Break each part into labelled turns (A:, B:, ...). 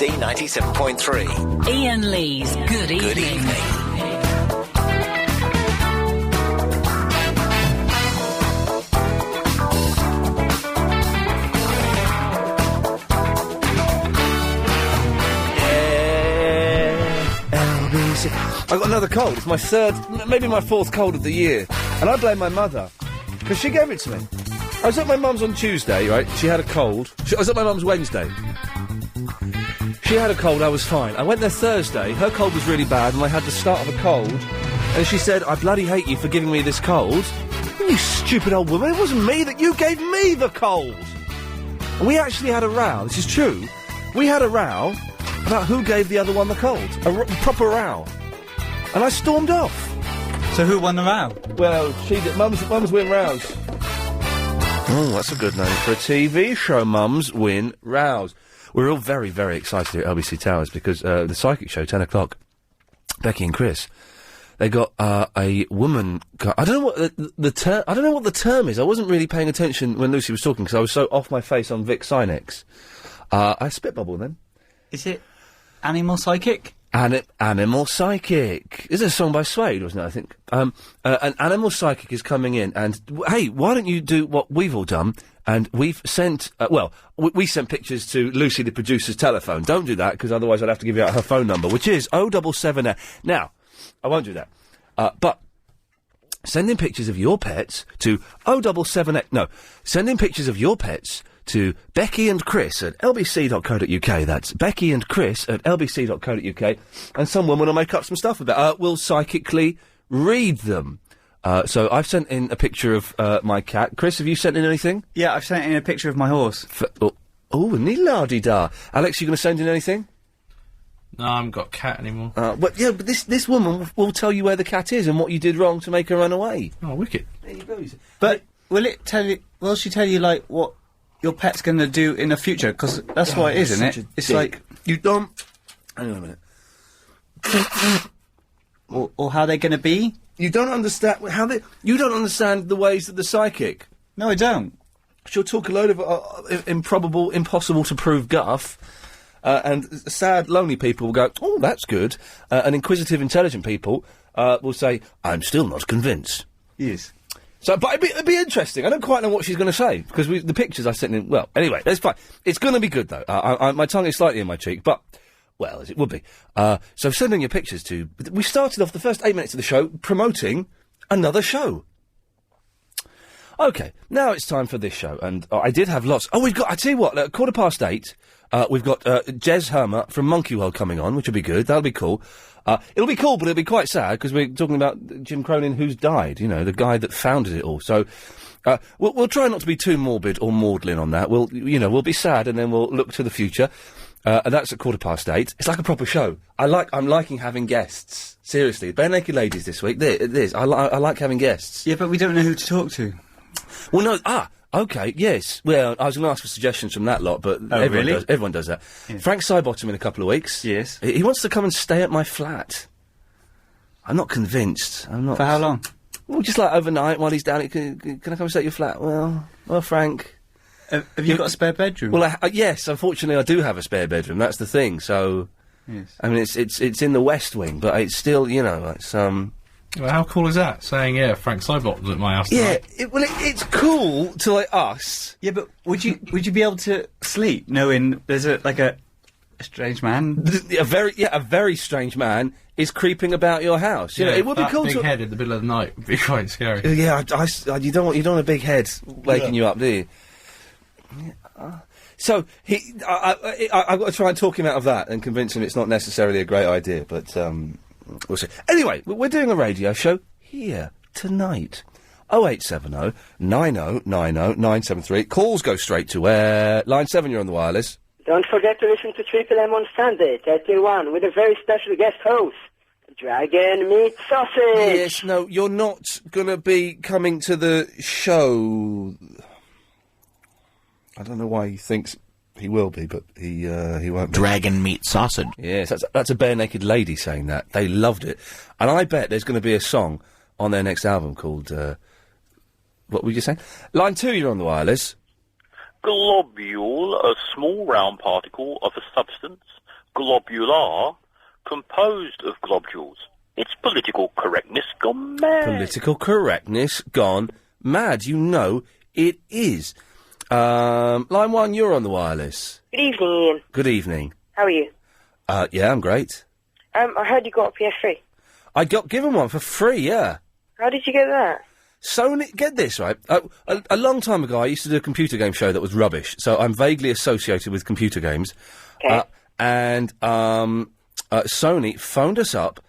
A: LBC 97.3.
B: Iain Lee's Good Evening.
A: Good evening.
C: I've got another cold. It's my third, maybe my fourth cold of the year. And I blame my mother, because she gave it to me. I was at my mum's on Tuesday, right? She had a cold. I was at my mum's Wednesday. She had a cold, I was fine. I went there Thursday, her cold was really bad, and I had the start of a cold. And she said, I bloody hate you for giving me this cold. You stupid old woman, it wasn't me that you gave me the cold. And we actually had a row, this is true. We had a row about who gave the other one the cold. A proper row. And I stormed off.
D: So who won the row?
C: Well, she did. Mums win rows. Oh, that's a good name for a TV show. Mums win rows. We're all very, very excited here at LBC Towers because the psychic show, 10 o'clock, Becky and Chris, they got a woman. I don't know what the term. I don't know what the term is. I wasn't really paying attention when Lucy was talking because I was so off my face on Vic Sinex. I spitbubble then.
D: Is it animal psychic?
C: Animal Psychic. Is a song by Suede, wasn't it, I think? An Animal Psychic is coming in, and, hey, why don't you do what we've all done, and we've sent, we sent pictures to Lucy, the producer's telephone. Don't do that, because otherwise I'd have to give you out her phone number, which is 077... Now, I won't do that. But send in pictures of your pets to 077... No, send in pictures of your pets to Becky and Chris at lbc.co.uk. That's Becky and Chris at lbc.co.uk. And some woman will make up some stuff about we'll psychically read them. So I've sent in a picture of my cat. Chris, have you sent in anything?
D: Yeah, I've sent in a picture of my horse.
C: Ni-la-di-da. Alex, you going to send in anything?
E: No, I haven't got a cat anymore.
C: But this woman will tell you where the cat is and what you did wrong to make her run away.
E: Oh, wicked.
C: There you go.
D: But will she tell you, like, what your pet's going to do in the future? Because that's what it is, isn't it? It's like...
C: You don't... Hang on a minute.
D: or how they're going to be?
C: You don't understand You don't understand the ways of the psychic.
D: No, I don't.
C: She'll talk a load of improbable, impossible-to-prove guff, and sad, lonely people will go, oh, that's good, and inquisitive, intelligent people will say, I'm still not convinced.
D: Yes.
C: So, but it'd be interesting. I don't quite know what she's going to say, because the pictures I sent in... Well, anyway, that's fine. It's going to be good, though. My tongue is slightly in my cheek, but... Well, as it would be. So send in your pictures to... We started off the first 8 minutes of the show promoting another show. OK, now it's time for this show, and I did have lots... Oh, we've got... I tell you what, 8:15, we've got Jez Hermer from Monkey World coming on, which will be good. That'll be cool. It'll be cool, but it'll be quite sad, because we're talking about Jim Cronin, who's died, you know, the guy that founded it all. So, we'll try not to be too morbid or maudlin on that. We'll be sad, and then we'll look to the future. And that's at 8:15. It's like a proper show. I'm liking having guests. Seriously. Bare Naked Ladies this week. It is. I like having guests.
D: Yeah, but we don't know who to talk to.
C: Well, no, okay, yes. Well, I was going to ask for suggestions from that lot, but everyone does that. Yeah. Frank Sidebottom in a couple of weeks.
D: Yes.
C: He wants to come and stay at my flat. I'm not convinced. I'm not.
D: For how long?
C: Well, just like overnight while he's down. Can I come and stay at your flat? Well, Frank.
D: Have you got a spare bedroom?
C: Well, yes, unfortunately I do have a spare bedroom, that's the thing, so... Yes. I mean, it's in the West Wing, but it's still, you know, it's,
E: Well, how cool is that, saying, yeah, Frank Sidebottom was at my house tonight?
C: Yeah, it's cool to, like, us.
D: Yeah, but would you be able to sleep knowing there's a strange man?
C: A very strange man is creeping about your house. You know, it would be cool
E: big head in the middle of the night would be quite scary.
C: Yeah, you don't want a big head waking you up, do you? So I've got to try and talk him out of that and convince him it's not necessarily a great idea, but we'll see. Anyway, we're doing a radio show here tonight. 0870 90 90 973. Calls go straight to air. Line 7, you're on the wireless.
F: Don't forget to listen to Triple M on Sunday, 31, with a very special guest host, Dragon Meat Sausage.
C: Yes, no, you're not going to be coming to the show. I don't know why he thinks he will be, but he won't be.
A: Dragon Meat Sausage.
C: Yes, that's a Bare Naked Lady saying that. They loved it. And I bet there's going to be a song on their next album called, what were you saying? Line 2, you're on the wireless.
G: Globule, a small round particle of a substance
B: globular, composed of globules. It's political correctness gone mad.
C: Political correctness gone mad. You know it is. Line 1, you're on the wireless.
G: Good evening, Ian.
C: Good evening.
G: How are you?
C: Yeah, I'm great.
G: I heard you got a PS3.
C: I got given one for free, yeah.
G: How did you get that?
C: Sony, get this, right? A long time ago, I used to do a computer game show that was rubbish, so I'm vaguely associated with computer games.
G: Okay.
C: Sony phoned us up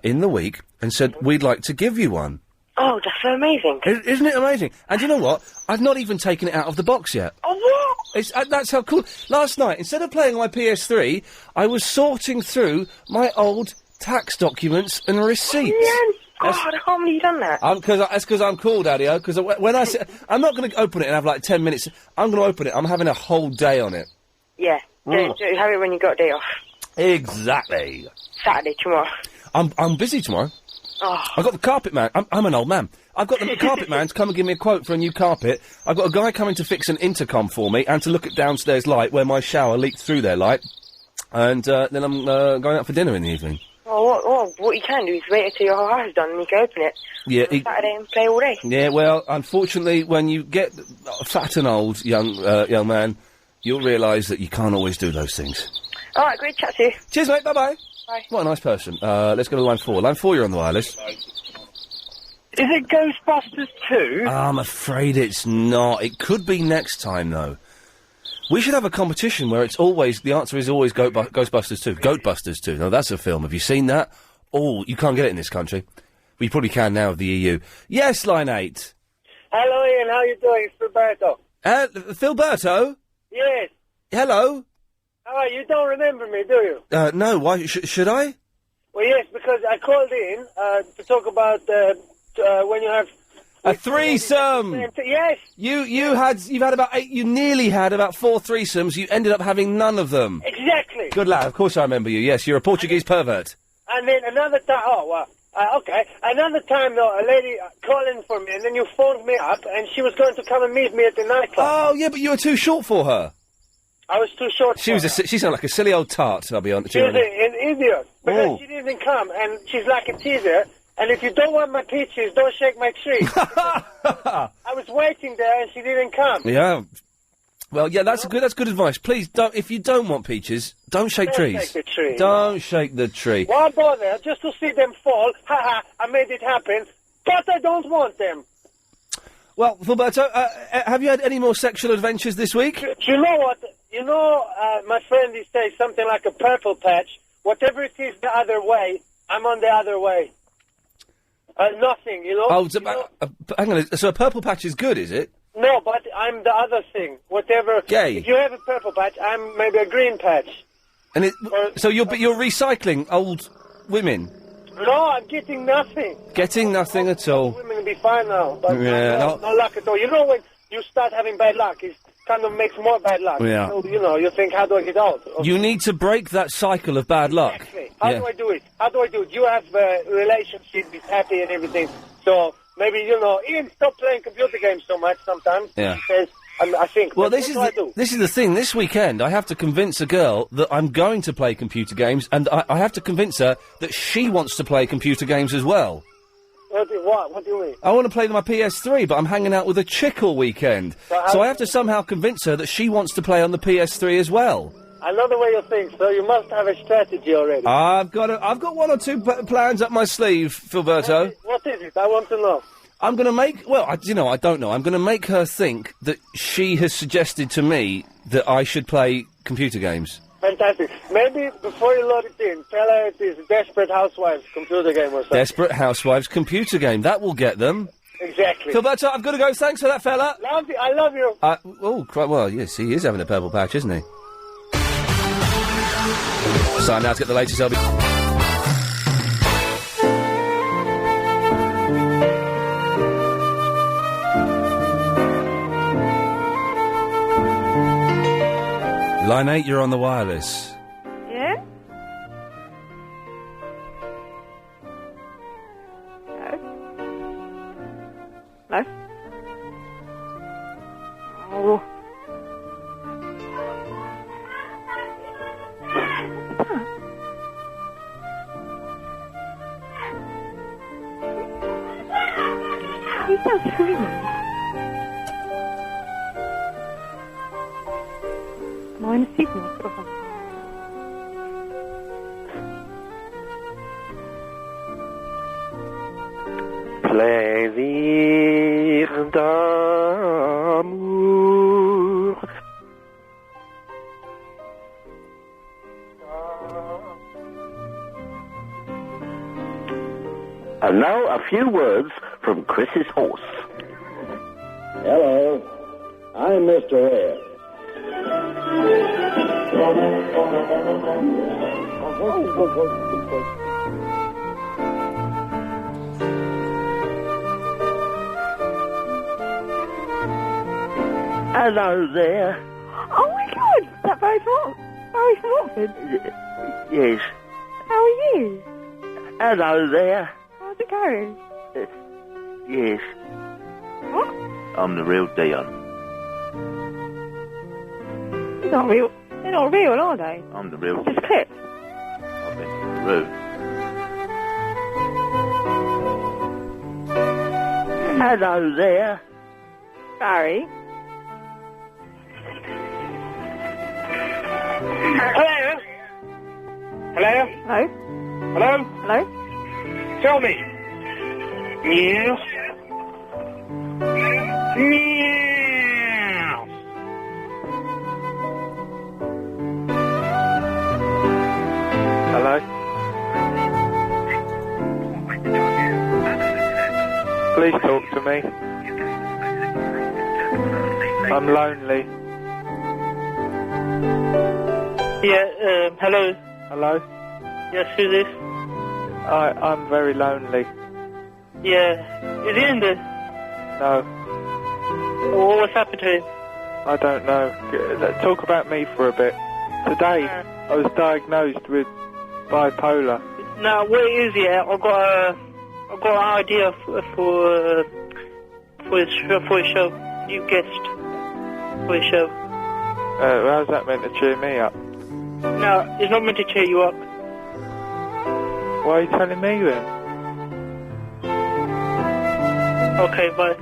C: in the week and said, we'd like to give you one.
G: Oh, that's so amazing.
C: Isn't it amazing? And you know what? I've not even taken it out of the box yet.
G: Oh, what?
C: That's how cool. Last night, instead of playing my PS3, I was sorting through my old tax documents and receipts.
G: Ian, God, I can't believe you've done that.
C: That's because I'm cool, Daddy-o, because when I say... I'm not going to open it and have like 10 minutes. I'm going to open it. I'm having a whole day on it.
G: Yeah. Don't have it when you got a day off.
C: Exactly.
G: Saturday, tomorrow.
C: I'm busy tomorrow.
G: Oh.
C: I've got the carpet man. I'm an old man. I've got the carpet man to come and give me a quote for a new carpet. I've got a guy coming to fix an intercom for me and to look at downstairs light where my shower leaked through their light. And then I'm going out for dinner in the evening.
G: Oh, what you can do is wait until your whole house is done and you can open it.
C: Yeah,
G: on Saturday and play all day.
C: Yeah, well, unfortunately, when you get fat and old, young man, you'll realise that you can't always do those things.
G: All right, great chat to you.
C: Cheers, mate. Bye-bye.
G: Bye.
C: What a nice person. Let's go to line 4. Line 4, you're on the wireless.
B: Is it Ghostbusters 2?
C: I'm afraid it's not. It could be next time, though. We should have a competition where the answer is always Ghostbusters 2. Goatbusters 2. Now, that's a film. Have you seen that? Oh, you can't get it in this country. Well, you probably can now with the EU. Yes, line 8.
H: Hello, Ian. How you doing? It's Roberto.
C: Philberto?
H: Yes.
C: Hello?
H: How are you? You don't remember me, do you?
C: No. Why? Should I?
H: Well, yes, because I called in to talk about when you have...
C: A threesome!
H: Yes!
C: You've had about 8, you nearly had about 4 threesomes, you ended up having none of them.
H: Exactly!
C: Good lad, of course I remember you, yes, you're a Portuguese pervert.
H: And then another time, okay, another time though, a lady called in for me, and then you phoned me up, and she was going to come and meet me at the nightclub.
C: Oh, yeah, but you were too short for her.
H: I was too short
C: She sounded like a silly old tart, I'll be honest.
H: She was an idiot, because she didn't come, and she's like a teaser. And if you don't want my peaches, don't shake my tree. I was waiting there and she didn't come.
C: Yeah. Well, yeah, that's good advice. Please, if you don't want peaches, don't shake trees.
H: Don't shake the tree.
C: Don't shake the tree.
H: Why bother? Just to see them fall. Haha, I made it happen. But I don't want them.
C: Well, Filberto, have you had any more sexual adventures this week?
H: Do you know what? My friend, he says something like a purple patch. Whatever it is the other way, I'm on the other way. Nothing, you know?
C: Oh, hang on, so a purple patch is good, is it?
H: No, but I'm the other thing. Whatever.
C: Gay.
H: If you have a purple patch, I'm maybe a green patch.
C: And so you're recycling old women?
H: No, I'm getting nothing.
C: Getting nothing at all.
H: Women will be fine now, but
C: yeah,
H: no luck at all. You know when you start having bad luck, it kind of makes more bad luck.
C: Yeah.
H: So, you think, how do I get out?
C: You need to break that cycle of bad luck.
H: Exactly. How do I do it? You have a relationship, is happy and everything. So maybe, Ian, stop playing computer games so much sometimes.
C: Yeah.
H: He says, I think.
C: Well, this is the thing. This weekend, I have to convince a girl that I'm going to play computer games, and I have to convince her that she wants to play computer games as well.
H: What do you mean?
C: I want to play my PS3, but I'm hanging out with a chick all weekend. So I have to somehow convince her that she wants to play on the PS3 as well.
H: I know the way you think, so you must have a strategy already.
C: I've got 1 or 2 plans up my sleeve, Filberto.
H: What is it? I want to know.
C: I'm going to make... Well, I don't know. I'm going to make her think that she has suggested to me that I should play computer games.
H: Fantastic. Maybe before you load it in, tell her it is Desperate Housewives computer game or something.
C: Desperate Housewives computer game. That will get them.
H: Exactly.
C: Filberto, I've got to go. Thanks for that, fella.
H: I love you.
C: Well, yes, he is having a purple patch, isn't he? So now to get the latest LB... Line 8, you're on the wireless.
G: Yeah? No? Oh. That's screaming. Am I in a supermarket or something?
B: Plaisir d'amour. And now a few words from Chris's horse.
I: Hello, I'm Mr. Ed.
B: Hello there.
G: Oh my God! That Barry from Watford.
B: Yes.
G: How are you?
B: Hello there.
G: How's it going?
B: Yes.
G: What?
B: I'm the real Dion.
G: They're not real. They're not real, are they?
B: I'm the real
G: Just clips.
B: I've been rude. Hello there.
G: Barry.
H: Hello? Hello?
G: Hello?
H: Hello?
G: Hello?
H: Tell me. Meow. Meow.
J: Hello? Please talk to me. I'm lonely.
H: Yeah, hello.
J: Hello?
H: Yes, who's this?
J: I'm very lonely.
H: Yeah. Is he in there?
J: No,
H: What's happened to him?
J: I don't know. Let's talk about me for a bit. Today, I was diagnosed with bipolar.
H: No, where is he at? I've got an idea for his show. New guest for his show.
J: How's that meant to cheer me up?
H: No, it's not meant to cheer you up.
J: Why are you telling me then?
H: Okay, bye.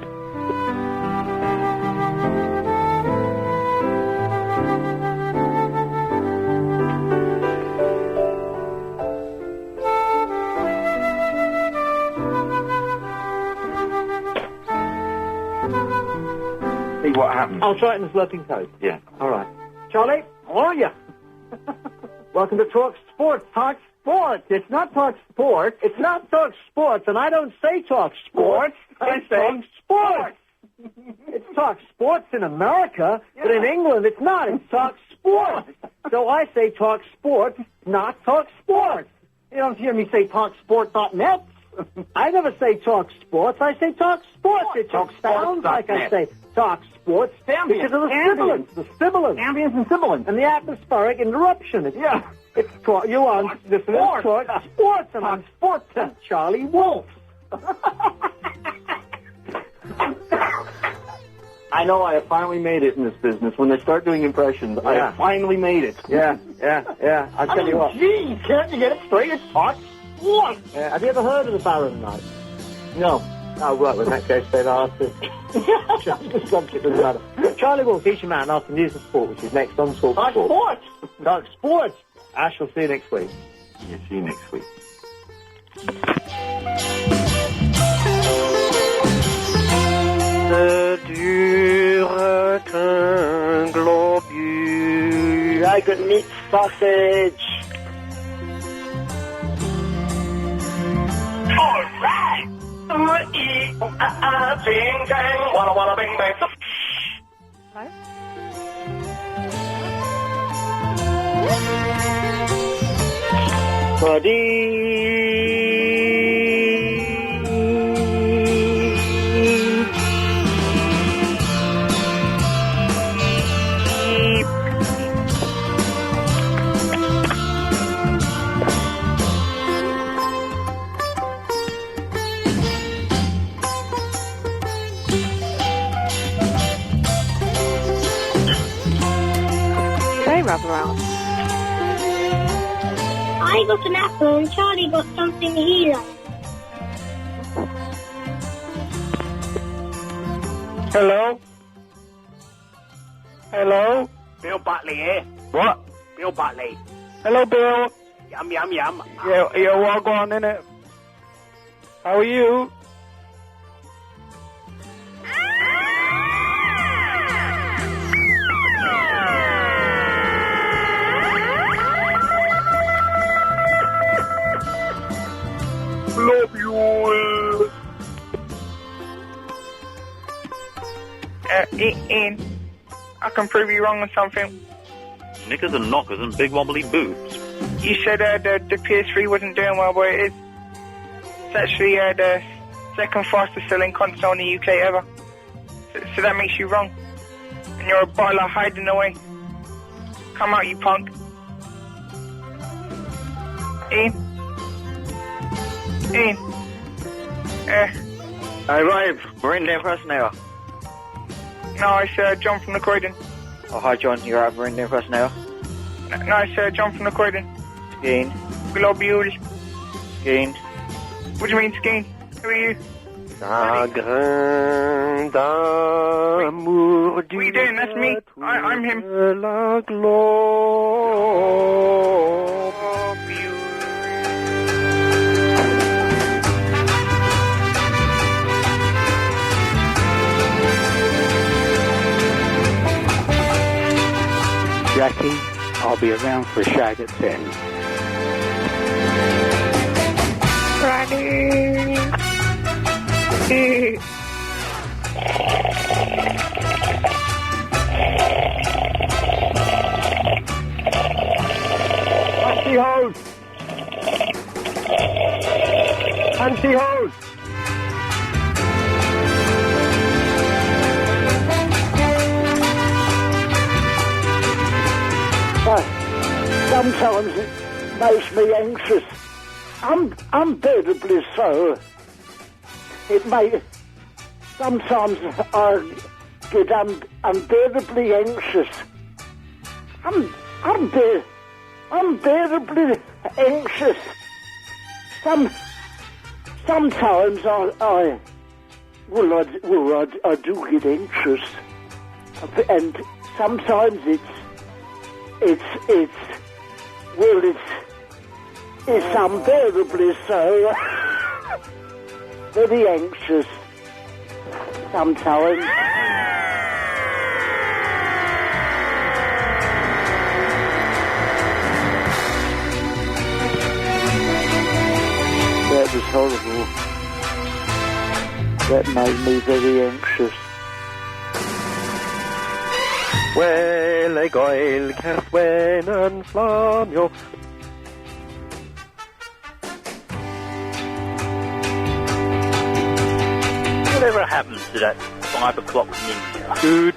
B: See what happens.
F: I'll try it in this working code.
B: Yeah.
F: All right. Charlie, how are you? Welcome to Talk Sports. Talk Sports. It's not Talk Sports. It's not Talk Sports, and I don't say Talk Sports. I say Talk Sports. It's Talk Sports in America, but in England it's not. It's Talk Sports. So I say Talk Sports, not Talk Sports. You don't hear me say TalkSport.net. I never say Talk Sports. I say Talk Sports. It just sounds like I say Talk Sports because of the sibilance. The sibilance. Ambience and sibilance. And the atmospheric interruption. It's talk. You are listening to Talk Sports, and I'm Sports and Charlie Wolf.
I: I know I have finally made it in this business. When they start doing impressions, I have finally made it.
F: Yeah. I'll tell you what.
I: Gee, can't you get it straight? It's Talk Sports.
F: Have you ever heard of the Baron Knight?
I: No.
F: Oh, well, in that case, then I'll have to change the subject of the matter. Charlie Wolf, Teacher Man, after News and Sport, which is next on Talk
I: Talk
F: Sports.
I: Sports.
F: Talk Sports. I shall see you next week.
I: Yeah, see you next week.
B: Ne dure qu'un globule.
F: I got meat sausage.
H: Alright! Bing bang, walla bing bang.
G: They rub around.
K: I got an apple and Charlie got something he liked.
J: Hello? Hello?
F: Bill Butley here.
J: What?
F: Bill Butley.
J: Hello, Bill.
F: Yum, yum, yum.
J: Yeah, well, go on, innit? How are you?
F: Love you.
J: Ian, I can prove you wrong on something.
B: Knickers and knockers and big wobbly boobs.
J: You said the PS3 wasn't doing well, but it is. It's actually the second fastest selling console in the UK ever. So that makes you wrong. And you're a bottler hiding away. Come out, you punk. Ian?
B: Hey, Rave, we're in there personnel.
J: No, it's John from the Croydon.
B: Oh, hi, John. You're out, we're in there personnel.
J: No, it's John from the Croydon.
B: Skiing.
J: Globules.
B: Skiing.
J: What do you mean, skiing? Who are you?
B: Chagrin d'amour.
J: What are you doing? That's me. I'm him.
B: La gloire.
L: Jackie, I'll be around for a shag at 10.
J: Friday.
F: Pantyhose. Pantyhose. Sometimes it makes me anxious. Unbearably so. It may. Sometimes I get unbearably anxious. Unbearably anxious. Sometimes I do get anxious, and sometimes it's unbearably so. Very anxious sometimes. That was horrible. That made me very anxious.
B: Well, a goil Certhwen and Flamio. Whatever happens to that 5 o'clock ninja?
J: Do.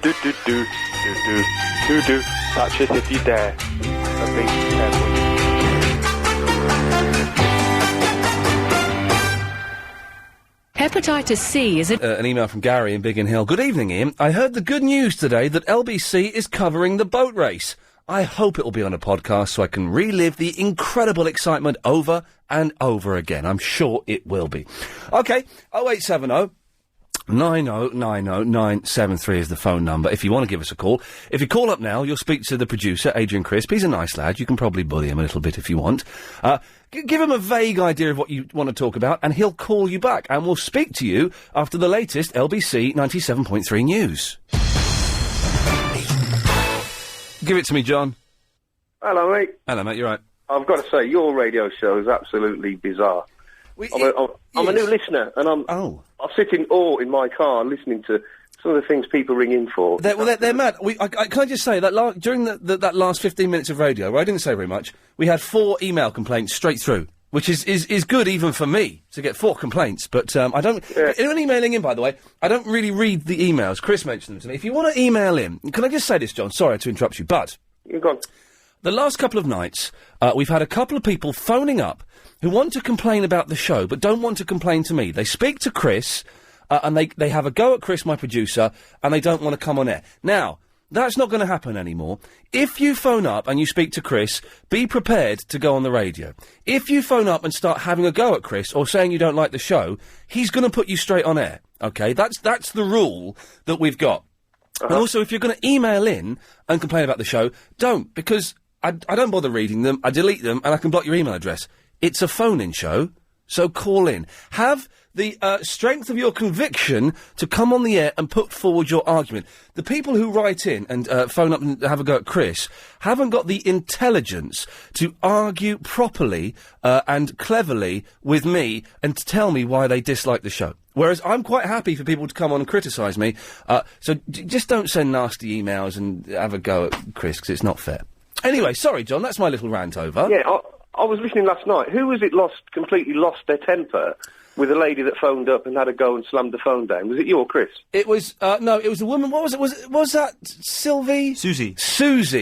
J: Touch it if you dare. But be careful.
M: Hepatitis C is
C: an email from Gary in Biggin Hill. Good evening, Ian. I heard the good news today that LBC is covering the boat race. I hope it will be on a podcast so I can relive the incredible excitement over and over again. I'm sure it will be. OK, 0870 9090973 is the phone number if you want to give us a call. If you call up now, you'll speak to the producer, Adrian Crisp. He's a nice lad. You can probably bully him a little bit if you want. Give him a vague idea of what you want to talk about, and he'll call you back, and we'll speak to you after the latest LBC 97.3 news. Give it to me, John.
N: Hello, mate.
C: Hello, mate. You're right.
N: I've got to say, your radio show is absolutely bizarre. I'm a new listener, and I sit in awe in my car listening to some of the things people ring in for.
C: They're mad. Can I just say that during that last 15 minutes of radio, where I didn't say very much, we had 4 email complaints straight through, which is good even for me to get 4 complaints. But I don't. Yeah. Anyone emailing in, by the way, I don't really read the emails. Chris mentioned them to me. If you want to email in, can I just say this, John? Sorry to interrupt you, but
N: you've gone.
C: The last couple of nights, we've had a couple of people phoning up who want to complain about the show, but don't want to complain to me. They speak to Chris, and they have a go at Chris, my producer, and they don't want to come on air. Now, That's not going to happen anymore. If you phone up and you speak to Chris, be prepared to go on the radio. If you phone up and start having a go at Chris or saying you don't like the show, he's going to put you straight on air. Okay, that's the rule that we've got. And also, if you're going to email in and complain about the show, don't, because I don't bother reading them. I delete them and I can block your email address. It's a phone-in show, so call in. Have the strength of your conviction to come on the air and put forward your argument. The people who write in and phone up and have a go at Chris haven't got the intelligence to argue properly and cleverly with me and to tell me why they dislike the show. Whereas I'm quite happy for people to come on and criticise me. So just don't send nasty emails and have a go at Chris, because it's not fair. Anyway, sorry, John, that's my little rant over.
N: Yeah, I was listening last night. Who was it completely lost their temper with a lady that phoned up and had a go and slammed the phone down? Was it you or Chris?
C: It was, no, it was a woman. What was it? Was that Sylvie?
D: Susie.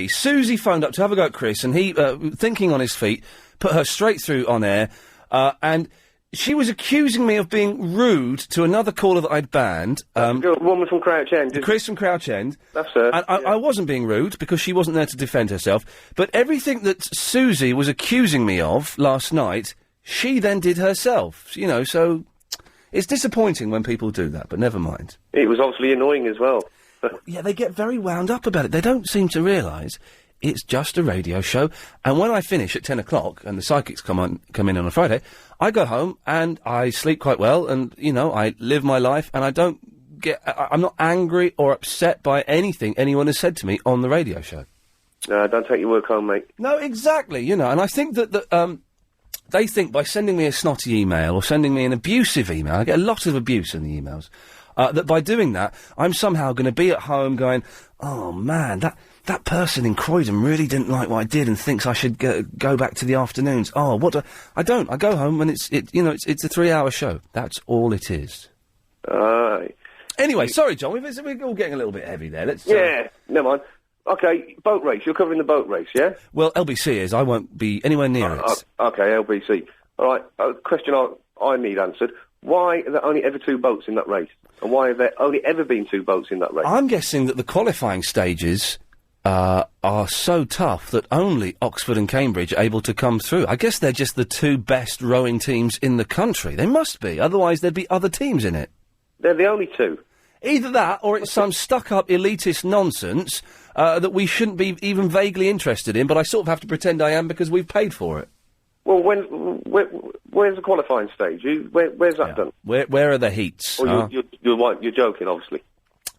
C: Susie phoned up to have a go at Chris, and he, thinking on his feet, put her straight through on air, and she was accusing me of being rude to another caller that I'd banned.
N: A woman from Crouch End.
C: Chris from Crouch End.
N: That's her.
C: And I wasn't being rude, because she wasn't there to defend herself. But everything that Susie was accusing me of last night, she then did herself. You know, so it's disappointing when people do that, but never mind.
N: It was obviously annoying as well.
C: Yeah, they get very wound up about it. They don't seem to realise it's just a radio show. And when I finish at 10 o'clock and the psychics come in on a Friday, I go home and I sleep quite well, and, you know, I live my life, and I don't I'm not angry or upset by anything anyone has said to me on the radio show.
N: Don't take your work home, mate.
C: No, exactly, you know, and I think that they think by sending me a snotty email or sending me an abusive email, I get a lot of abuse in the emails, that by doing that, I'm somehow going to be at home going, oh man, that person in Croydon really didn't like what I did and thinks I should go back to the afternoons. Oh, I don't. I go home and it's a 3-hour show. That's all it is. Anyway, sorry, John, we're all getting a little bit heavy there. Let's.
N: Yeah, never mind. Okay, boat race. You're covering the boat race, yeah?
C: Well, LBC is. I won't be anywhere near it.
N: Okay, LBC. All right. A question I need answered. Why are there only ever 2 boats in that race? And why have there only ever been 2 boats in that race?
C: I'm guessing that the qualifying stages are so tough that only Oxford and Cambridge are able to come through. I guess they're just the 2 best rowing teams in the country. They must be, otherwise there'd be other teams in it.
N: They're the only 2.
C: Either that, or it's some stuck-up elitist nonsense that we shouldn't be even vaguely interested in, but I sort of have to pretend I am because we've paid for it.
N: Well, where's the qualifying stage? Where's that done?
C: Where are the heats?
N: Well, you're joking, obviously.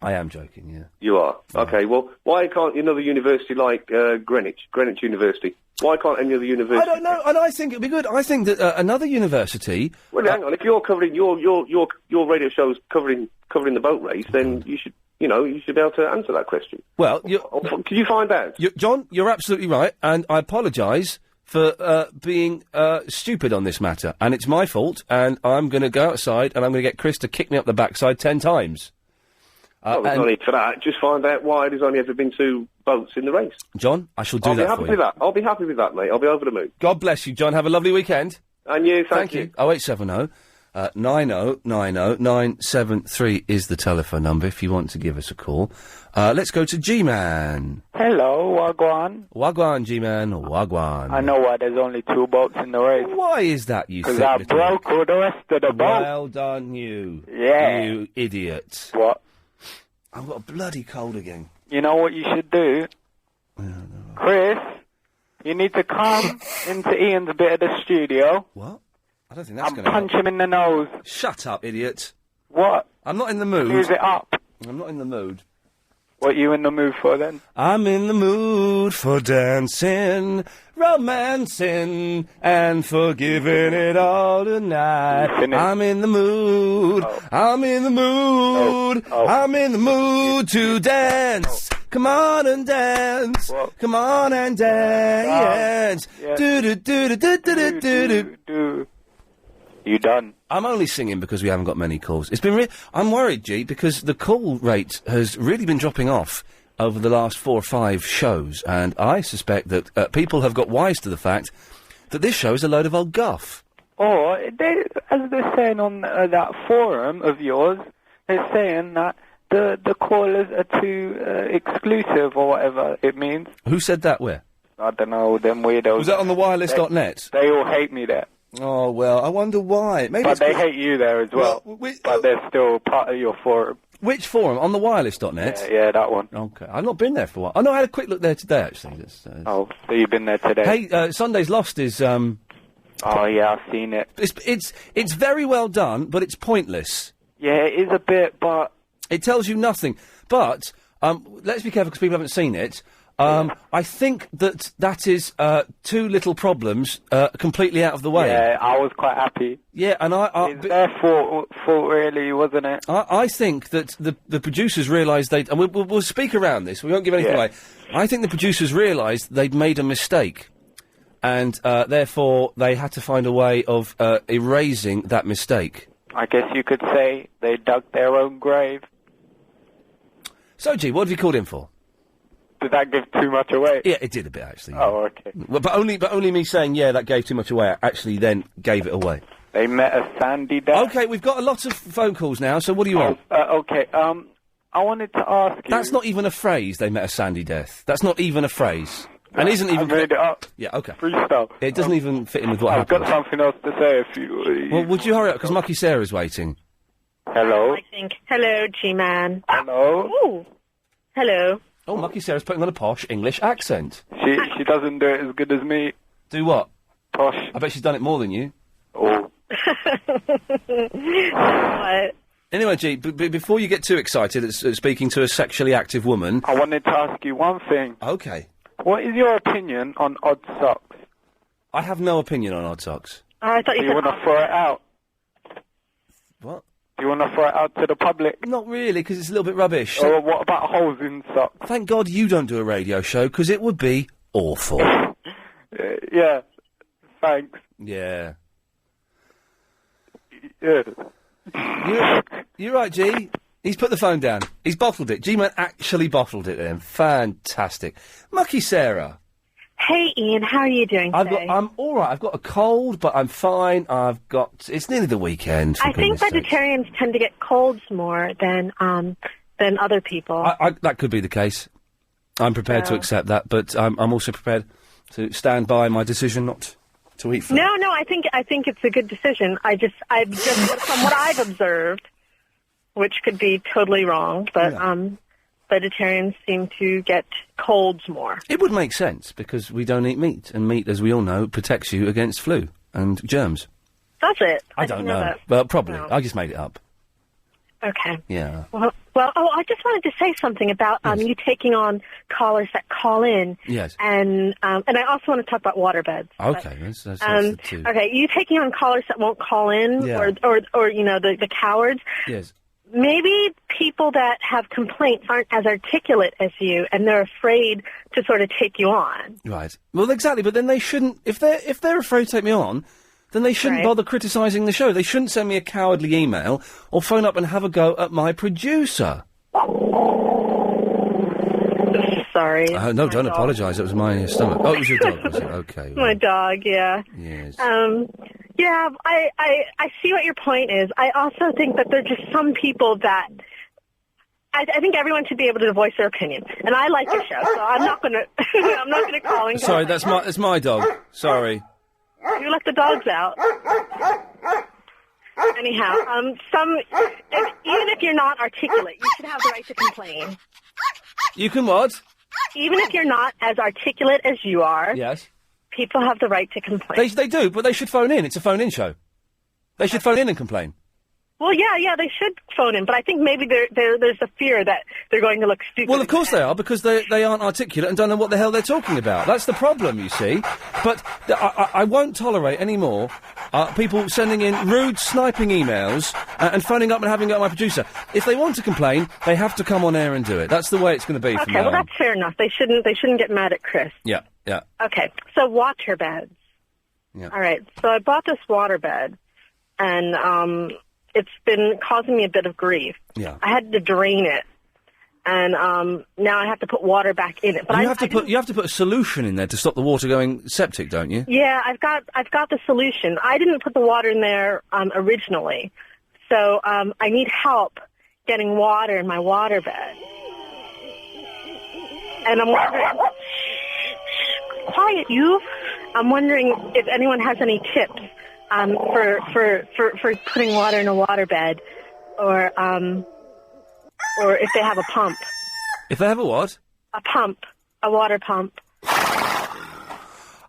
C: I am joking, yeah.
N: You are? Yeah. Okay, well, why can't another university like Greenwich University, why can't any other university...
C: I don't know, and I think it'd be good. I think that another university...
N: Well, hang on, if you're covering, your radio show's covering the boat race, then you should be able to answer that question.
C: Well,
N: can you find out?
C: John, you're absolutely right, and I apologise for being stupid on this matter, and it's my fault, and I'm going to go outside and I'm going to get Chris to kick me up the backside 10 times.
N: There's no need for that. Just find out why there's only ever been 2 boats in the race.
C: John, I shall do that for you.
N: I'll be happy with that, mate. I'll be over the moon.
C: God bless you, John. Have a lovely weekend.
N: And you, thank you.
C: 0870 9090 973 is the telephone number if you want to give us a call. Let's go to G-Man.
L: Hello, Wagwan.
C: Wagwan, G-Man, Wagwan.
L: I know why there's only 2 boats in the race.
C: Why is that, you think?
L: Because I broke with the rest of the boat.
C: Well done, you.
L: Yeah.
C: You idiot.
L: What?
C: I've got a bloody cold again.
L: You know what you should do? Chris, you need to come into Ian's bit of the studio.
C: What? I don't think that's going
L: to punch him in the nose.
C: Shut up, idiot.
L: What?
C: I'm not in the mood.
L: Use it up.
C: I'm not in the mood.
L: What are you in the mood for, then?
C: I'm in the mood for dancing, romancing, and forgiving it all tonight. I'm in the mood. Oh. I'm in the mood. Oh. I'm in the mood to dance. Oh. Come on and dance. Whoa. Come on and dance. Do do do do do do do do.
L: You done?
C: I'm only singing because we haven't got many calls. It's been I'm worried, G, because the call rate has really been dropping off over the last 4 or 5 shows, and I suspect that people have got wise to the fact that this show is a load of old guff.
L: Or, as they're saying on that forum of yours, they're saying that the callers are too exclusive or whatever it means.
C: Who said that? Where?
L: I don't know, them weirdos.
C: Was that on the wireless.net?
L: They all hate me there.
C: Oh, well, I wonder why. Maybe
L: but they hate you there as well. But they're still part of your forum.
C: Which forum? On the wireless.net?
L: Yeah, that one.
C: Okay. I've not been there for a while. Oh, no, I had a quick look there today, actually.
L: Oh, so you've been there today?
C: Hey, Sunday's Lost is,
L: Oh, yeah, I've seen it.
C: It's very well done, but it's pointless.
L: Yeah, it is a bit, but...
C: It tells you nothing. But, let's be careful because people haven't seen it. I think that is two little problems completely out of the way.
L: Yeah, I was quite happy.
C: Yeah, and
L: it's their fault really, wasn't it?
C: I think that the producers realised and we'll speak around this. We won't give anything away. I think the producers realised they'd made a mistake, and therefore they had to find a way of erasing that mistake.
L: I guess you could say they dug their own grave.
C: So, G, what have you called in for?
L: Did that give too much away?
C: Yeah, it did a bit, actually. Yeah.
L: Oh, okay.
C: Well, but only me saying, yeah, that gave too much away, actually then gave it away.
L: They met a sandy death.
C: Okay, we've got a lot of phone calls now, so what do you want?
L: Okay, I wanted to ask you...
C: That's not even a phrase, they met a sandy death. That's not even a phrase. And isn't even...
L: I made it up.
C: Yeah, okay.
L: Freestyle.
C: It doesn't even fit in with what happened.
L: I've got something else to say if you...
C: Well, would you hurry up, because Mucky Sarah's waiting.
L: Hello?
G: I think. Hello, G-Man.
L: Hello?
G: Ooh. Hello.
C: Oh, Mucky Sarah's putting on a posh English accent.
L: She doesn't do it as good as me.
C: Do what?
L: Posh.
C: I bet she's done it more than you.
L: Oh.
G: What?
C: Anyway, G, before you get too excited at speaking to a sexually active woman...
L: I wanted to ask you one thing.
C: Okay.
L: What is your opinion on odd socks?
C: I have no opinion on odd socks.
G: I thought you
L: Do you want to throw it out?
C: What?
L: Do you want to throw it out to the public?
C: Not really, because it's a little bit rubbish.
L: Or what about holes in socks?
C: Thank God you don't do a radio show, because it would be awful.
L: Yeah. Thanks.
C: Yeah.
L: Yeah.
C: You're right, G. He's put the phone down. He's bottled it. G-Man actually bottled it then. Fantastic. Mucky Sarah.
G: Hey, Ian, how are you doing today?
C: I'm all right. I've got a cold, but I'm fine. It's nearly the weekend.
G: I think vegetarians tend to get colds more than other people.
C: That could be the case. I'm prepared to accept that, but I'm also prepared to stand by my decision not to eat food.
G: No, I think it's a good decision. I've just from what I've observed, which could be totally wrong, but vegetarians seem to get colds more.
C: It would make sense, because we don't eat meat, and meat, as we all know, protects you against flu and germs.
G: Does it?
C: I don't know.
G: That.
C: Well, probably.
G: No.
C: I just made it up.
G: Okay.
C: Yeah.
G: Well, I just wanted to say something about you taking on callers that call in.
C: Yes.
G: And I also want to talk about waterbeds.
C: Okay, that's the two.
G: Okay, you taking on callers that won't call in, or you know, the cowards.
C: Yes.
G: Maybe people that have complaints aren't as articulate as you, and they're afraid to sort of take you on.
C: Right. Well, exactly. But then they shouldn't. If they're afraid to take me on, then they shouldn't bother criticising the show. They shouldn't send me a cowardly email or phone up and have a go at my producer.
G: Sorry.
C: No, don't apologise. It was my stomach. Oh, it was your dog, was it? Okay.
G: My dog, yeah.
C: Yes.
G: Yeah, I see what your point is. I also think that there are just some people that... I think everyone should be able to voice their opinion. And I like your show, so I'm not gonna I'm not gonna call and go...
C: Sorry, that's my dog. Sorry.
G: You let the dogs out. Anyhow, even if you're not articulate, you should have the right to complain.
C: You can what?
G: Even if you're not as articulate as you are,
C: yes,
G: people have the right to complain.
C: They do, but they should phone in. It's a phone-in show. They should phone in and complain.
G: Well, yeah, they should phone in, but I think maybe there's a fear that they're going to look stupid.
C: Well, of course they are, because they aren't articulate and don't know what the hell they're talking about. That's the problem, you see. But I won't tolerate any more people sending in rude, sniping emails and phoning up and having a go at my producer. If they want to complain, they have to come on air and do it. That's the way it's going to be from now on.
G: Okay, well, that's fair enough. They shouldn't get mad at Chris.
C: Yeah.
G: Okay, so water beds.
C: Yeah.
G: All right, so I bought this water bed, and it's been causing me a bit of grief.
C: Yeah.
G: I had to drain it, and now I have to put water back in it. But
C: you have to put a solution in there to stop the water going septic, don't you?
G: Yeah, I've got the solution. I didn't put the water in there originally, so I need help getting water in my waterbed. And I'm wondering, quiet you. I'm wondering if anyone has any tips for putting water in a waterbed, or if they have a pump.
C: If they have a what?
G: A pump, a water pump.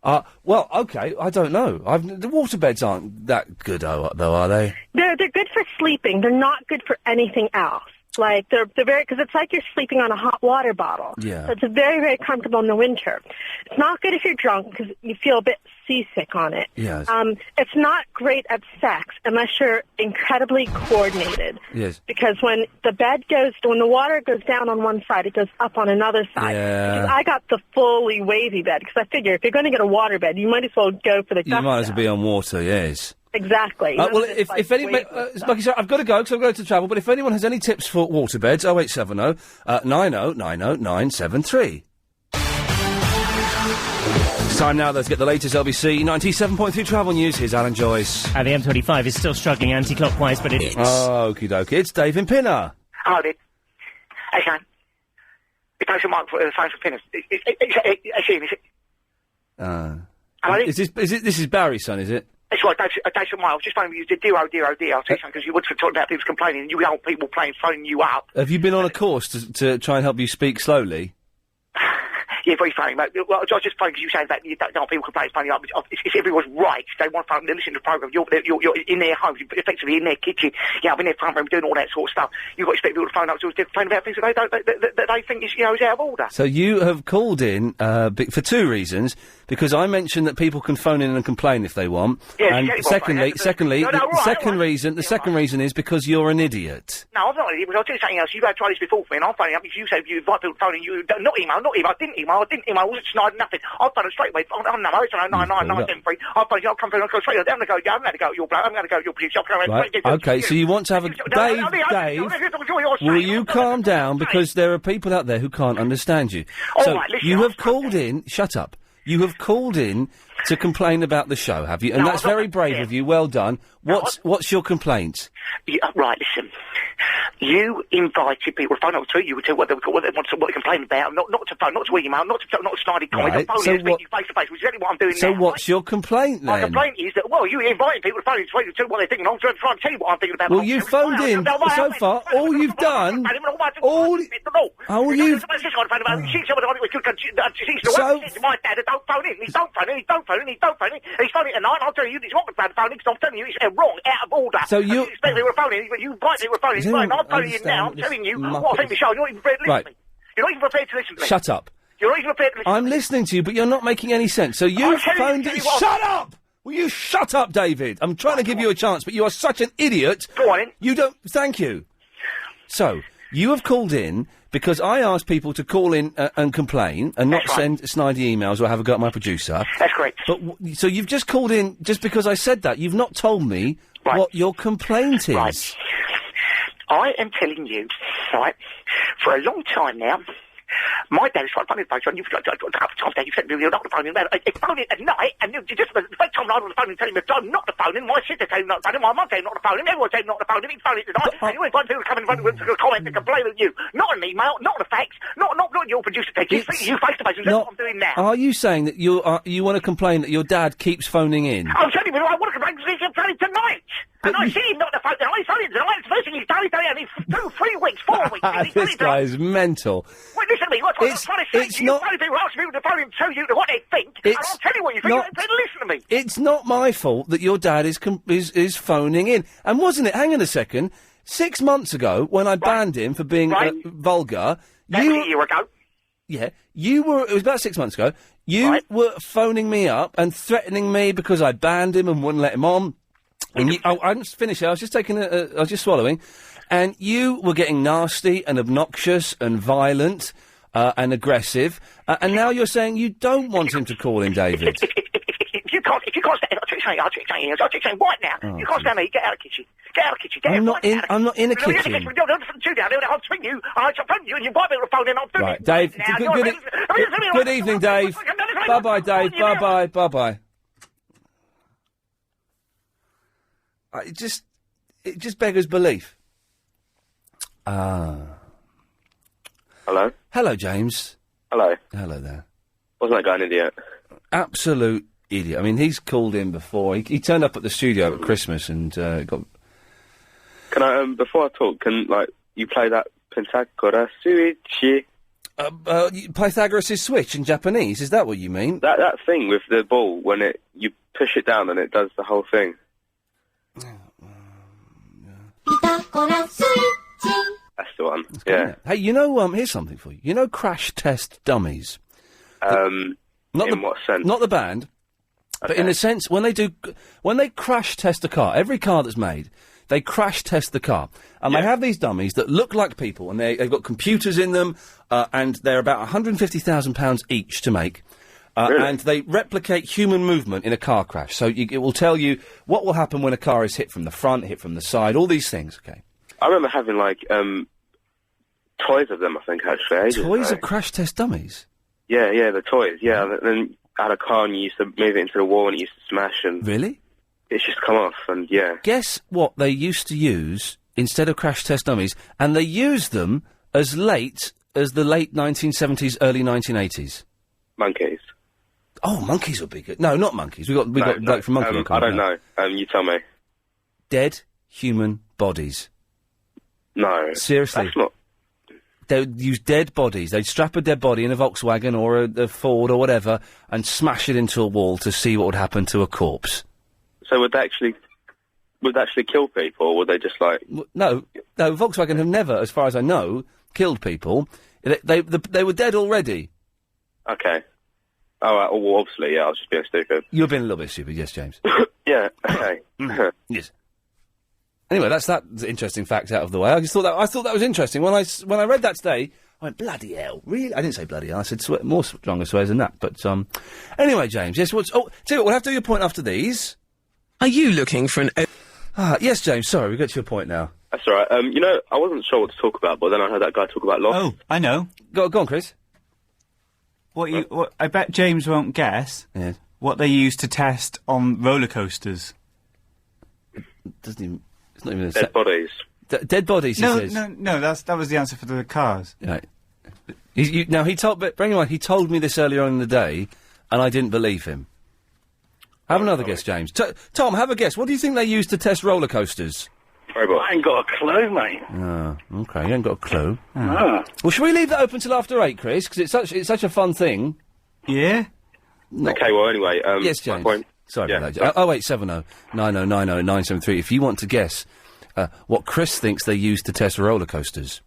C: Well, okay, I don't know. The waterbeds aren't that good, though, are they?
G: They're good for sleeping. They're not good for anything else. Like, they're very, because it's like you're sleeping on a hot water bottle.
C: Yeah.
G: So it's very, very comfortable in the winter. It's not good if you're drunk because you feel a bit seasick on it.
C: Yes.
G: It's not great at sex unless you're incredibly coordinated.
C: Yes.
G: Because when the water goes down on one side, it goes up on another side.
C: Yeah.
G: Because I got the fully wavy bed, because I figure if you're going to get a water bed, you might as well go for the
C: You might as well be on water, yes.
G: Exactly.
C: Well, if anyone, like I said, I've got to go because I've got to travel. But if anyone has any tips for waterbeds, 0870 90 90 973. It's time now, though, to get the latest LBC 97.3 travel news. Here's Alan Joyce.
M: The M25 is still struggling anti-clockwise, but it's...
C: Okie dokie. It's Dave in Pinner.
O: Hello, Dick. Hey, Shane. It takes a mic for the phone for Pinner. It's Ian, is it? Hello?
C: This is Barry's son, is it?
O: That's right, Dave Mike. I was just phoning you, dear, I'll tell you something, because you were talking about people complaining, and you old people phoning you up.
C: Have you been on a course to try and help you speak slowly?
O: Yeah, very funny, mate. Well, I was just phoning because you saying that you don't know people complain, phoning you up. If everyone's right, they want to phone, they listen to the programme, you're in their homes, you're effectively in their kitchen, in their front room, doing all that sort of stuff. You've got to expect people to phone up to complain about things that they think is out of order.
C: So you have called in for two reasons. Because I mentioned that people can phone in and complain if they want.
O: Yeah,
C: and secondly, the second reason is because you're an idiot.
O: No, I'm not an idiot. I'll tell you something else. You've tried this before for me, and I'm phoning up because you said you invite people to phone in. You not email. I didn't email. I wasn't sniding nothing. I'll phone them straight away. I'm no, it's 99973. I'll phone you. I'll come through. I'll go straight. I'm going to go. I'm going to go at your bloke. I'm going to go at your producer.
C: Right. Okay. So you want to have a Dave? Will you calm down? Because there are people out there who can't understand you. So you have called in. Shut up. You have called in to complain about the show, have you? And that's very brave of you. Well done. What's your complaint?
O: Right, listen. You invited people to phone up to you to what they complain about, not to phone, not to email, not to snidey comment.
C: Right.
O: Phone in and speak to you face to face, which is exactly what I'm doing now.
C: So what's your complaint then?
O: My complaint is that, you're inviting people to phone in to speak to what they're thinking. I'm trying to tell you what I'm thinking about.
C: Well, you phoned in so far. All you've done. My
O: dad, don't phone in. He's don't phone in. He's phoning tonight. I'll tell you, he's not about phoning because I'm telling you it's wrong, out of order.
C: So you
O: expect me to phone in, but you invite me to phone in. I'm phoning in now. I'm telling you what I think the show. You're not even prepared to listen to me. You're not even prepared to listen to me.
C: Shut up.
O: You're not even prepared to listen.
C: I'm listening to you, but you're not making any sense. So you phoned in. Shut up! Will you shut up, David? I'm trying to give you a chance, but you are such an idiot.
O: Go on in.
C: You don't. Thank you. So you have called in because I asked people to call in and complain and not send snidey emails or have a go at my producer.
O: That's correct.
C: But so you've just called in just because I said that. You've not told me what your complaint is.
O: Right. I am telling you, right, for a long time now, my dad is trying to phone in the phone, you've got a couple of times now, you've said you're not to phone in, phone in at night, and just the first time I was on the phone and telling me not to phone in, my sister telling me not to phone in, my mum telling me not to phone in, everyone telling me not to phone in, he's phoning tonight, and you invite people to come in front of the comment and complain with you. Not an email, not a fax, not your producer text, you face to face, and that's what I'm doing now.
C: Are you saying that you want to complain that your dad keeps phoning in?
O: I'm telling you, I want to complain because he's phoning tonight. And I see him not to phone tonight, he's phoning tonight, it's the first thing he's done, and he's 2, 3 weeks, 4 weeks.
C: This guy is mental.
O: Wait, listen to me, what I'm trying to say to you, people ask people to phone in to you to what they think, and I'll tell you what you think, and listen to me.
C: It's not my fault that your dad is phoning in. And wasn't it, hang on a second, 6 months ago, when I banned him for being vulgar...
O: That's a year ago.
C: Yeah, it was about 6 months ago, you were phoning me up and threatening me because I banned him and wouldn't let him on. And I didn't finish it, I was just swallowing. And you were getting nasty and obnoxious and violent and aggressive. And now you're saying you don't want him to call in, David.
O: If you can't stand, I'll tell you something right now. You can't stand me, get out of the kitchen. Get out of the kitchen.
C: I'm not in a kitchen.
O: I'll swing you, I'll phone you, and you might be able to phone in. I'll
C: Right, Dave, good evening, Dave. Bye-bye, Dave. Bye-bye. It just beggars belief.
N: Hello?
C: Hello, James.
N: Hello.
C: Hello there.
N: Wasn't that guy an idiot?
C: Absolute idiot. I mean, he's called in before. He turned up at the studio at Christmas and got...
N: Can I, before I talk, you play that Pythagoras switch?
C: Pythagoras' switch in Japanese, is that what you mean?
N: That thing with the ball, when you push it down and it does the whole thing. That's the one, yeah.
C: Hey, here's something for you. You know Crash Test Dummies?
N: In what sense?
C: Not the band, but in a sense, when they crash test a car, every car that's made, they crash test the car. And they have these dummies that look like people, and they've got computers in them, and they're about £150,000 each to make.
N: Really?
C: And they replicate human movement in a car crash. So it will tell you what will happen when a car is hit from the front, hit from the side, all these things, okay?
N: I remember having, toys of them, I think, actually.
C: Toys of crash test dummies?
N: Yeah, the toys, yeah. And then I had a car and you used to move it into the wall and it used to smash and...
C: Really?
N: It's just come off, and yeah.
C: Guess what they used to use instead of crash test dummies, and they used them as late as the late 1970s, early 1980s?
N: Monkeys.
C: Oh, monkeys would be good. No, not monkeys. We got bloke from Monkey.
N: I don't know. You tell me.
C: Dead human bodies.
N: No.
C: Seriously.
N: That's not...
C: They'd use dead bodies. They'd strap a dead body in a Volkswagen or a Ford or whatever and smash it into a wall to see what would happen to a corpse.
N: So would they actually kill people, or would they just
C: No, Volkswagen have never, as far as I know, killed people. They were dead already.
N: Okay. Oh, well, obviously, yeah, I was just being stupid.
C: You've been a little bit stupid, yes, James.
N: Yeah, okay.
C: Yes. Anyway, that's that interesting fact out of the way. I thought that was interesting. When I read that today, I went, bloody hell, really? I didn't say bloody hell, I said more stronger swears than that. But, anyway, James, yes, tell you what, we'll have to do your point after these.
P: Are you looking for an...
C: yes, James, sorry, we got to your point now.
N: That's all right. I wasn't sure what to talk about, but then I heard that guy talk about Lost.
D: Oh, I know.
C: Go on, Chris.
D: What I bet James won't guess what they use to test on roller coasters.
C: It's not even
N: dead bodies.
C: Dead bodies, he says.
D: No, that was the answer for the cars.
C: Right. Now, bearing in mind, he told me this earlier on in the day, and I didn't believe him. Have another guess, James. Tom, have a guess. What do you think they use to test roller coasters?
B: I ain't got a clue, mate.
C: Oh, okay, you ain't got a clue.
B: Ah.
C: Well, should we leave that open till after 8, Chris? Because it's such a fun thing.
D: Yeah?
N: Okay, well, anyway,
C: yes, James.
N: My point...
C: Sorry about that. 0870 9090 973 if you want to guess what Chris thinks they use to test roller coasters.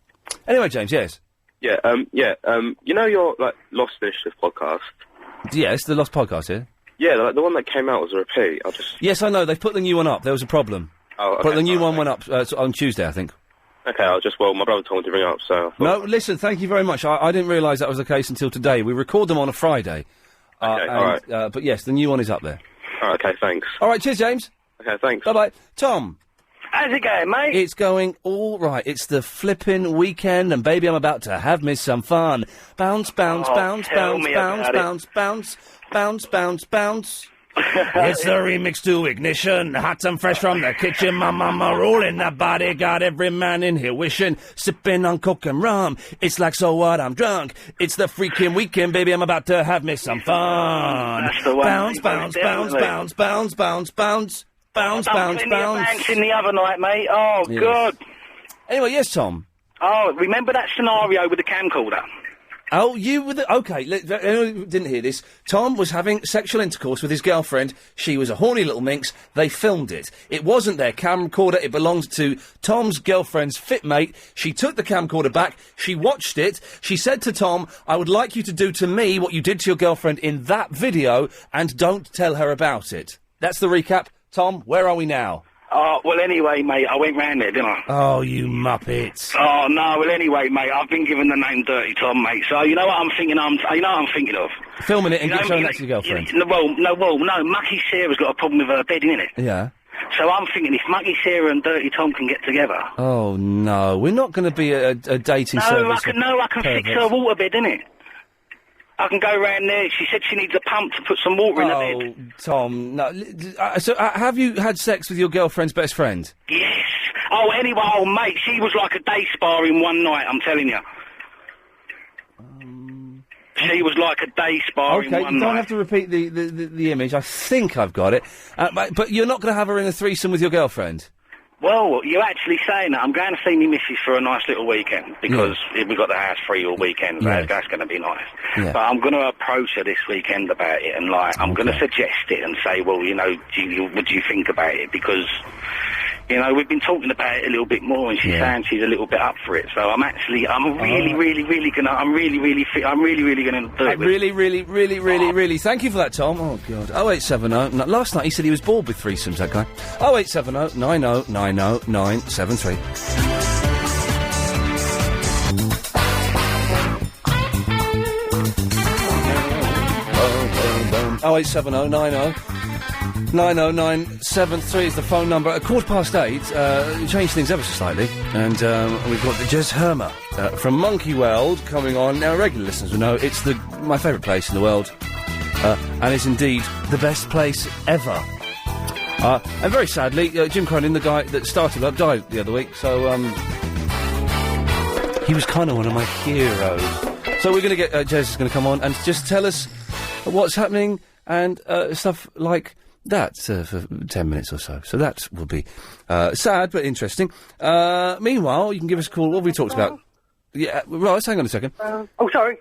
C: Anyway, James, yes?
N: Yeah, you know your, Lost Initiative podcast?
C: Yes, the Lost podcast, yeah?
N: Yeah, the one that came out was a repeat.
C: Yes, I know, they've put the new one up. There was a problem.
N: Oh, okay.
C: But the new one went up on Tuesday, I think.
N: Okay, my brother told me to ring up, so...
C: No, listen, thank you very much. I didn't realise that was the case until today. We record them on a Friday.
N: Okay, all right.
C: But yes, the new one is up there.
N: Okay, thanks.
C: All right, cheers, James.
N: Okay, thanks.
C: Bye-bye. Tom.
B: How's it going, mate?
C: It's going all right. It's the flipping weekend, and baby, I'm about to have me some fun. Bounce, bounce, bounce, bounce, bounce, bounce, bounce, bounce, bounce, bounce. It's the remix to Ignition, hot and fresh from the kitchen. My mama rolling that body, got every man in here wishing, sipping on coke and rum. It's like, so what, I'm drunk. It's the freaking weekend, baby, I'm about to have me some fun.
B: That's the one.
C: Bounce, bounce, bounce, bounce, bounce, bounce, bounce, bounce, bounce, bounce.
B: Bouncing the other night, mate. Oh,
C: yes.
B: God.
C: Anyway, yes, Tom.
B: Oh, remember that scenario with the camcorder?
C: Oh, you were the... OK, anyone who didn't hear this, Tom was having sexual intercourse with his girlfriend. She was a horny little minx. They filmed it. It wasn't their camcorder. It belonged to Tom's girlfriend's fitmate. She took the camcorder back. She watched it. She said to Tom, I would like you to do to me what you did to your girlfriend in that video, and don't tell her about it. That's the recap. Tom, where are we now?
B: Oh, well, anyway, mate, I went round there, didn't I?
C: Oh, you muppets.
B: Oh, no, well, anyway, mate, I've been given the name Dirty Tom, mate, so you know what I'm thinking of?
C: Filming it and showing that to your girlfriend.
B: No, Mucky Sarah's got a problem with her bed, innit?
C: Yeah.
B: So I'm thinking if Mucky Sarah and Dirty Tom can get together...
C: Oh, no, we're not going to be a dating service.
B: I can fix her waterbed, innit? I can go round there. She said she needs a pump to put some water in her bed.
C: Oh, Tom, no. So, have you had sex with your girlfriend's best friend?
B: Yes, Oh, anyway, oh, mate, she was like a day spa in one night, I'm telling you. She was like a day spa in
C: Okay,
B: one
C: you don't
B: night.
C: have to repeat the image. I think I've got it. But you're not going to have her in a threesome with your girlfriend?
B: Well, you're actually saying that. I'm going to see me missus for a nice little weekend because we've got the house free all weekend.
C: Yeah.
B: That's going to be nice.
C: Yeah.
B: But I'm going to approach her this weekend about it, and like I'm going to suggest it and say, well, you know, what do you think about it? Because you know we've been talking about it a little bit more, and she's saying she's a little bit up for it. So I'm really, really gonna do it.
C: Really. Thank you for that, Tom. Oh, God. 0870. No, last night he said he was bored with threesomes, that guy. 0870 90 90 973. Oh, 0870 90 90973 is the phone number. At 8:15, changed things ever so slightly, and we've got Jez Hermer from Monkey World coming on. Now, regular listeners will know it's my favourite place in the world, and it's indeed the best place ever. And very sadly, Jim Cronin, the guy that started up, died the other week, so he was kind of one of my heroes. So we're going to get Jez is going to come on and just tell us what's happening and stuff like that for 10 minutes or so. So that will be sad but interesting. Meanwhile, you can give us a call. What have we talked about? Yeah, right, hang on a second.
F: Oh, sorry.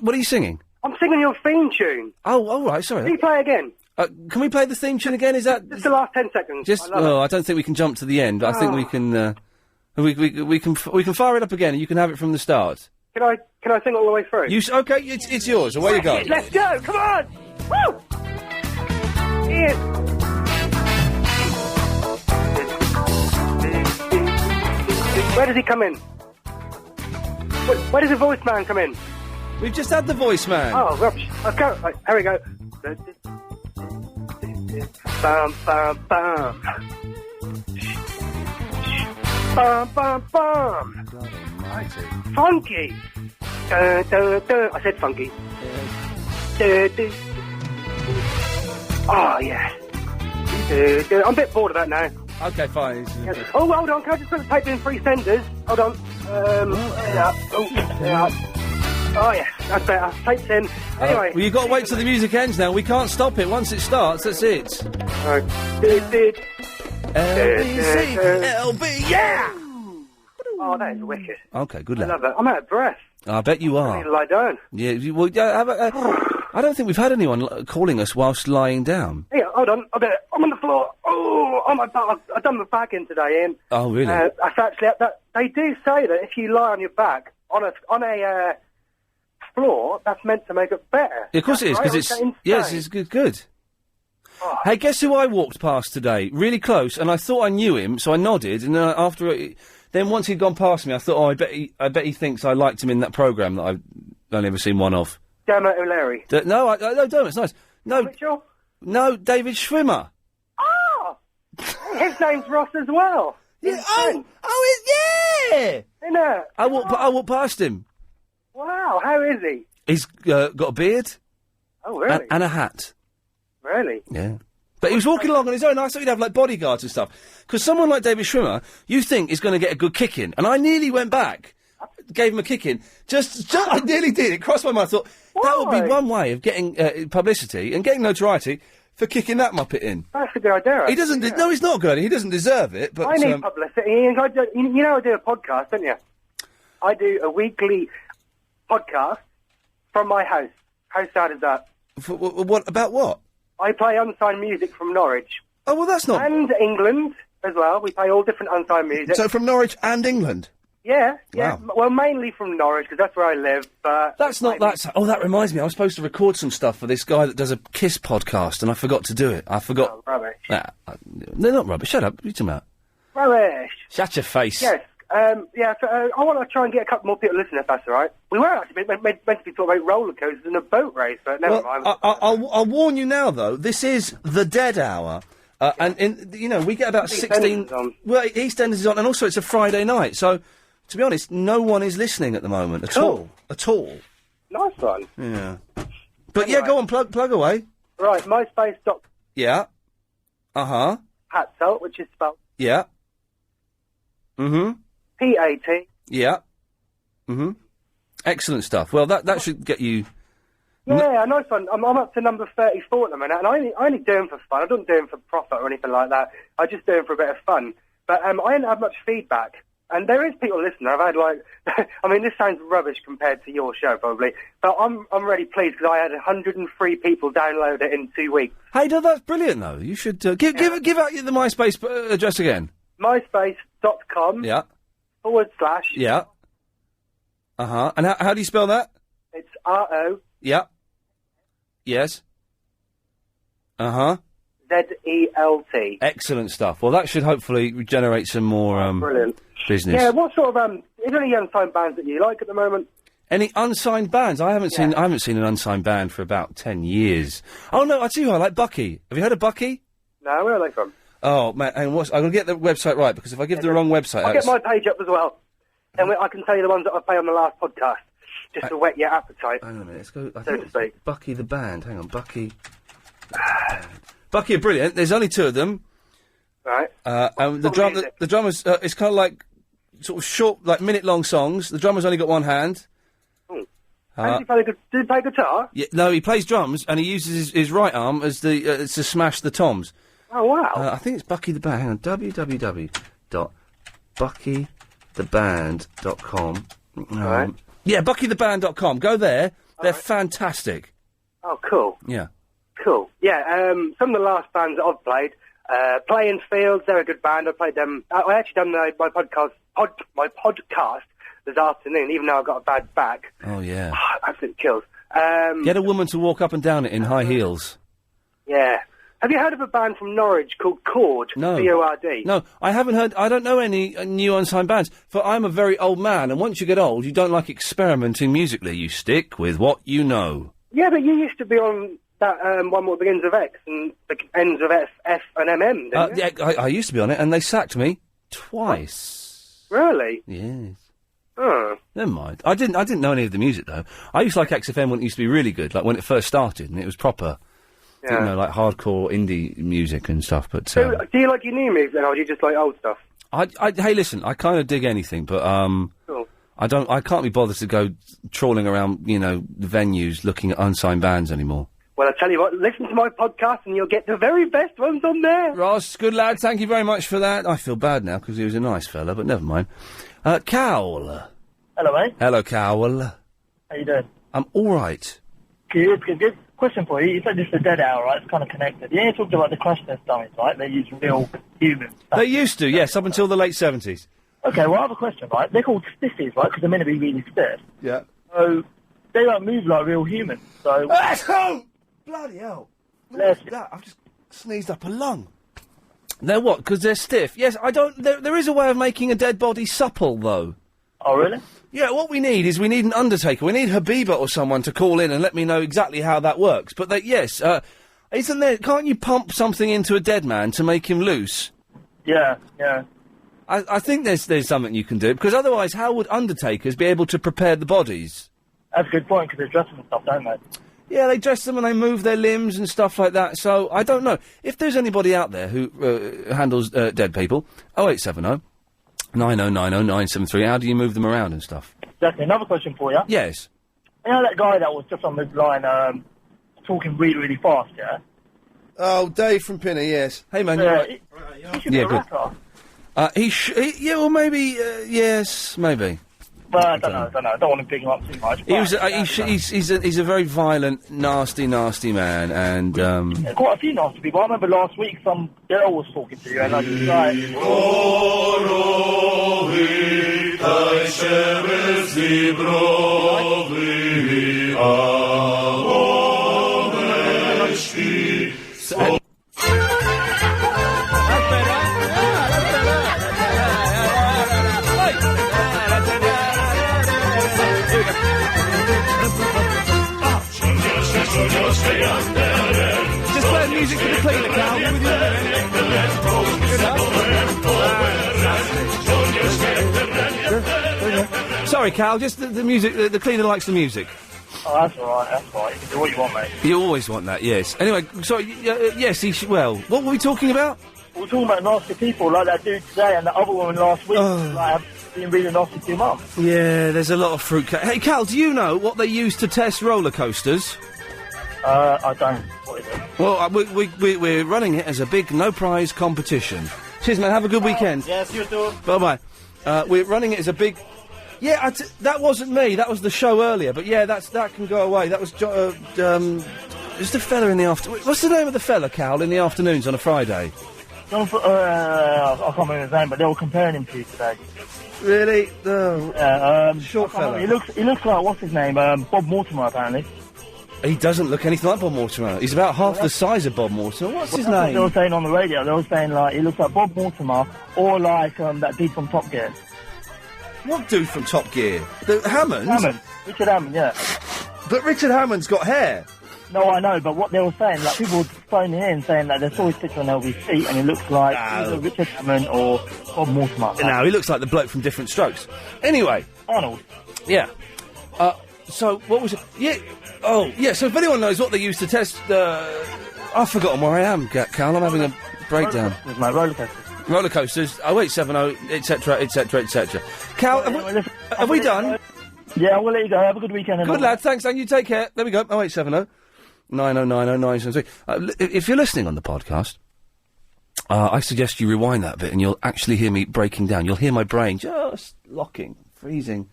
C: What are you singing?
F: I'm singing your theme tune.
C: Oh, all right, sorry.
F: Can you play again?
C: Can we play the theme tune again? Is that...
F: Just the last 10 seconds.
C: I don't think we can jump to the end. I think we can... we can fire it up again and you can have it from the start.
F: Can I sing all the way through?
C: Okay, it's yours. Away you go.
F: Let's go. Come on. Woo! Ian. Where does he come in? Where does the voice man come in?
C: We've just had the voice man.
F: Oh, rubbish. Let's go. Right, here we go. Bum, bum, bum. Bum, bum, bum.
C: God almighty.
F: Funky. I said funky. Oh, yeah. I'm a bit bored of that now.
C: Okay, fine.
F: Oh, hold on. Can I just put the tape in 3 centres? Hold on. Yeah. Oh, yeah. That's better. Tape's in. Anyway.
C: Well, you've got to wait till the music ends now. We can't stop it. Once it starts, that's it.
F: LBC, LB, yeah! Oh, that is wicked.
C: Okay, good
F: I
C: luck.
F: love that. I'm out of breath.
C: I bet you
F: I
C: are.
F: need to lie down.
C: Yeah, I don't think we've had anyone calling us whilst lying down.
F: Yeah, hold on. I'm on the floor. Oh my God. I've done my back in today, Ian.
C: Oh, really?
F: That's actually... they do say that if you lie on your back on a floor, that's meant to make it better.
C: Yeah, of course it is, because it's... Yes, it's good. Oh. Hey, guess who I walked past today? Really close, and I thought I knew him, so I nodded, and then then once he'd gone past me, I thought, I bet he thinks I liked him in that programme that I've only ever seen one of.
F: Dermot O'Leary.
C: No, Dermot's nice. No,
F: Mitchell?
C: No, David Schwimmer.
F: Oh! His name's Ross as well.
C: Yeah, yeah!
F: Isn't it?
C: I walked past him.
F: Wow, how is he?
C: He's got a beard.
F: Oh, really?
C: And a hat.
F: Really?
C: Yeah. But he was walking along on his own. I thought he'd have, like, bodyguards and stuff. Because someone like David Schwimmer, you think is going to get a good kick in. And I nearly went back, gave him a kick in. I nearly did. It crossed my mind. I thought, that would be one way of getting publicity and getting notoriety for kicking that muppet in.
F: That's a good idea.
C: He doesn't... No, he's not good. He doesn't deserve it, but...
F: I need publicity. You know I do a podcast, don't you? I do a weekly podcast from my house. How sad is that?
C: What about what?
F: I play unsigned music from Norwich.
C: Oh, well, that's not...
F: And England as well. We play all different unsigned music.
C: So from Norwich and England?
F: Yeah.
C: Wow.
F: Well, mainly from Norwich, because that's where I live, but...
C: Oh, that reminds me. I was supposed to record some stuff for this guy that does a Kiss podcast, and I forgot to do it. I forgot...
F: Oh, rubbish.
C: They're not rubbish. Shut up. What are you talking about?
F: Rubbish.
C: Shut your face.
F: Yes. I want to try and get a couple more people listening, if that's all right. We were actually meant to be talking about roller coasters and a boat race, but never mind.
C: I'll warn you now, though. This is the dead hour, and we get about 16. Well, EastEnders is on, and also it's a Friday night. So, to be honest, no one is listening at the moment at all.
F: Nice one.
C: Yeah. But anyway, go on, plug away.
F: Right, MySpace.
C: Yeah.
F: Hatzelt, which is spelled.
C: Yeah. Mm-hmm.
Q: P-A-T.
C: Yeah. Mm-hmm. Excellent stuff. Well, that should get you...
Q: Yeah, nice one. I'm up to number 34 at the minute, and I only do them for fun. I don't do them for profit or anything like that. I just do them for a bit of fun. But I haven't had much feedback. And there is people listening. I've had, like... I mean, this sounds rubbish compared to your show, probably. But I'm really pleased because I had 103 people download it in 2 weeks.
C: Hey, that's brilliant, though. You should... give out the MySpace address again.
Q: MySpace.com.
C: Yeah.
Q: /
C: Yeah. Uh-huh. And how do you spell that?
Q: It's R-O...
C: Yeah. Yes. Uh-huh.
Q: Z-E-L-T.
C: Excellent stuff. Well, that should hopefully generate some more
Q: brilliant.
C: Business.
Q: Yeah, what sort of is there any unsigned bands that you like at the moment?
C: Any unsigned bands? I haven't seen an unsigned band for about 10 years. Oh no, I tell you who I like, Bucky. Have you heard of Bucky?
Q: No, where are they from?
C: Oh man, and I'm gonna get the website right because if I give the wrong website,
Q: I'll get my page up as well, and I can tell you the ones that I play on the last podcast. Just to whet your appetite.
C: Hang on a minute, let's go. I
Q: so
C: think
Q: to speak.
C: Bucky the band. Hang on, Bucky. Bucky are brilliant. There's only 2 of them.
Q: Right.
C: And the drummers. It's kind of like sort of short, like minute-long songs. The drummer's only got one hand.
Q: And does he play guitar?
C: Yeah, no, he plays drums and he uses his right arm as to smash the toms.
Q: Oh wow!
C: I think it's Bucky the Band. Hang on, www.buckytheband.com.
Q: Right.
C: Yeah, BuckyTheBand.com. Go there. They're fantastic.
Q: Oh, cool.
C: Yeah.
Q: Cool. Yeah, some of the last bands that I've played, Playing Fields, they're a good band. I played them. I actually done my podcast this afternoon, even though I've got a bad back.
C: Oh, yeah.
Q: Absolute kills.
C: Get a woman to walk up and down it in high heels.
Q: Yeah. Have you heard of a band from Norwich called Chord?
C: No.
Q: C-O-R-D?
C: No, I haven't heard... I don't know any new unsigned bands. For I'm a very old man, and once you get old, you don't like experimenting musically. You stick with what you know.
Q: Yeah, but you used to be on that one that begins with X and ends with F and MM, didn't you?
C: Yeah, I used to be on it, and they sacked me twice.
Q: Really?
C: Yes.
Q: Oh.
C: Never mind. I didn't know any of the music, though. I used to like XFM when it used to be really good, like when it first started, and it was proper...
Q: Yeah.
C: You know, like hardcore indie music and stuff, but...
Q: So, do you like your new music then, or do you just like old stuff?
C: Hey, listen, I kind of dig anything, but,
Q: Cool.
C: I can't be bothered to go trawling around, the venues looking at unsigned bands anymore.
Q: Well, I tell you what, listen to my podcast and you'll get the very best ones on there.
C: Ross, good lad, thank you very much for that. I feel bad now, because he was a nice fella, but never mind. Cowl.
R: Hello, mate.
C: Hello, Cowl.
R: How you doing?
C: I'm alright.
R: Good. Question for you. You said this is the dead hour, right? It's kind of connected. You talked about the crash test dummies, right? They use real humans.
C: They used to, yes, up until the late 70s.
R: Okay, well, I have a question, right? They're called stiffies, right? Because they're meant to be really stiff.
C: Yeah.
R: So, they don't move like real humans, so...
C: Bloody hell.
R: Bless you.
C: That? I've just sneezed up a lung. They're what? Because they're stiff? Yes, I don't... There is a way of making a dead body supple, though.
R: Oh, really?
C: Yeah, what we need is an undertaker. We need Habiba or someone to call in and let me know exactly how that works. But isn't there... Can't you pump something into a dead man to make him loose?
R: Yeah.
C: I think there's something you can do, because otherwise how would undertakers be able to prepare the bodies?
R: That's a good point, because they dress them and stuff, don't they?
C: Yeah, they dress them and they move their limbs and stuff like that, so I don't know. If there's anybody out there who handles dead people, 0870 9090973, how do you move them around and stuff?
R: Definitely. Another question for you.
C: Yes.
R: You know that guy that was just on the line talking really, really fast, yeah?
C: Oh, Dave from Pinner, yes. Hey, man, you're right.
R: He should be a rapper.
C: Yeah, well, maybe, yes, maybe.
R: Well, I don't know. I don't want to big him up too much.
C: He's a very violent, nasty man, and
R: Yeah, quite a few nasty people. I remember last week some girl was talking to you, and I just like...
C: Just play music for the cleaner, Cal. Sorry, Cal, just the music, the cleaner likes the music.
R: Oh, that's alright. You can do what you want, mate.
C: You always want that, yes. Anyway, sorry, yes, well, what were we talking about?
R: we're talking about nasty people like that dude today and the other woman last week. Like, have been really nasty to your mum.
C: Yeah, there's a lot of fruitcake. Hey, Cal, do you know what they use to test roller coasters?
R: I don't. What is it?
C: Well, we're running it as a big no-prize competition. Cheers, man. Have a good weekend.
R: Yes, you too.
C: Bye-bye. We're running it as a big... Yeah, that wasn't me. That was the show earlier. But yeah, that can go away. That was just a fella in the afternoon. What's the name of the fella, Cal, in the afternoons on a Friday?
R: I can't remember his name, but they were comparing him to you today.
C: Really?
R: Short fella. He looks like, what's his name? Bob Mortimer, apparently.
C: He doesn't look anything like Bob Mortimer. He's about half the size of Bob Mortimer. What's his name?
R: They were saying on the radio. They were saying, like, he looks like Bob Mortimer or like that dude from Top Gear.
C: What dude from Top Gear? Hammond?
R: Richard Hammond, yeah.
C: But Richard Hammond's got hair.
R: No, I know, but what they were saying, like, people were phoning in saying that they saw his picture on LBC and he looks like either Richard Hammond or Bob Mortimer.
C: No, he looks like the bloke from Different Strokes. Anyway.
R: Arnold.
C: Yeah. So, what was it? Yeah. Oh, yeah, so if anyone knows what they use to test, I've forgotten where I am, Cal. I'm having a breakdown.
R: Roller coasters.
C: Roller coasters, 0870, etc., etc., etc. Cal, have we done?
R: Yeah, we'll let you go. Have a good weekend.
C: Good lad, thanks, and you take care. There we go, 0870 9090 973. If you're listening on the podcast, I suggest you rewind that bit and you'll actually hear me breaking down. You'll hear my brain just locking, freezing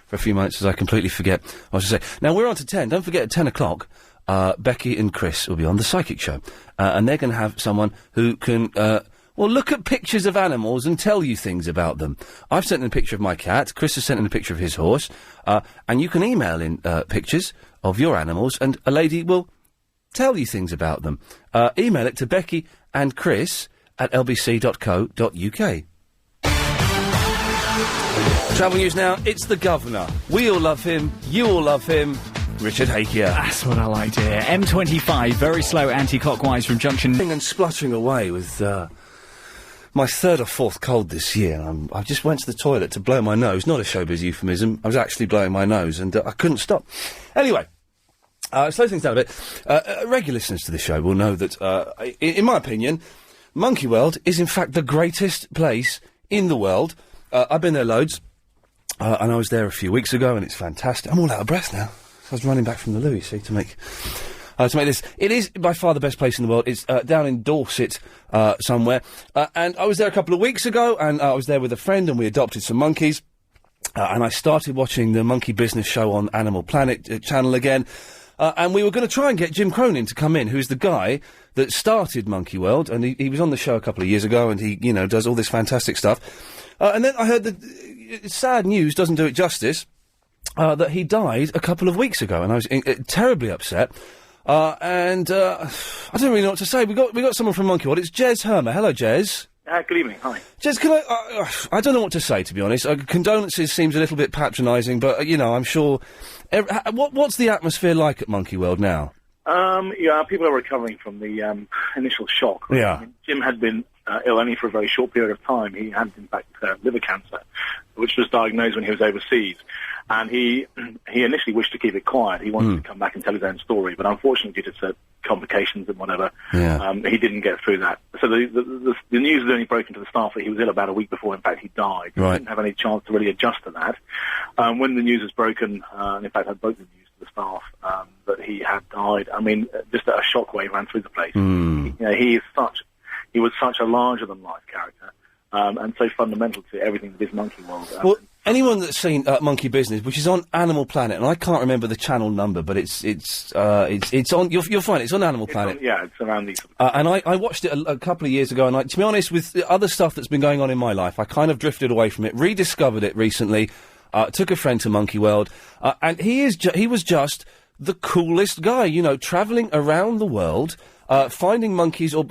C: for a few moments as I completely forget what I was going to say. Now, we're on to 10. Don't forget, at 10 o'clock, Becky and Chris will be on The Psychic Show. And they're going to have someone who can, look at pictures of animals and tell you things about them. I've sent in a picture of my cat. Chris has sent in a picture of his horse. And you can email in pictures of your animals, and a lady will tell you things about them. Email it to Becky and Chris at lbc.co.uk. Travel news now, it's the Governor. We all love him, you all love him. Richard Hakier.
S: That's what I like to hear. M25, very slow anti-clockwise from junction...
C: And spluttering away with my third or fourth cold this year. I just went to the toilet to blow my nose. Not a showbiz euphemism. I was actually blowing my nose and I couldn't stop. Anyway, slow things down a bit. Regular listeners to the show will know that, in my opinion, Monkey World is in fact the greatest place in the world. I've been there loads. And I was there a few weeks ago, and it's fantastic. I'm all out of breath now. I was running back from the loo, you see, to make this. It is by far the best place in the world. It's down in Dorset somewhere. And I was there a couple of weeks ago, and I was there with a friend, and we adopted some monkeys. And I started watching the Monkey Business Show on Animal Planet channel again. And we were going to try and get Jim Cronin to come in, who's the guy that started Monkey World. And he was on the show a couple of years ago, and he, does all this fantastic stuff. And then I heard that... sad news doesn't do it justice, that he died a couple of weeks ago, and I was terribly upset. I don't really know what to say. We got someone from Monkey World. It's Jez Hermer. Hello, Jez.
T: Good evening. Hi.
C: Jez, can I don't know what to say, to be honest. Condolences seems a little bit patronising, but I'm sure. What's the atmosphere like at Monkey World now?
T: People are recovering from the initial shock. Right?
C: Yeah.
T: I mean, Jim had been ill only for a very short period of time. He had, in fact, liver cancer, which was diagnosed when he was overseas. And he initially wished to keep it quiet. He wanted to come back and tell his own story, but unfortunately, due to certain complications and whatever, he didn't get through that. So the news had only broken to the staff that he was ill about a week before, in fact, he died.
C: Right.
T: He didn't have any chance to really adjust to that. When the news was broken, and in fact, I broke the news to the staff that he had died, I mean, just a shockwave ran through the place. He was such a larger-than-life character, and so fundamental to everything that is Monkey World.
C: Well, anyone that's seen Monkey Business, which is on Animal Planet, and I can't remember the channel number, but it's on. You'll find it's on Animal Planet.
T: It's around these.
C: And I watched it a couple of years ago, and to be honest, with the other stuff that's been going on in my life, I kind of drifted away from it. Rediscovered it recently. Took a friend to Monkey World, and he was just the coolest guy. Travelling around the world. Finding monkeys or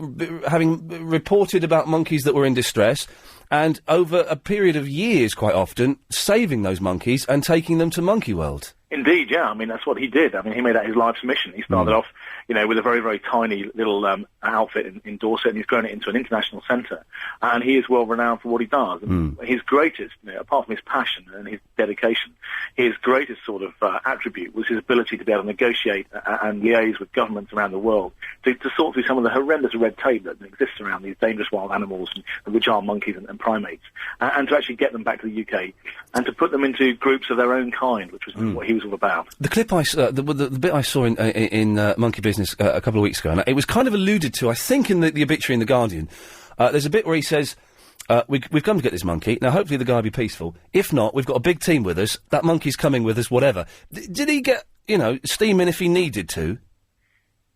C: having reported about monkeys that were in distress, and over a period of years, quite often, saving those monkeys and taking them to Monkey World.
T: Indeed, yeah. I mean, that's what he did. I mean, he made that his life's mission. He started off, with a very, very tiny little outfit in Dorset, and he's grown it into an international centre. And he is well renowned for what he does. And his greatest, apart from his passion and his dedication, his greatest sort of attribute was his ability to be able to negotiate and liaise with governments around the world to sort through some of the horrendous red tape that exists around these dangerous wild animals, which are monkeys and primates, and to actually get them back to the UK and to put them into groups of their own kind, which was what he was all about.
C: The clip the bit I saw in Monkey Business a couple of weeks ago, and it was kind of alluded to, I think, in the obituary in The Guardian. There's a bit where he says, we've come to get this monkey. Now, hopefully the guy will be peaceful. If not, we've got a big team with us. That monkey's coming with us, whatever. Did he get, steam in if he needed to?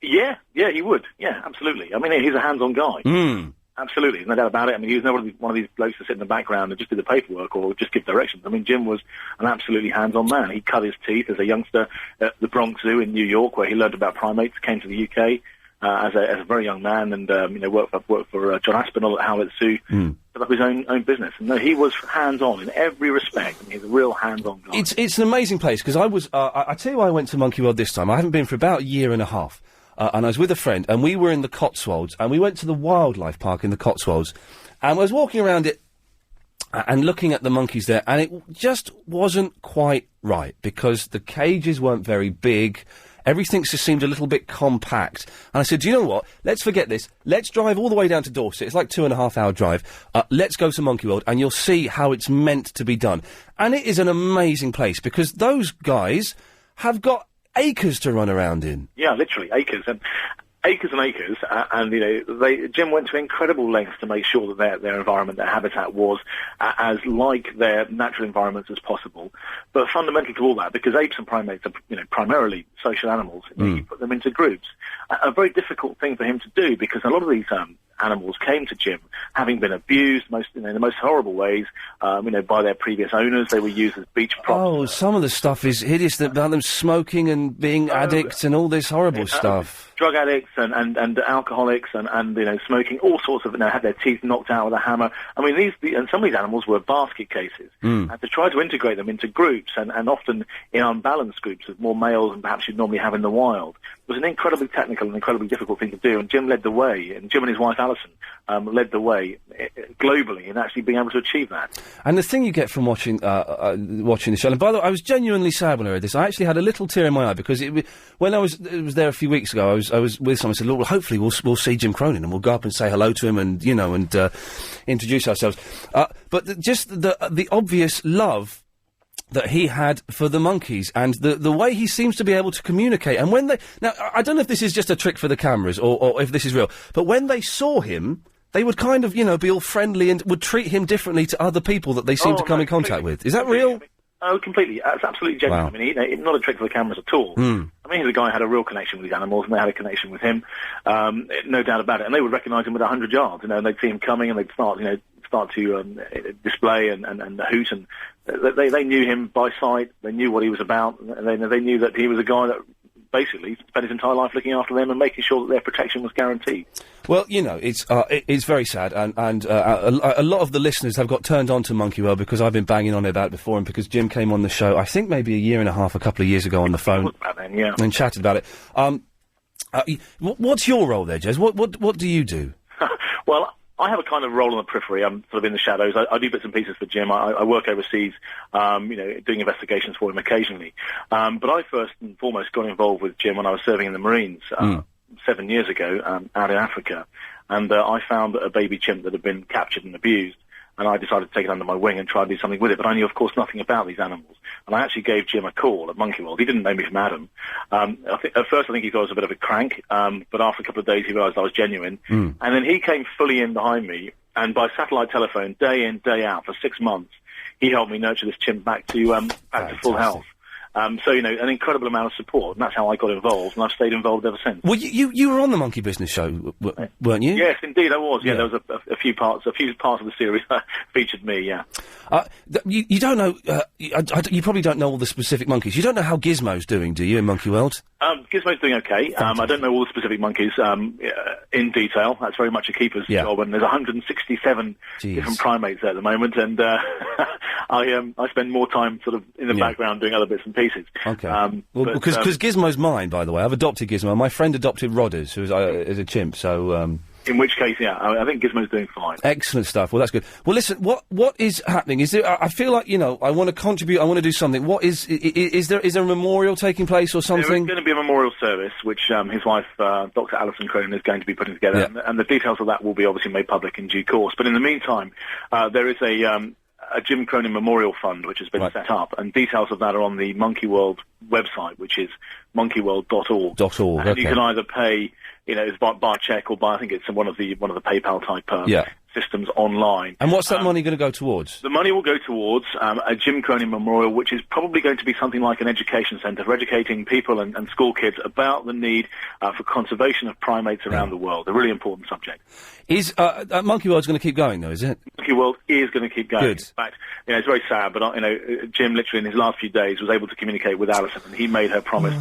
T: Yeah, he would. Yeah, absolutely. I mean, he's a hands-on guy. Absolutely, there's no doubt about it. I mean, he was never one of these blokes to sit in the background and just do the paperwork or just give directions. I mean, Jim was an absolutely hands-on man. He cut his teeth as a youngster at the Bronx Zoo in New York, where he learned about primates, came to the UK as a very young man, and worked for John Aspinall at Howlett Zoo, set up his own business. And no, he was hands-on in every respect. I mean, he's a real hands-on guy.
C: It's an amazing place, because I tell you why I went to Monkey World this time. I haven't been for about a year and a half. And I was with a friend, and we were in the Cotswolds, and we went to the wildlife park in the Cotswolds, and I was walking around it and looking at the monkeys there, and it just wasn't quite right, because the cages weren't very big, everything just seemed a little bit compact, and I said, do you know what, let's forget this, let's drive all the way down to Dorset, it's like 2.5 hour drive, let's go to Monkey World, and you'll see how it's meant to be done. And it is an amazing place, because those guys have got acres to run around in.
T: Yeah, literally acres and acres. Jim went to incredible lengths to make sure that their environment, their habitat, was as like their natural environments as possible. But fundamental to all that, because apes and primates are primarily social animals, you put them into groups. A very difficult thing for him to do, because a lot of these animals came to Jim having been abused in the most horrible ways, by their previous owners. They were used as beach props.
C: Oh, some of the stuff is hideous, about them smoking and being addicts and all this horrible stuff.
T: Drug addicts and alcoholics and smoking, all sorts of, had their teeth knocked out with a hammer. I mean, and some of these animals were basket cases. And to try to integrate them into groups, and often in unbalanced groups of more males than perhaps you'd normally have in the wild, was an incredibly technical and incredibly difficult thing to do. And Jim led the way, and Jim and his wife Alison led the way globally in actually being able to achieve that.
C: And the thing you get from watching the show, and by the way, I was genuinely sad when I read this. I actually had a little tear in my eye, because when I was there a few weeks ago, I was with someone and said, look, well, hopefully we'll see Jim Cronin and we'll go up and say hello to him and introduce ourselves. But just the obvious love that he had for the monkeys, and the way he seems to be able to communicate. And when now, I don't know if this is just a trick for the cameras or if this is real, but when they saw him, they would kind of, be all friendly and would treat him differently to other people that they seem to come in contact with. Is that real?
T: Oh, completely. That's absolutely genuine.
C: Wow.
T: I mean, not a trick for the cameras at all. I mean, he's a guy who had a real connection with these animals, and they had a connection with him, no doubt about it. And they would recognise him with 100 yards, and they'd see him coming, and they'd start to display and hoot, and they knew him by sight. They knew what he was about. And they knew that he was a guy that basically spent his entire life looking after them and making sure that their protection was guaranteed.
C: Well, it's very sad, and a lot of the listeners have got turned on to Monkey World because I've been banging on about it before, and because Jim came on the show, I think maybe a year and a half, a couple of years ago on the phone, and chatted about it. What's your role there, Jez? What do you do?
T: Well, I have a kind of role on the periphery. I'm sort of in the shadows. I do bits and pieces for Jim. I work overseas, doing investigations for him occasionally. But I first and foremost got involved with Jim when I was serving in the Marines 7 years ago out in Africa. And I found a baby chimp that had been captured and abused. And I decided to take it under my wing and try to do something with it. But I knew, of course, nothing about these animals. And I actually gave Jim a call at Monkey World. He didn't know me from Adam. At first, I think he thought I was a bit of a crank. But after a couple of days, he realised I was genuine. And then he came fully in behind me. And by satellite telephone, day in, day out, for 6 months, he helped me nurture this chimp back to full health. So, an incredible amount of support, and that's how I got involved, and I've stayed involved ever since.
C: Well, you were on the Monkey Business show, weren't you?
T: Yes, indeed, I was. Yeah, there was a few parts of the series that featured me, yeah.
C: You don't know, you probably don't know all the specific monkeys. You don't know how Gizmo's doing, do you, in Monkey World?
T: Gizmo's doing okay. I don't know all the specific monkeys in detail. That's very much a keeper's job, and there's 167 different primates there at the moment, and I spend more time sort of in the background doing other bits and pieces. pieces.
C: Okay.
T: But,
C: Because Gizmo's mine, by the way. I've adopted Gizmo. My friend adopted Rodders, who is a chimp. So.
T: In which case, yeah, I think Gizmo's doing fine.
C: Excellent stuff. Well, that's good. Well, listen, what is happening? Is there? I feel like, you know, I want to contribute. I want to do something. What is there a memorial taking place or something?
T: There is going to be a memorial service, which his wife, Dr. Alison Cronin, is going to be putting together, and the details of that will be obviously made public in due course. But in the meantime, there is a Jim Cronin Memorial Fund which has been set up, and details of that are on the Monkey World website, which is monkeyworld.org.
C: .org.
T: And you can either pay, you know, it's by check or by, I think it's one of the PayPal type systems online.
C: And what's that money going to go towards?
T: The money will go towards a Jim Cronin Memorial, which is probably going to be something like an education centre for educating people and school kids about the need for conservation of primates around the world. A really important subject.
C: Is Monkey World's going to keep going, though, is it?
T: Monkey World is going to keep going.
C: Good.
T: In fact, you know, it's very sad, but Jim literally in his last few days was able to communicate with Alison, and he made her promise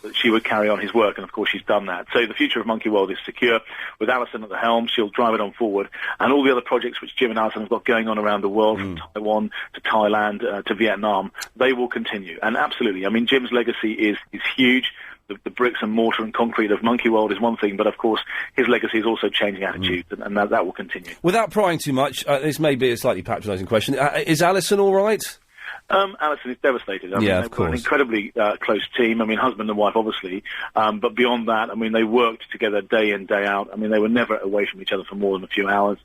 T: that she would carry on his work, and of course she's done that. So the future of Monkey World is secure. With Alison at the helm, she'll drive it on forward, and all the other projects which Jim and Alison have got going on around the world, from Taiwan to Thailand to Vietnam, they will continue. And absolutely, I mean, Jim's legacy is huge. The bricks and mortar and concrete of Monkey World is one thing, but of course his legacy is also changing attitudes, and that will continue.
C: Without prying too much, this may be a slightly patronising question. Is Alison all right?
T: Alison is devastated. I mean,
C: of
T: we're an incredibly close team. I mean, husband and wife, obviously. But beyond that, I mean, they worked together day in, day out. I mean, they were never away from each other for more than a few hours.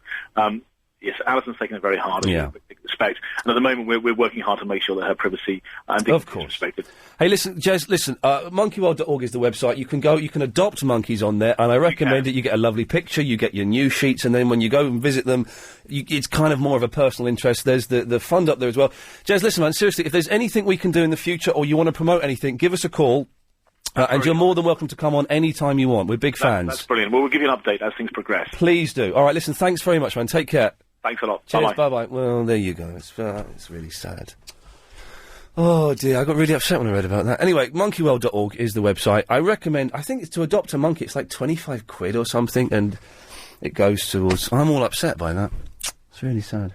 T: Yes, Alison's taken it very hard, as you would expect. And at the moment, we're working hard to make sure that her privacy and dignity is respected.
C: Hey, listen, Jez, monkeyworld.org is the website. You can go, you can adopt monkeys on there, and I recommend it. You get a lovely picture, you get your news sheets, and then when you go and visit them, it's kind of more of a personal interest. There's the fund up there as well. Jez, listen, man, seriously, if there's anything we can do in the future, or you want to promote anything, give us a call. And you're more than welcome to come on any time you want. We're big fans.
T: That's brilliant. Well, we'll give you an update as things progress.
C: Please do. All right, listen, thanks very much, man. Take care.
T: Thanks a lot.
C: Cheers, bye-bye. Well, there you go. It's really sad. Oh, dear, I got really upset when I read about that. Anyway, monkeyworld.org is the website. I recommend, I think it's to adopt a monkey, it's like 25 quid or something, and it goes towards... I'm all upset by that. It's really sad.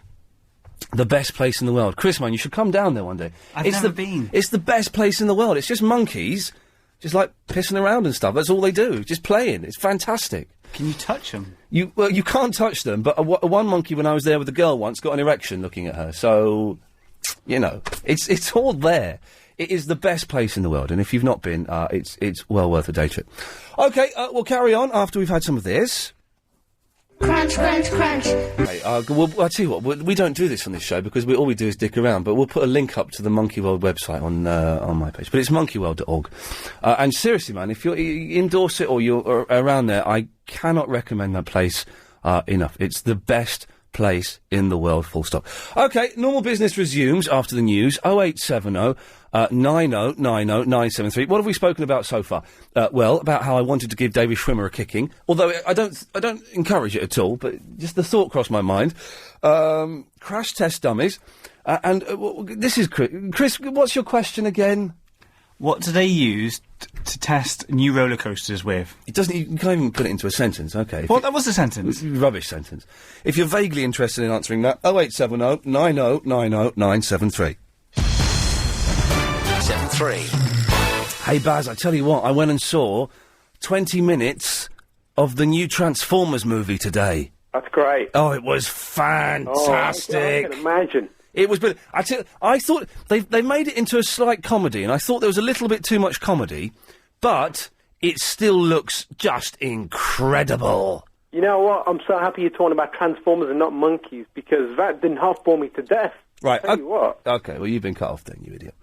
C: The best place in the world. Chris, man, you should come down there one day.
D: I've never been.
C: It's the best place in the world. It's just monkeys, just like pissing around and stuff. That's all they do, just playing. It's fantastic.
D: Can you touch them?
C: You can't touch them, but one monkey, when I was there with a girl once, got an erection looking at her. So, you know, it's all there. It is the best place in the world, and if you've not been, it's well worth a day trip. Okay, we'll carry on after we've had some of this.
K: Crunch, crunch, crunch.
C: Okay, well, I'll tell you what, we don't do this on this show because all we do is dick around, but we'll put a link up to the Monkey World website on my page. But it's monkeyworld.org. And seriously, man, if you endorse it or you're around there, I cannot recommend that place enough. It's the best place in the world, full stop. Okay, normal business resumes after the news. 0870 9090 973. What have we spoken about so far? Well, about how I wanted to give David Schwimmer a kicking, although I don't encourage it at all, but just the thought crossed my mind. Crash test dummies. And this is Chris, what's your question again?
D: What do they use to test new roller coasters with?
C: It doesn't. You can't even put it into a sentence. Okay.
D: Well, that was a sentence.
C: Rubbish sentence. If you're vaguely interested in answering that, 0870 9090 973.
A: 73.
C: Hey Baz, I tell you what, I went and saw 20 minutes of the new Transformers movie today.
I: That's great.
C: Oh, it was fantastic.
I: Oh, I can imagine.
C: It was, but I thought they made it into a slight comedy, and I thought there was a little bit too much comedy, but it still looks just incredible.
I: You know what? I'm so happy you're talking about Transformers and not monkeys, because that didn't half bore me to death.
C: Right.
I: Tell you what.
C: Okay, well, you've been cut off then, you idiot.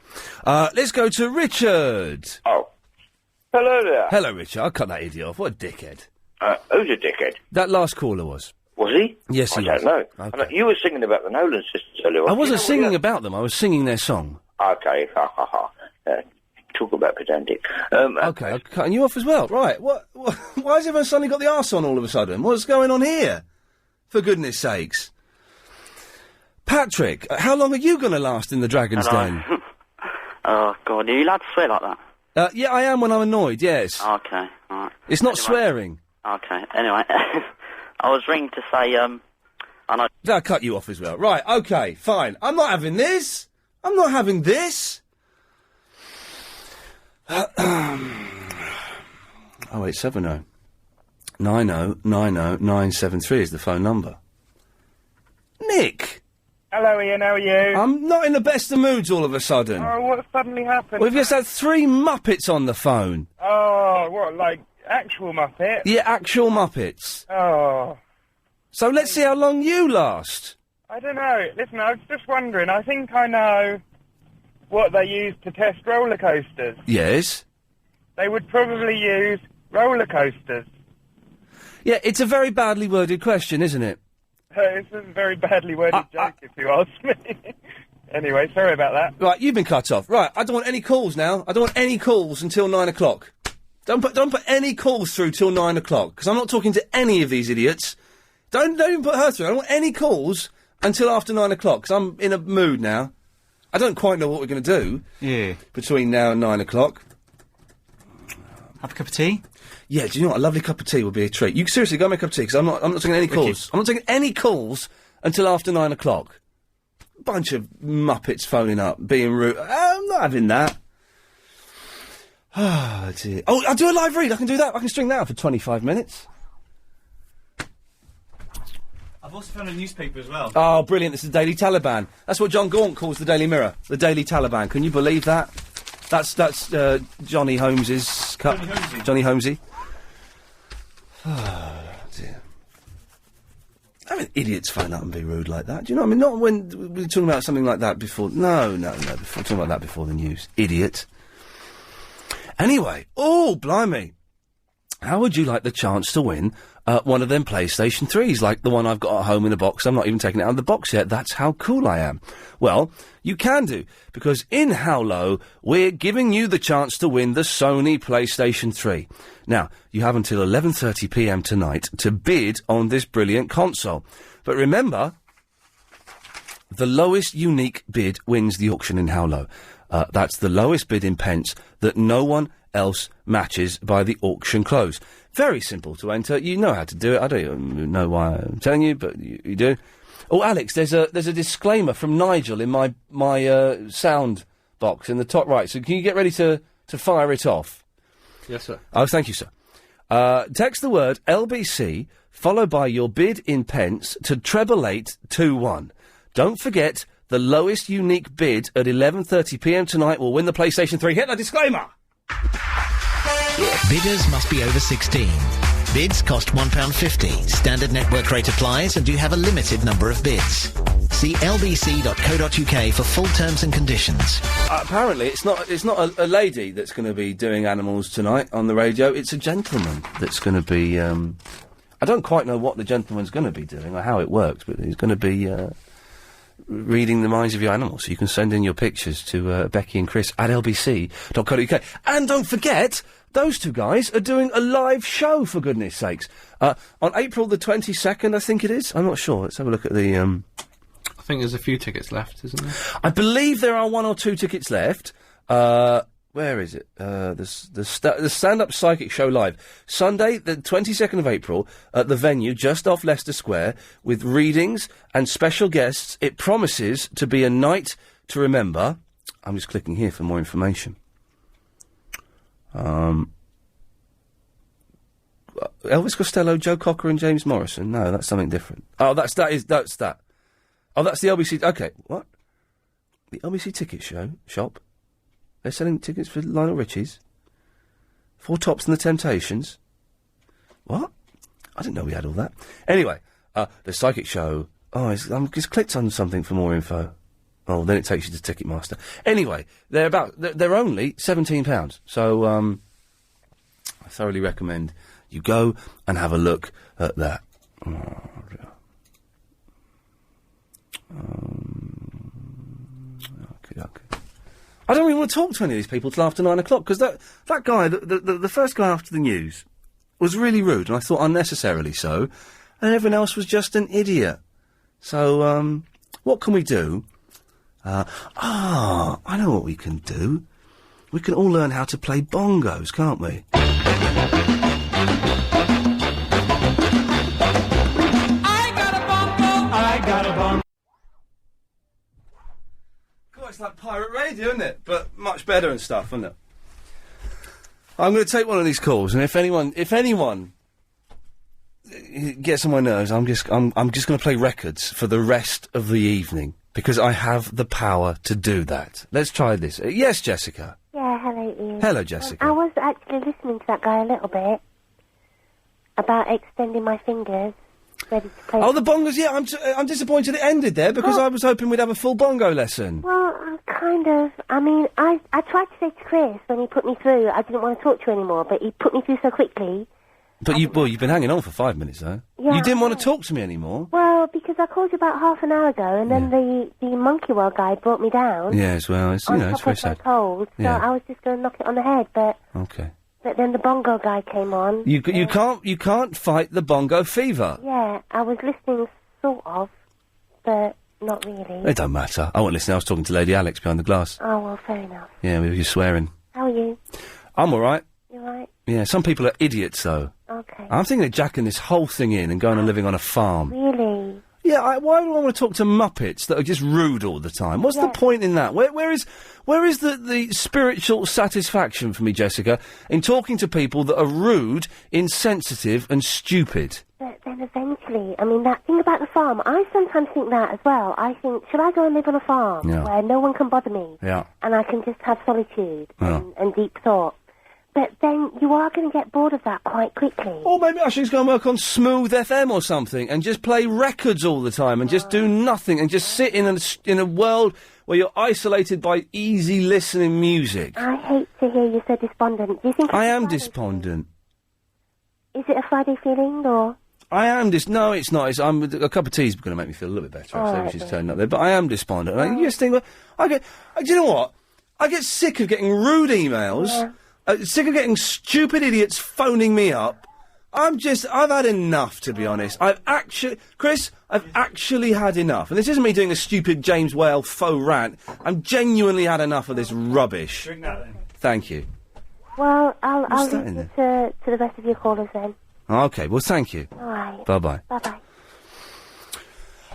C: Let's go to Richard.
U: Oh. Hello there.
C: Hello, Richard. I'll cut that idiot off. What a dickhead.
U: Who's a dickhead?
C: That last caller was.
U: Was he?
C: Yes, he was.
U: I don't know.
C: Okay.
U: You were singing about the Nolan sisters earlier.
C: I wasn't singing about them. I was singing their song.
U: Okay, ha ha ha. Talk about pedantic.
C: Okay, I'm cutting you off as well. Right, what why has everyone suddenly got the arse on all of a sudden? What's going on here? For goodness sakes. Patrick, how long are you going to last in the Dragon's Den?
V: Oh, God, are you allowed to swear like that?
C: Yeah, I am when I'm annoyed, yes.
V: Okay, alright.
C: It's not swearing.
V: Okay, anyway, I was ringing to say, I know...
C: I'll cut you off as well. Right, okay, fine. I'm not having this. I'm not having this. 0870 90 90 973 is the phone number. Nick!
J: Hello, Ian, how are you?
C: I'm not in the best of moods all of a sudden.
J: Oh, what suddenly happened?
C: We've just had 3 Muppets on the phone.
J: Oh, what, like actual Muppets?
C: Yeah, actual Muppets.
J: Oh.
C: So let's see how long you last.
J: I don't know. Listen, I was just wondering, I think I know what they use to test roller coasters.
C: Yes?
J: They would probably use roller coasters.
C: Yeah, it's a very badly worded question, isn't it?
J: It's a very badly worded joke, if you ask me. Anyway, sorry about that.
C: Right, you've been cut off. Right, I don't want any calls now. I don't want any calls until 9 o'clock. Don't put any calls through till 9 o'clock, because I'm not talking to any of these idiots. Don't even put her through. I don't want any calls until after 9 o'clock, because I'm in a mood now. I don't quite know what we're going to do.
D: Yeah.
C: Between now and 9 o'clock.
D: Have a cup of tea?
C: Yeah, do you know what? A lovely cup of tea would be a treat. You seriously go make a cup of tea, because I'm not taking any calls. I'm not taking any calls until after 9 o'clock. Bunch of Muppets phoning up, being rude. I'm not having that. Oh, dear. Oh, I'll do a live read. I can do that. I can string that out for 25 minutes.
D: I've also found a newspaper as well.
C: Oh, brilliant. This is the Daily Taliban. That's what John Gaunt calls the Daily Mirror. The Daily Taliban. Can you believe that? That's Johnny Holmes's cup. Johnny Holmesy. Oh, dear. I mean, idiots phone up and be rude like that. Do you know what I mean? Not when we were talking about something like that before. No. Before talking about that before the news. Idiot. Anyway. Oh, blimey. How would you like the chance to win one of them PlayStation 3s, like the one I've got at home in a box? I'm not even taking it out of the box yet. That's how cool I am. Well, you can do, because in How Low, we're giving you the chance to win the Sony PlayStation 3. Now, you have until 11:30pm tonight to bid on this brilliant console. But remember, the lowest unique bid wins the auction in How Low. That's the lowest bid in pence that no one else matches by the auction close. Very simple to enter. You know how to do it. I don't even know why I'm telling you, but you do. Oh, Alex, there's a disclaimer from Nigel in my sound box in the top right. So can you get ready to fire it off?
E: Yes, sir.
C: Oh, thank you, sir. Text the word LBC followed by your bid in pence to 88821. Don't forget, the lowest unique bid at 11:30pm tonight will win the PlayStation 3. Hit the disclaimer!
A: Bidders must be over 16. Bids cost £1.50. Standard network rate applies and you have a limited number of bids. See lbc.co.uk for full terms and conditions.
C: Apparently, it's not a lady that's going to be doing animals tonight on the radio. It's a gentleman that's going to be... I don't quite know what the gentleman's going to be doing or how it works, but he's going to be... reading the minds of your animals. So you can send in your pictures to Becky and Chris at lbc.co.uk. And don't forget, those two guys are doing a live show, for goodness sakes. On April the 22nd, I think it is. I'm not sure. Let's have a look at the...
E: I think there's a few tickets left, isn't there?
C: I believe there are 1 or 2 tickets left. Where is it? The Stand-Up Psychic Show Live. Sunday, the 22nd of April, at the venue just off Leicester Square, with readings and special guests. It promises to be a night to remember. I'm just clicking here for more information. Elvis Costello, Joe Cocker and James Morrison. No, that's something different. Oh, that's that. Oh, that's the LBC... OK, what? The LBC ticket shop? They're selling tickets for Lionel Richie's? 4 Tops and the Temptations? What? I didn't know we had all that. Anyway, the Psychic Show... Oh, I'm just clicked on something for more info. Oh, then it takes you to Ticketmaster. Anyway, they're only £17. So, I thoroughly recommend you go and have a look at that. Okay. I don't even want to talk to any of these people till after 9 o'clock, because that guy, the first guy after the news, was really rude, and I thought unnecessarily so, and everyone else was just an idiot. So, what can we do? I know what we can do. We can all learn how to play bongos, can't we?
H: I got a bongo.
C: God, it's like pirate radio, isn't it? But much better and stuff, isn't it? I'm going to take one of these calls, and if anyone gets on my nerves, I'm just going to play records for the rest of the evening because I have the power to do that. Let's try this. Yes, Jessica.
H: Yeah, hello, Ian.
C: Hello, Jessica.
H: I was actually listening to that guy a little bit about extending my fingers, ready to play.
C: Oh, the bongos. Yeah, I'm disappointed it ended there because I was hoping we'd have a full bongo lesson.
H: Well, I mean, I tried to say to Chris when he put me through, I didn't want to talk to you anymore, but he put me through so quickly.
C: But you've been hanging on for 5 minutes, though.
H: Yeah,
C: you didn't want to talk to me anymore.
H: Well, because I called you about half an hour ago, and then the Monkey World guy brought me down.
C: Yes, well, it's,
H: on
C: it's
H: top
C: very
H: of my
C: sad.
H: cold, so
C: Yeah.
H: I was just going to knock it on the head, but
C: Okay.
H: then the bongo guy came on.
C: You can't fight the bongo fever.
H: Yeah, I was listening, sort of, but not really.
C: It don't matter. I wasn't listening. I was talking to Lady Alex behind the glass.
H: Oh, well, fair enough.
C: Yeah, we were just swearing.
H: How are you?
C: I'm all right.
H: You right?
C: Yeah, some people are idiots, though.
H: Okay.
C: I'm thinking of jacking this whole thing in and going and living on a farm.
H: Really?
C: Yeah, why do I want to talk to Muppets that are just rude all the time? What's the point in that? Where is the spiritual satisfaction for me, Jessica, in talking to people that are rude, insensitive and stupid?
H: But then eventually, I mean, that thing about the farm, I sometimes think that as well. I think, should I go and live on a farm where no one can bother me?
C: Yeah.
H: And I can just have solitude
C: Yeah.
H: and deep thought. But then you are going to get bored of that quite quickly.
C: Or maybe I should just go and work on Smooth FM or something and just play records all the time and just do nothing and just sit in a world where you're isolated by easy listening music.
H: I hate to hear you so despondent. Do you think
C: I am despondent.
H: Is it a Friday feeling, or...?
C: I am no, it's not. A cup of tea is going to make me feel a little bit better,
H: All
C: actually,
H: right,
C: which is
H: then.
C: turning up there. But I am despondent. And I just think, well, do you know what? I get sick of getting rude emails, sick of getting stupid idiots phoning me up. I've had enough, to be honest. Chris, I've actually had enough. And this isn't me doing a stupid James Whale faux rant. I'm genuinely had enough of this rubbish.
H: Drink that, then.
C: Thank you.
H: Well, I'll
C: What's that
H: leave
C: in
H: you to the rest of your callers then.
C: Okay, well, thank you.
H: All right.
C: Bye-bye.
H: Bye-bye.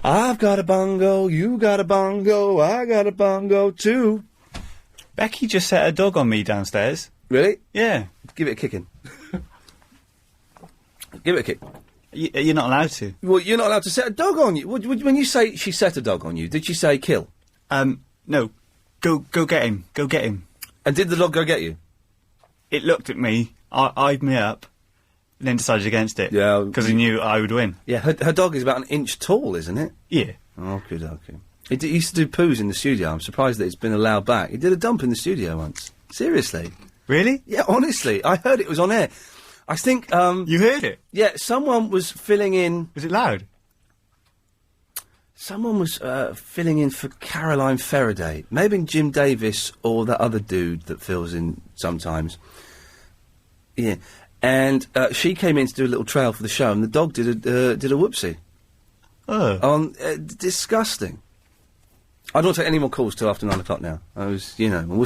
C: I've got a bongo, you got a bongo, I got a bongo too.
D: Becky just set a dog on me downstairs.
C: Really?
D: Yeah.
C: Give it a kicking. Give it a kick.
D: You're not allowed to.
C: Well, you're not allowed to set a dog on you. When you say she set a dog on you, did she say kill?
D: No. Go get him. Go get him.
C: And did the dog go get you?
D: It looked at me, eyed me up, and then decided against it.
C: Yeah.
D: Because he knew I would win.
C: Yeah, her dog is about an inch tall, isn't it?
D: Yeah.
C: Oh, good, okay. He used to do poos in the studio. I'm surprised that it's been allowed back. He did a dump in the studio once. Seriously.
D: Really?
C: Yeah, honestly. I heard it was on air. I think,
D: You heard it?
C: yeah, someone was filling in...
D: Was it loud?
C: Someone was filling in for Caroline Faraday. Maybe Jim Davis or that other dude that fills in sometimes. Yeah. And she came in to do a little trail for the show, and the dog did a whoopsie.
D: Oh.
C: Disgusting. I don't take any more calls till after 9 o'clock now. We'll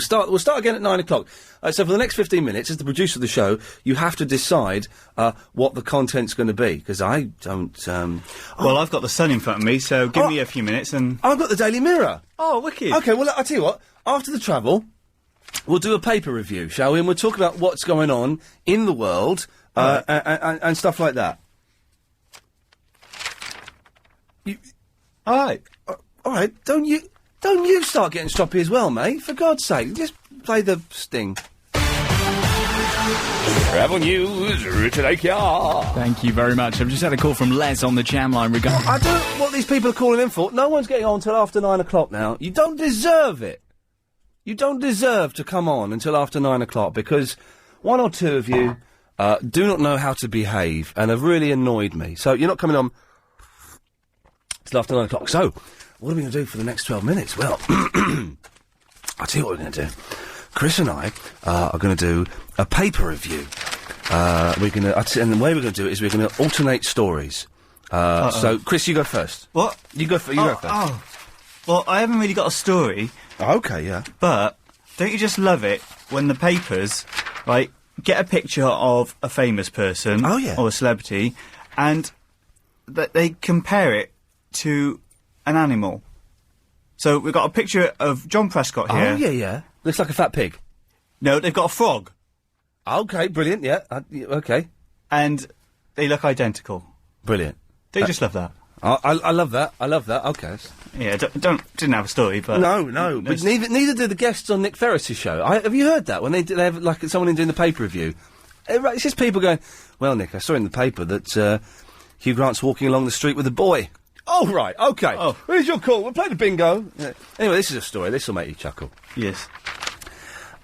C: start again at 9 o'clock. So for the next 15 minutes, as the producer of the show, you have to decide what the content's going to be, because I don't...
D: Well, I've got the Sun in front of me, so give me a few minutes and...
C: I've got the Daily Mirror.
D: Oh, wicked.
C: Okay, well, I'll tell you what. After the travel, we'll do a paper review, shall we? And we'll talk about what's going on in the world and stuff like that.
D: All right.
C: All right, don't you start getting stroppy as well, mate? For God's sake, just play the sting.
S: Travel News, Richard Akia. Thank you very much. I've just had a call from Les on the jam line regarding...
C: I don't know what these people are calling in for. No one's getting on until after 9 o'clock now. You don't deserve it. You don't deserve to come on until after 9 o'clock, because one or two of you do not know how to behave and have really annoyed me. So you're not coming on till after 9 o'clock. So, what are we going to do for the next 12 minutes? Well, I'll tell you what we're going to do. Chris and I are going to do a paper review. And the way we're going to do it is we're going to alternate stories. So, Chris, you go first.
D: What?
C: You go first.
D: Oh. Well, I haven't really got a story.
C: Okay, yeah.
D: But don't you just love it when the papers, like, get a picture of a famous person or a celebrity, and they compare it to an animal? So we've got a picture of John Prescott here.
C: Oh, yeah. Looks like a fat pig.
D: No, they've got a frog.
C: Okay, brilliant. Yeah. Okay.
D: And they look identical.
C: Brilliant.
D: Don't you just love that?
C: I love that. I love that. Okay.
D: Yeah. Didn't have a story, but
C: no. But neither do the guests on Nick Ferris's show. Have you heard that when they have like someone in doing the pay per review? It's just people going, "Well, Nick, I saw in the paper that Hugh Grant's walking along the street with a boy." Oh, right. Okay. Oh. Where's your call? We'll play the bingo. Yeah. Anyway, this is a story. This will make you chuckle.
D: Yes.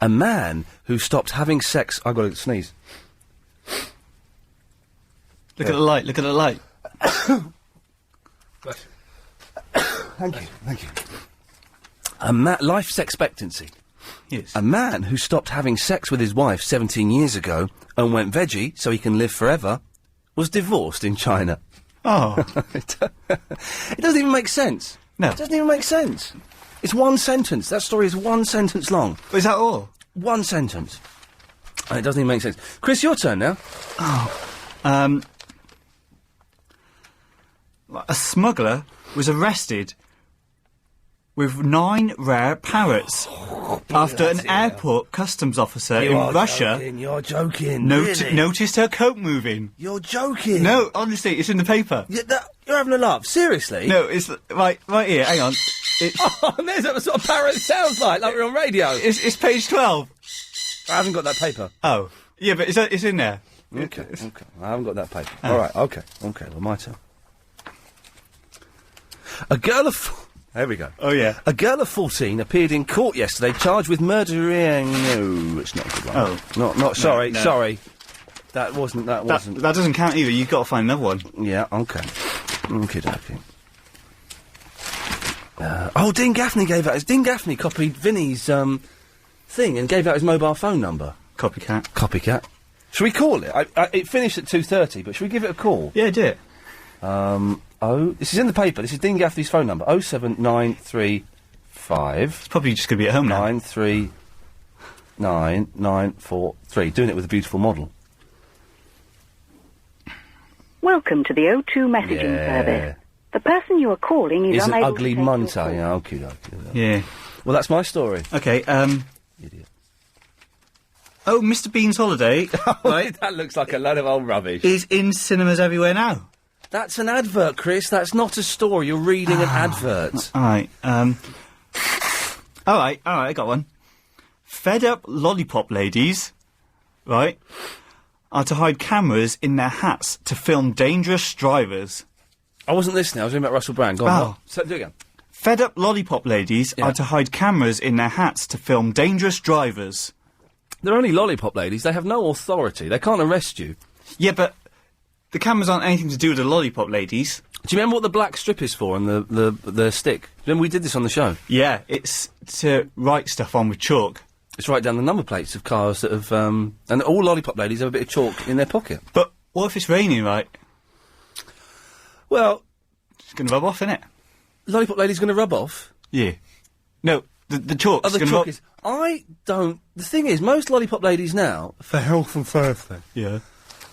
C: A man who stopped having sex... I've got to sneeze.
D: Look at the light. Look at the light.
C: Thank you. Life's expectancy.
D: Yes.
C: A man who stopped having sex with his wife 17 years ago and went veggie so he can live forever was divorced in China.
D: Oh.
C: It doesn't even make sense.
D: No.
C: It doesn't even make sense. It's one sentence. That story is one sentence long.
D: Is that all?
C: One sentence. And it doesn't even make sense. Chris, your turn now.
D: Oh. A smuggler was arrested with 9 rare parrots after an airport customs officer in Russia...
C: You're joking.
D: Really? Noticed her coat moving.
C: You're joking.
D: No, honestly, it's in the paper.
C: You're having a laugh. Seriously?
D: No, it's... Right here, hang on.
C: Oh, there's what a sort of parrot sounds like we're on radio.
D: It's page 12.
C: I haven't got that paper.
D: Oh. Yeah, but it's in there.
C: Okay. I haven't got that paper. All right, okay. Well, my turn. A girl of... There we go.
D: Oh, yeah.
C: A girl of 14 appeared in court yesterday charged with murdering... No, it's not a good one.
D: Oh.
C: Not sorry,
D: no.
C: Sorry. That wasn't...
D: That doesn't count either. You've got to find another one.
C: Yeah, okay. Okay. Dean Gaffney Dean Gaffney copied Vinny's, thing and gave out his mobile phone number.
D: Copycat.
C: Should we call it? It finished at 2:30, but should we give it a call?
D: Yeah, do it.
C: This is in the paper. This is Dean Gaffney's phone number. 07935.
D: It's probably just going to be at home now.
C: 939943. Doing it with a beautiful model.
G: Welcome to the O2 messaging service. The person you are calling is
C: an
G: unable
C: ugly
G: to take
C: munter. Yeah, okay.
D: Yeah.
C: Well, that's my story.
D: Okay,
C: Idiot.
D: Oh, Mr. Bean's Holiday.
C: Right. That looks like a load of old rubbish.
D: Is in cinemas everywhere now.
C: That's an advert, Chris. That's not a story. You're reading an advert.
D: All right. All right, I got one. Fed up lollipop ladies, right, are to hide cameras in their hats to film dangerous drivers.
C: I wasn't listening. I was talking about Russell Brand. Go on. So, do it again.
D: Fed up lollipop ladies are to hide cameras in their hats to film dangerous drivers.
C: They're only lollipop ladies. They have no authority. They can't arrest you.
D: Yeah, but the cameras aren't anything to do with the lollipop ladies.
C: Do you remember what the black strip is for and the stick? Remember we did this on the show?
D: Yeah, it's to write stuff on with chalk.
C: It's write down the number plates of cars that have, and all lollipop ladies have a bit of chalk in their pocket.
D: But what if it's raining, right?
C: Well...
D: It's going to rub off, innit?
C: Lollipop lady's going to rub off?
D: Yeah. No, the chalk's
C: the chalk is... I don't... The thing is, most lollipop ladies now, for health and safety...
D: Yeah.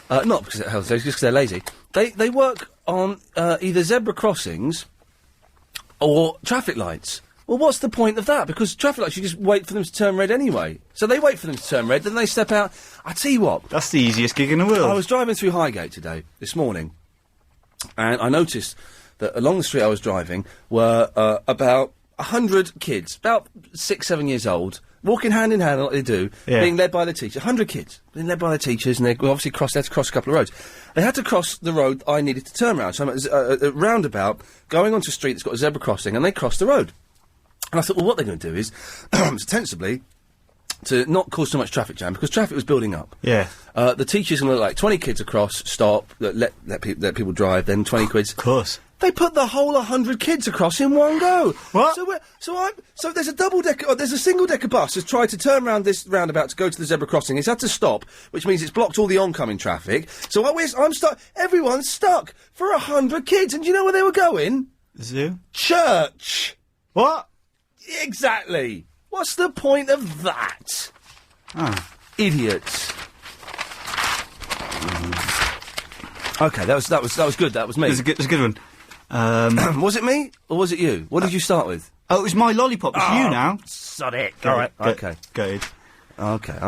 C: Not because they're healthy, just because they're lazy. They work on either zebra crossings or traffic lights. Well, what's the point of that? Because traffic lights, you just wait for them to turn red anyway. So they wait for them to turn red, then they step out. I tell you what...
D: That's the easiest gig in the world.
C: I was driving through Highgate this morning, and I noticed that along the street I was driving were about 100 kids, about 6, 7 years old, walking hand in hand like they do, being led by the teacher. 100 kids being led by the teachers, and they obviously had to cross a couple of roads. They had to cross the road I needed to turn around, so I'm at a roundabout, going onto a street that's got a zebra crossing, and they crossed the road. And I thought, well, what they're going to do is, ostensibly, to not cause too much traffic jam, because traffic was building up.
D: Yeah.
C: The teacher's going to like 20 kids across, stop, let people drive, then 20 quids.
D: Of course.
C: They put the whole 100 kids across in one go.
D: What?
C: So there's a there's a single-decker bus has tried to turn around this roundabout to go to the zebra crossing. It's had to stop, which means it's blocked all the oncoming traffic. So I'm stuck. Everyone's stuck for 100 kids. And do you know where they were going?
D: Zoo?
C: Church.
D: What?
C: Exactly. What's the point of that? Idiots. Okay, that was good. That was me.
D: That's a good one.
C: Was it me or was it you? What did you start with?
D: Oh, it was my lollipop. It's you now.
C: Sod it.
D: All right.
C: Okay.
D: Good.
C: Okay.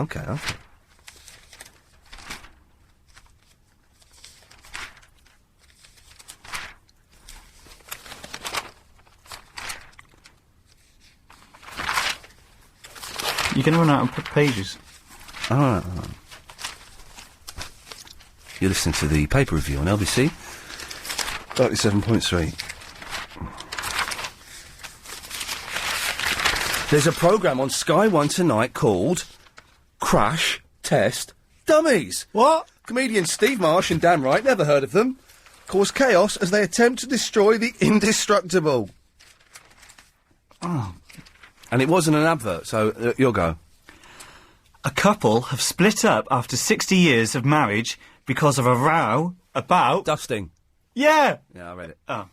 D: You're going to run out of pages.
C: All right. You're listening to the paper review on LBC 37.3. There's a programme on Sky One tonight called Crash Test Dummies.
D: What?
C: Comedians Steve Marsh and Dan Wright, never heard of them, cause chaos as they attempt to destroy the indestructible.
D: Oh.
C: And it wasn't an advert, so you'll go.
D: A couple have split up after 60 years of marriage because of a row about...
C: Dusting.
D: Yeah!
C: Yeah, I read it.
D: Oh.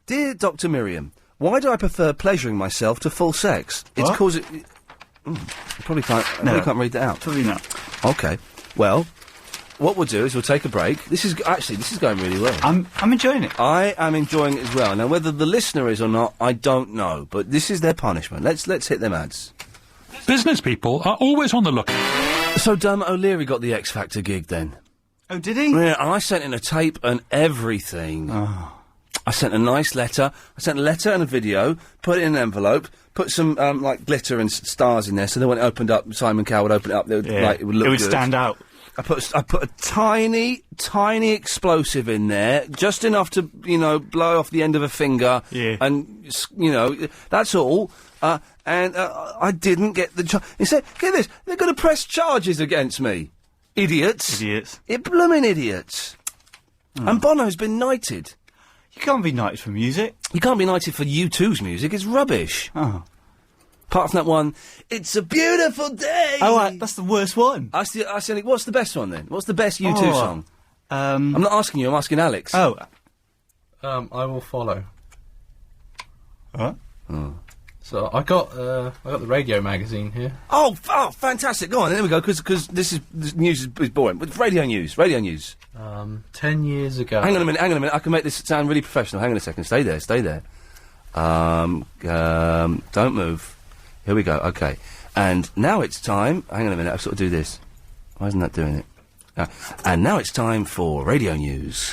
C: Dear Dr. Miriam, why do I prefer pleasuring myself to full sex? It's
D: What?
C: cause it... you probably can't read that out.
D: Probably not.
C: Okay. Well, what we'll do is we'll take a break. This is going really well.
D: I'm enjoying it.
C: I am enjoying it as well. Now, whether the listener is or not, I don't know. But this is their punishment. Let's hit them ads.
L: Business people are always on the lookout.
C: So Dermot O'Leary got the X Factor gig then.
D: Oh, did he?
C: Yeah, and I sent in a tape and everything.
D: Oh.
C: I sent a nice letter. I sent a letter and a video, put it in an envelope, put some, like, glitter and stars in there, so then when it opened up, Simon Cowell would open it up, it would, it would look good.
D: It would stand out.
C: I put a tiny explosive in there, just enough to, blow off the end of a finger.
D: Yeah.
C: And, that's all. And I didn't get the... He said, get this, they're going to press charges against me. Idiots. Blooming idiots.
D: Oh.
C: And Bono's been knighted.
D: You can't be knighted for music.
C: You can't be knighted for U2's music, it's rubbish.
D: Oh.
C: Apart from that one, It's a Beautiful Day!
D: Oh, that's the worst one.
C: What's the best one then? What's the best U2 song? I'm not asking you, I'm asking Alex.
D: Oh.
E: I Will Follow.
C: What? Oh.
E: So I got the radio magazine here.
C: Oh, fantastic! Go on, there we go. Because this news is boring. But radio news.
E: 10 years ago.
C: Hang on a minute. I can make this sound really professional. Hang on a second. Stay there. Don't move. Here we go. Okay. And now it's time. Hang on a minute. I've sort of do this. Why isn't that doing it? And now it's time for radio news.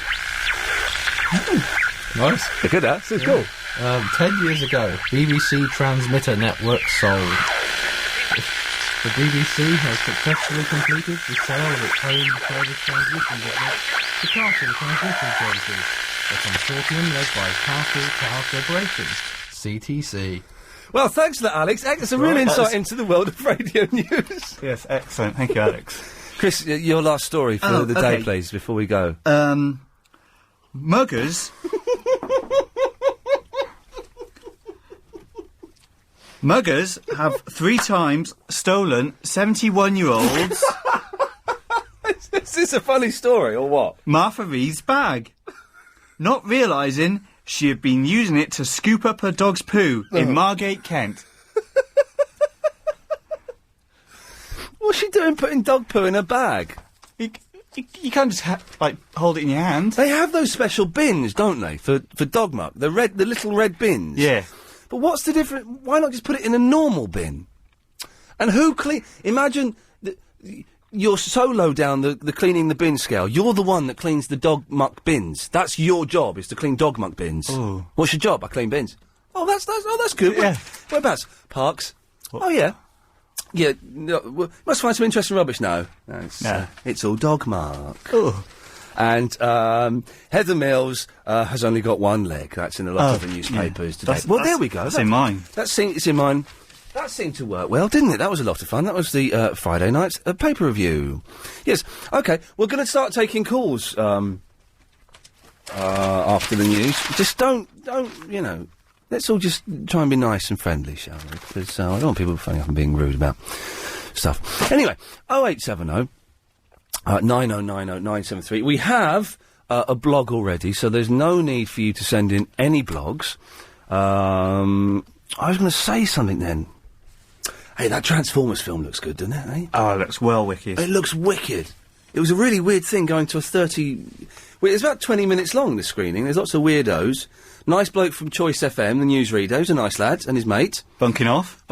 E: Nice.
C: Look at that. This is cool.
E: 10 years ago, BBC transmitter network sold. The BBC has successfully completed the sale of its home service transmission network to Castle Transmission Services, a consortium led by Castle Tower Corporation, CTC.
C: Well, thanks for that, Alex. It's a real insight into the world of radio news.
D: Yes, excellent. Thank you, Alex.
C: Chris, your last story for the day, please, before we go.
D: Muggers... Muggers have 3 times stolen 71-year-olds...
C: Is this a funny story, or what?
D: Martha Reed's bag. Not realising she had been using it to scoop up her dog's poo in Margate, Kent.
C: What's she doing putting dog poo in a bag?
D: You can't just, hold it in your hand.
C: They have those special bins, don't they, for dog muck? The little red bins.
D: Yeah.
C: But what's the difference? Why not just put it in a normal bin? And who imagine you're so low down the cleaning the bin scale. You're the one that cleans the dog muck bins. That's your job, is to clean dog muck bins.
D: Ooh.
C: What's your job? I clean bins. Oh, that's good.
D: Yeah.
C: Whereabouts? Parks. What? Oh, yeah. Yeah, must find some interesting rubbish now. It's all dog muck.
D: Ooh.
C: And Heather Mills has only got one leg. That's in a lot of the newspapers today. There we go.
D: That's in mine.
C: It's in mine. That seemed to work well, didn't it? That was a lot of fun. That was the Friday night's paper review. Yes. Okay, we're going to start taking calls after the news. Just don't. Let's all just try and be nice and friendly, shall we? Because I don't want people phoning up and being rude about stuff. Anyway, 0870 9090973. We have a blog already, so there's no need for you to send in any blogs. I was going to say something then. Hey, that Transformers film looks good, doesn't it, eh?
D: Oh, it looks well wicked.
C: It looks wicked. It was a really weird thing going to a 30... Well, it's about 20 minutes long, the screening. There's lots of weirdos. Nice bloke from Choice FM, the newsreader, who's a nice lad, and his mate.
D: Bunking off.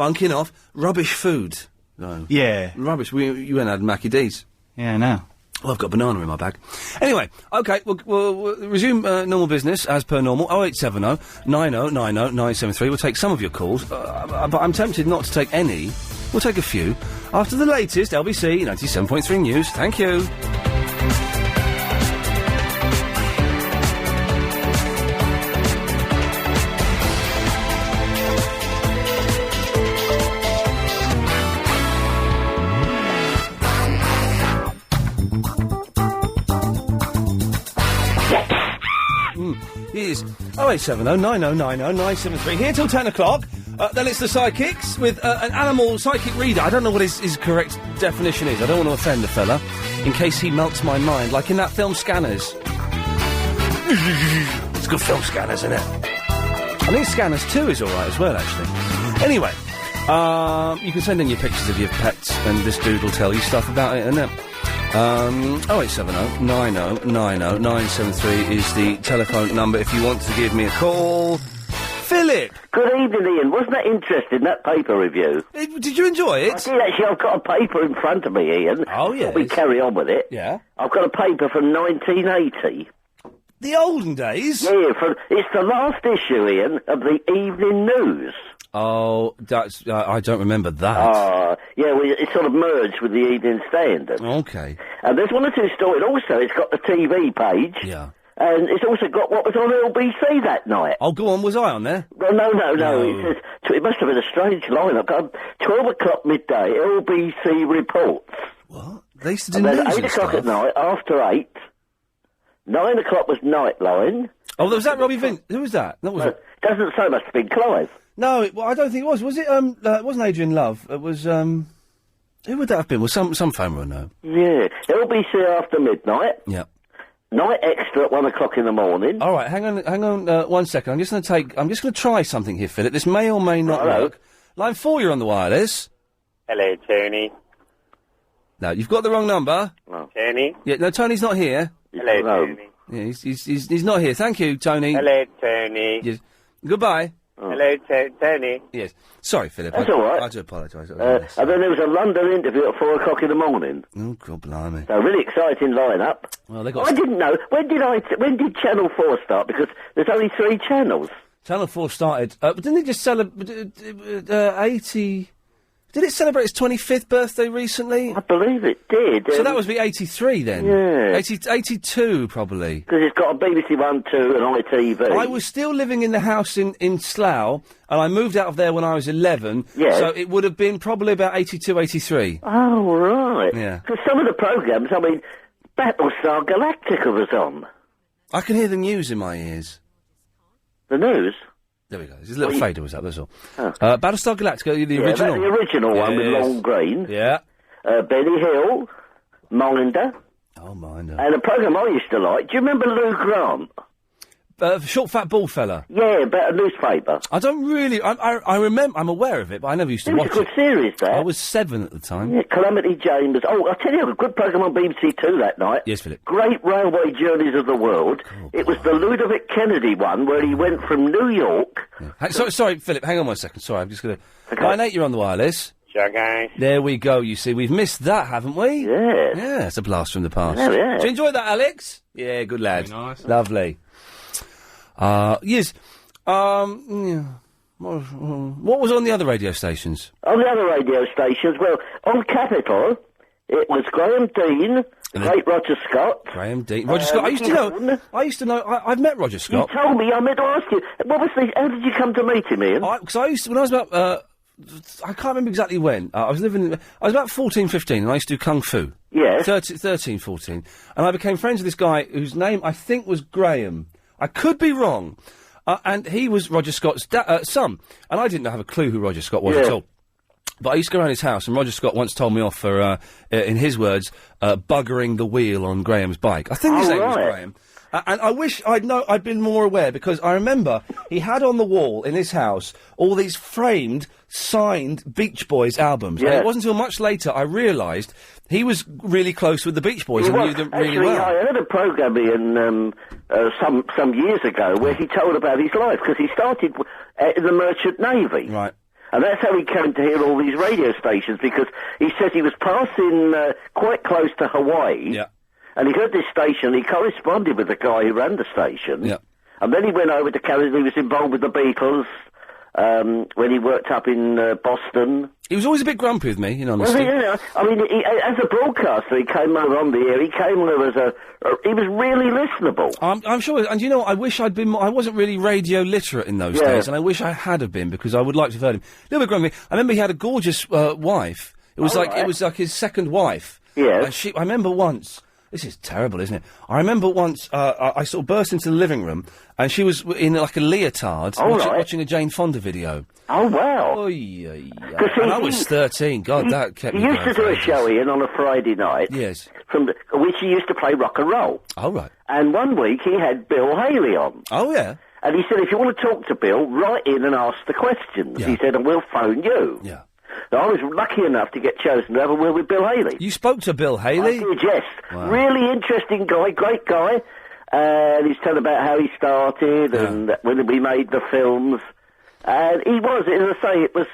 C: Rubbish food, though.
D: Yeah.
C: Rubbish. You went and had Mackie D's.
D: Yeah, I know.
C: Well, I've got a banana in my bag. Anyway, OK, we'll resume normal business, as per normal. 0870 9090 973. We'll take some of your calls, but I'm tempted not to take any, We'll take a few after the latest LBC 97.3 news. Thank you. Is 0870 9090 973 here till 10 o'clock. Then it's the Psychics with an animal psychic reader. I don't know what his correct definition is. I don't want to offend the fella in case he melts my mind, like in that film Scanners. It's good film, Scanners, isn't it? I think Scanners 2 is alright as well, actually. Anyway, you can send in your pictures of your pets and this dude will tell you stuff about it, isn't it? 0870 90 90 973 is the telephone number if you want to give me a call. Philip!
M: Good evening, Ian. Wasn't that interesting, that paper review?
C: Did you enjoy it?
M: I did, actually. I've got a paper in front of me, Ian.
C: Oh, yes.
M: We carry on with it.
C: Yeah.
M: I've got a paper from 1980.
C: The olden days?
M: Yeah, it's the last issue, Ian, of the Evening News.
C: Oh, that's... I don't remember that.
M: Yeah, it's sort of merged with the Evening Standard.
C: Okay.
M: And there's one or two stories. Also, it's got the TV page.
C: Yeah.
M: And it's also got what was on LBC that night.
C: Oh, go on, was I on there?
M: Well, no. It says, it must have been a strange lineup. 12 o'clock midday, LBC reports.
C: What? They used to do
M: and
C: news
M: then 8
C: and
M: o'clock
C: stuff.
M: at night, after 8. 9 o'clock was Nightline.
C: Oh, was that Robbie Vin? Who was that? That was.
M: Doesn't say, must have been Clive.
C: No, I don't think it was. Was it? It wasn't Adrian Love. It was. Who would that have been? Was some phone I know.
M: Yeah, LBC after midnight.
C: Yeah.
M: Night Extra at 1 o'clock in the morning.
C: All right, hang on 1 second. I'm just going to try something here, Philip. This may or may not work. Line 4, you're on the wireless.
O: Hello, Tony.
C: No, you've got the wrong number.
O: Oh. Tony?
C: Yeah, no, Tony's not here.
O: Hello, Tony.
C: Yeah, he's not here. Thank you, Tony.
O: Hello, Tony.
C: Yes. Goodbye.
O: Hello, Tony.
C: Yes. Sorry, Philip.
M: That's all right.
C: I do apologise.
M: And then there was a London interview at 4 o'clock in the morning.
C: Oh, God blimey.
M: So, really exciting lineup.
C: Well, they got...
M: I didn't know. When did Channel 4 start? Because there's only 3 channels.
C: Channel 4 started... but didn't it just celebrate... 80... Did it celebrate its 25th birthday recently?
M: I believe it did.
C: So that was be 83 then?
M: Yeah.
C: 82, probably.
M: Because it's got a BBC One, 2 and ITV.
C: I was still living in the house in Slough, and I moved out of there when I was 11.
M: Yeah.
C: So it would have been probably about 82, 83.
M: Oh, right.
C: Yeah.
M: Because some of the programmes, I mean, Battlestar Galactica was on.
C: I can hear the news in my ears.
M: The news?
C: There we go. There's a little fader was up, that's all. Battlestar Galactica, the original.
M: The original one with
C: Yes.
M: Long Green.
C: Yeah.
M: Benny Hill, Minder.
C: Oh, Minder.
M: And a programme I used to like. Do you remember Lou Grant?
C: Short fat ball fella.
M: Yeah, about a newspaper.
C: I don't really... I remember... I'm aware of it, but I never used to
M: It was
C: watch
M: a good series, that.
C: I was 7 at the time.
M: Yeah, Calamity Jane was... Oh, I'll tell you, a good programme on BBC Two that night.
C: Yes, Philip.
M: Great Railway Journeys of the World. It was the Ludovic Kennedy one, where he went from New York...
C: Sorry, Philip, hang on 1 second. Sorry, I'm just going to...
M: Okay.
C: Line 8, you're on the wireless.
O: Sure, guys.
C: There we go, you see. We've missed that, haven't we?
M: Yeah.
C: Yeah, it's a blast from the past.
M: Yeah.
C: Did you enjoy that, Alex? Yeah, good lad.
O: Very nice.
C: Lovely. Yes. Yeah. What was on the other radio stations?
M: On the other radio stations, well, on Capital, it was Graham Dean, late Roger Scott.
C: Graham Dean. Roger Scott. I used to know... I've met Roger Scott.
M: You told me, I meant to ask you, how did you come to meet him, Ian?
C: Because I used to... When I was about... I can't remember exactly when. I was about 14, 15, and I used to do Kung Fu.
M: Yes.
C: 13, 14. And I became friends with this guy whose name I think was Graham. I could be wrong. And he was Roger Scott's son. And I didn't have a clue who Roger Scott was at all. But I used to go around his house, and Roger Scott once told me off for, in his words, buggering the wheel on Graham's bike. I think his name was Graham. And I wish I'd been more aware, because I remember he had on the wall in his house all these framed, signed Beach Boys albums. And it wasn't until much later I realised he was really close with the Beach Boys and knew them really well.
M: I heard a programme in some years ago where he told about his life, because he started in the Merchant Navy.
C: Right.
M: And that's how he came to hear all these radio stations, because he says he was passing quite close to Hawaii.
C: Yeah.
M: And he heard this station, he corresponded with the guy who ran the station.
C: Yeah.
M: And then he went over to Canada, he was involved with the Beatles, when he worked up in Boston.
C: He was always a bit grumpy with me, in
M: Well,
C: honesty.
M: I mean, as a broadcaster, he came over on the air. He came over as he was really listenable.
C: I'm sure, and you know, I wish I'd been more, I wasn't really radio literate in those days, and I wish I had have been, because I would like to have heard him. A little bit grumpy. I remember he had a gorgeous wife. It was it was like his second wife.
M: Yeah.
C: And I remember once, this is terrible, isn't it? I remember once, I sort of burst into the living room, and she was in like a leotard, watching a Jane Fonda video.
M: Oh, wow.
C: And I was 13. God, that kept me
M: He used
C: going
M: to do
C: for
M: a
C: ages.
M: show, Ian, on a Friday night.
C: Yes.
M: Which he used to play rock and roll.
C: Oh, right.
M: And one week he had Bill Haley on.
C: Oh, yeah.
M: And he said, if you want to talk to Bill, write in and ask the questions. He said, and we'll phone you.
C: Yeah.
M: So I was lucky enough to get chosen to have a word with Bill Haley.
C: You spoke to Bill Haley?
M: I did, yes.
C: Wow.
M: Really interesting guy, great guy. And he's telling about how he started and when we made the films. And he was, as I say, it was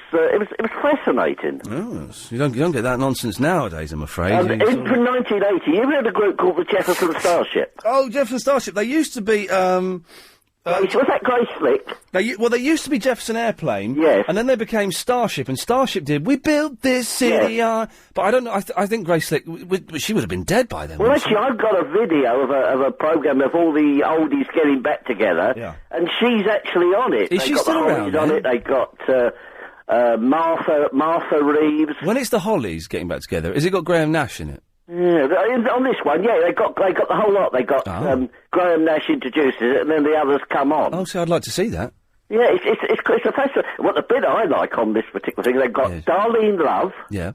M: fascinating.
C: Oh, you don't get that nonsense nowadays, I'm afraid.
M: From 1980, you ever had a group called the Jefferson Starship?
C: Oh, Jefferson Starship. They used to be,
M: was that Grace Slick?
C: They used to be Jefferson Airplane.
M: Yes.
C: And then they became Starship, and Starship did, we built this city on... But I don't know, I think Grace Slick, she would have been dead by then.
M: Well, actually, I've got a video of a programme of all the oldies getting back together, and she's actually on it.
C: Is she still around,
M: on it. They got Martha Reeves.
C: When it's the Hollies getting back together, has it got Graham Nash in it?
M: Yeah, on this one, they got the whole lot. They got Graham Nash introduces it, and then the others come on.
C: Oh, see, I'd like to see that.
M: Yeah, it's a fascinating. What the bit I like on this particular thing, they've got Darlene Love.
C: Yeah.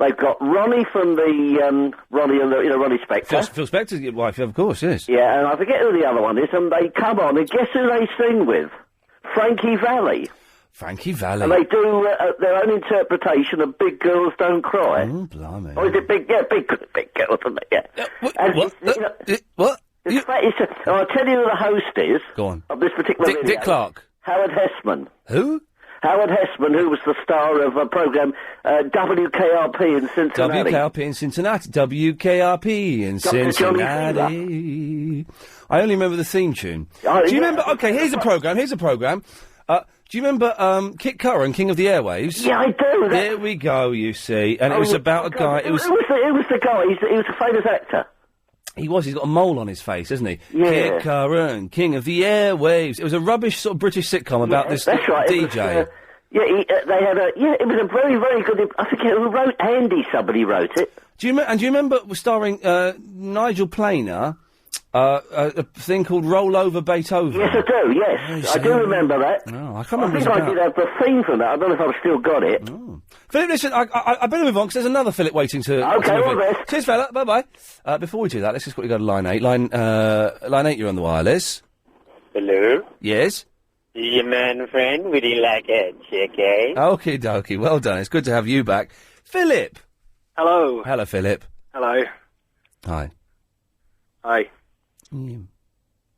M: They've got Ronnie from the Ronnie and Ronnie Spector.
C: Phil Spector's wife, of course, yes.
M: Yeah, and I forget who the other one is, and they come on, and guess who they sing with? Frankie Valli.
C: Frankie Valli.
M: And they do their own interpretation of Big Girls Don't Cry.
C: Oh, blimey.
M: Or is it Big Girls, isn't it? Yeah.
C: What?
M: I'll tell you who the host is.
C: Go on.
M: Of this particular video.
C: Dick Clark.
M: Howard Hessman.
C: Who?
M: Howard Hessman, who was the star of a programme, WKRP in Cincinnati.
C: WKRP in Cincinnati. WKRP in Cincinnati. I only remember the theme tune. Do you remember... Okay, here's a programme. Do you remember Kit Cutter and King of the Airwaves?
M: Yeah, I do.
C: There we go, you see. And it was about a guy...
M: Who was the guy? He was a famous actor.
C: He was. He's got a mole on his face, hasn't he?
M: Yeah.
C: Kit Curran, King of the Airwaves. It was a rubbish sort of British sitcom about this
M: that's right.
C: DJ.
M: They had a... Yeah, it was a very, very good... I forget who wrote... Andy somebody wrote it.
C: Do you remember starring Nigel Planer, a thing called Roll Over Beethoven?
M: Yes, I do, yes. I do remember that.
C: No, I can't remember.
M: I think I did have the theme from that. I don't know if I've still got it.
C: Oh. Philip, listen, I better move on, because there's another Philip waiting to...
M: Okay, all the best.
C: Cheers, fella. Bye-bye. Before we do that, let's just quickly go to line 8. Line 8, you're on the wireless.
O: Hello?
C: Yes?
O: Your man friend, would you like a chicken?
C: Okie dokie, well done. It's good to have you back. Philip!
N: Hello.
C: Hello, Philip.
N: Hello.
C: Hi.
N: Hi.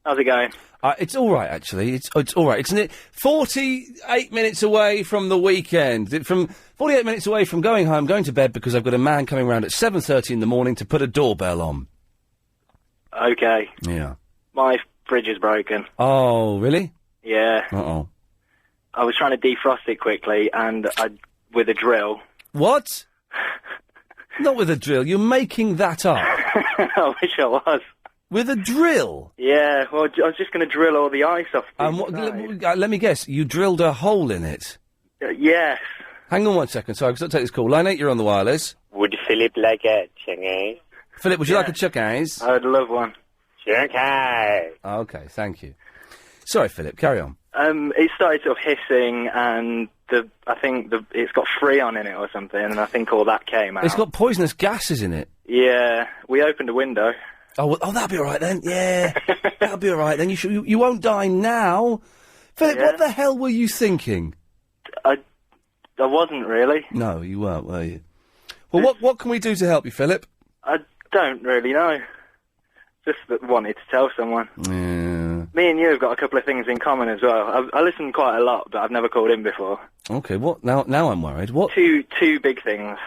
N: How's it going?
C: It's all right, actually. It's all right. It's 48 minutes away from the weekend. From 48 minutes away from going home, going to bed, because I've got a man coming round at 7:30 in the morning to put a doorbell on.
N: Okay.
C: Yeah.
N: My fridge is broken.
C: Oh, really?
N: Yeah.
C: Uh-oh.
N: I was trying to defrost it quickly, and with a drill.
C: What? Not with a drill. You're making that up.
N: I wish I was.
C: With a drill?
N: Yeah, well, I was just going to drill all the ice off.
C: Let me guess. You drilled a hole in it?
N: Yes.
C: Hang on one second. Sorry, I've got to take this call. Line 8, you're on the wireless.
O: Would Philip like a chicken?
C: Philip, would you like a chuck eyes?
N: I'd love one.
O: Chuck eyes.
C: Okay, thank you. Sorry, Philip, carry on.
N: It started sort of hissing, and I think it's got Freon in it or something, and I think all that came out.
C: It's got poisonous gases in it.
N: Yeah, we opened a window.
C: Oh, well, that'll be all right then. Yeah, that'll be all right then. You won't die now, Philip.
N: Yeah.
C: What the hell were you thinking?
N: I wasn't really.
C: No, you weren't, were you? Well, what can we do to help you, Philip?
N: I don't really know. Just wanted to tell someone.
C: Yeah.
N: Me and you have got a couple of things in common as well. I listen quite a lot, but I've never called in before.
C: Okay, what? Now I'm worried. What?
N: Two big things.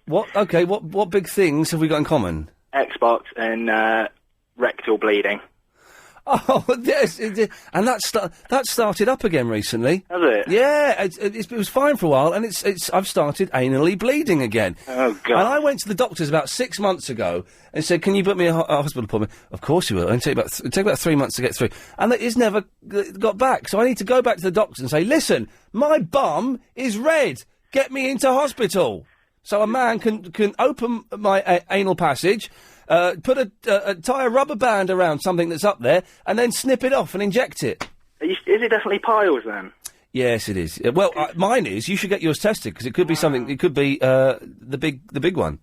C: What? Okay, what big things have we got in common?
N: Xbox and rectal bleeding.
C: Oh, yes, and that started up again recently.
T: Has it?
C: Yeah, it was fine for a while, and I've started anally bleeding again.
T: Oh, God.
C: And I went to the doctors about 6 months ago and said, "Can you book me a hospital appointment?" Of course you will. It'll take about 3 months to get through, and it's never got back. So I need to go back to the doctor and say, "Listen, my bum is red. Get me into hospital." So a man can open my anal passage. Tie a rubber band around something that's up there, and then snip it off and inject it.
T: Is it definitely piles then?
C: Yes, it is. Well, mine is. You should get yours tested because it could be something. It could be the big one.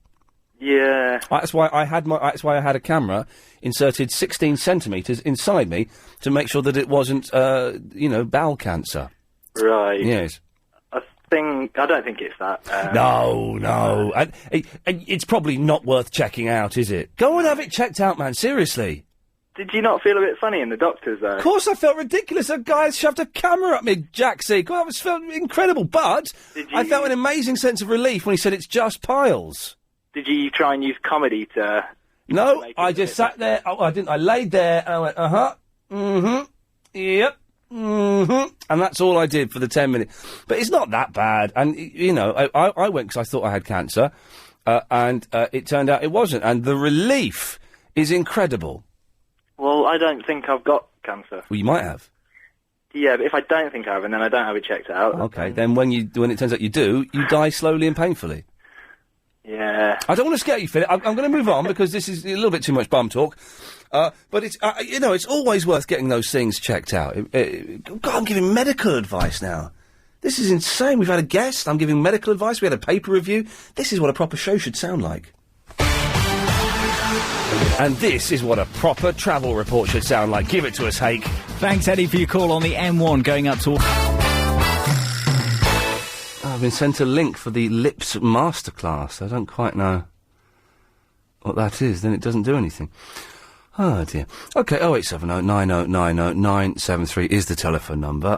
T: Yeah.
C: That's why I had a camera inserted 16 centimetres inside me to make sure that it wasn't, bowel cancer.
T: Right.
C: Yes.
T: I don't think it's that.
C: No. And it's probably not worth checking out, is it? Go and have it checked out, man. Seriously.
T: Did you not feel a bit funny in the doctors, though?
C: Of course I felt ridiculous. A guy shoved a camera up me, Jacksy. God, it felt incredible. But I felt an amazing sense of relief when he said it's just piles.
T: Did you try and use comedy to...
C: No, I just sat there. Oh, I didn't. I laid there and I went, uh-huh, mm-hmm, yep. Mm-hmm. And that's all I did for the 10 minutes. But it's not that bad. And, I went because I thought I had cancer. And it turned out it wasn't. And the relief is incredible.
T: Well, I don't think I've got cancer.
C: Well, you might have.
T: Yeah, but if I don't think I have, and then I don't have it checked out.
C: Okay, then when it turns out you do, you die slowly and painfully.
T: Yeah.
C: I don't want to scare you, Philip. I'm going to move on because this is a little bit too much bum talk. But it's, it's always worth getting those things checked out. God, I'm giving medical advice now. This is insane. We've had a guest. I'm giving medical advice. We had a paper review. This is what a proper show should sound like. And this is what a proper travel report should sound like. Give it to us, Hake.
S: Thanks, Eddie, for your call on the M1 going up to...
C: I've been sent a link for the Lips Masterclass. I don't quite know what that is. Then it doesn't do anything. Oh, dear. OK, 0870 9090 973 is the telephone number.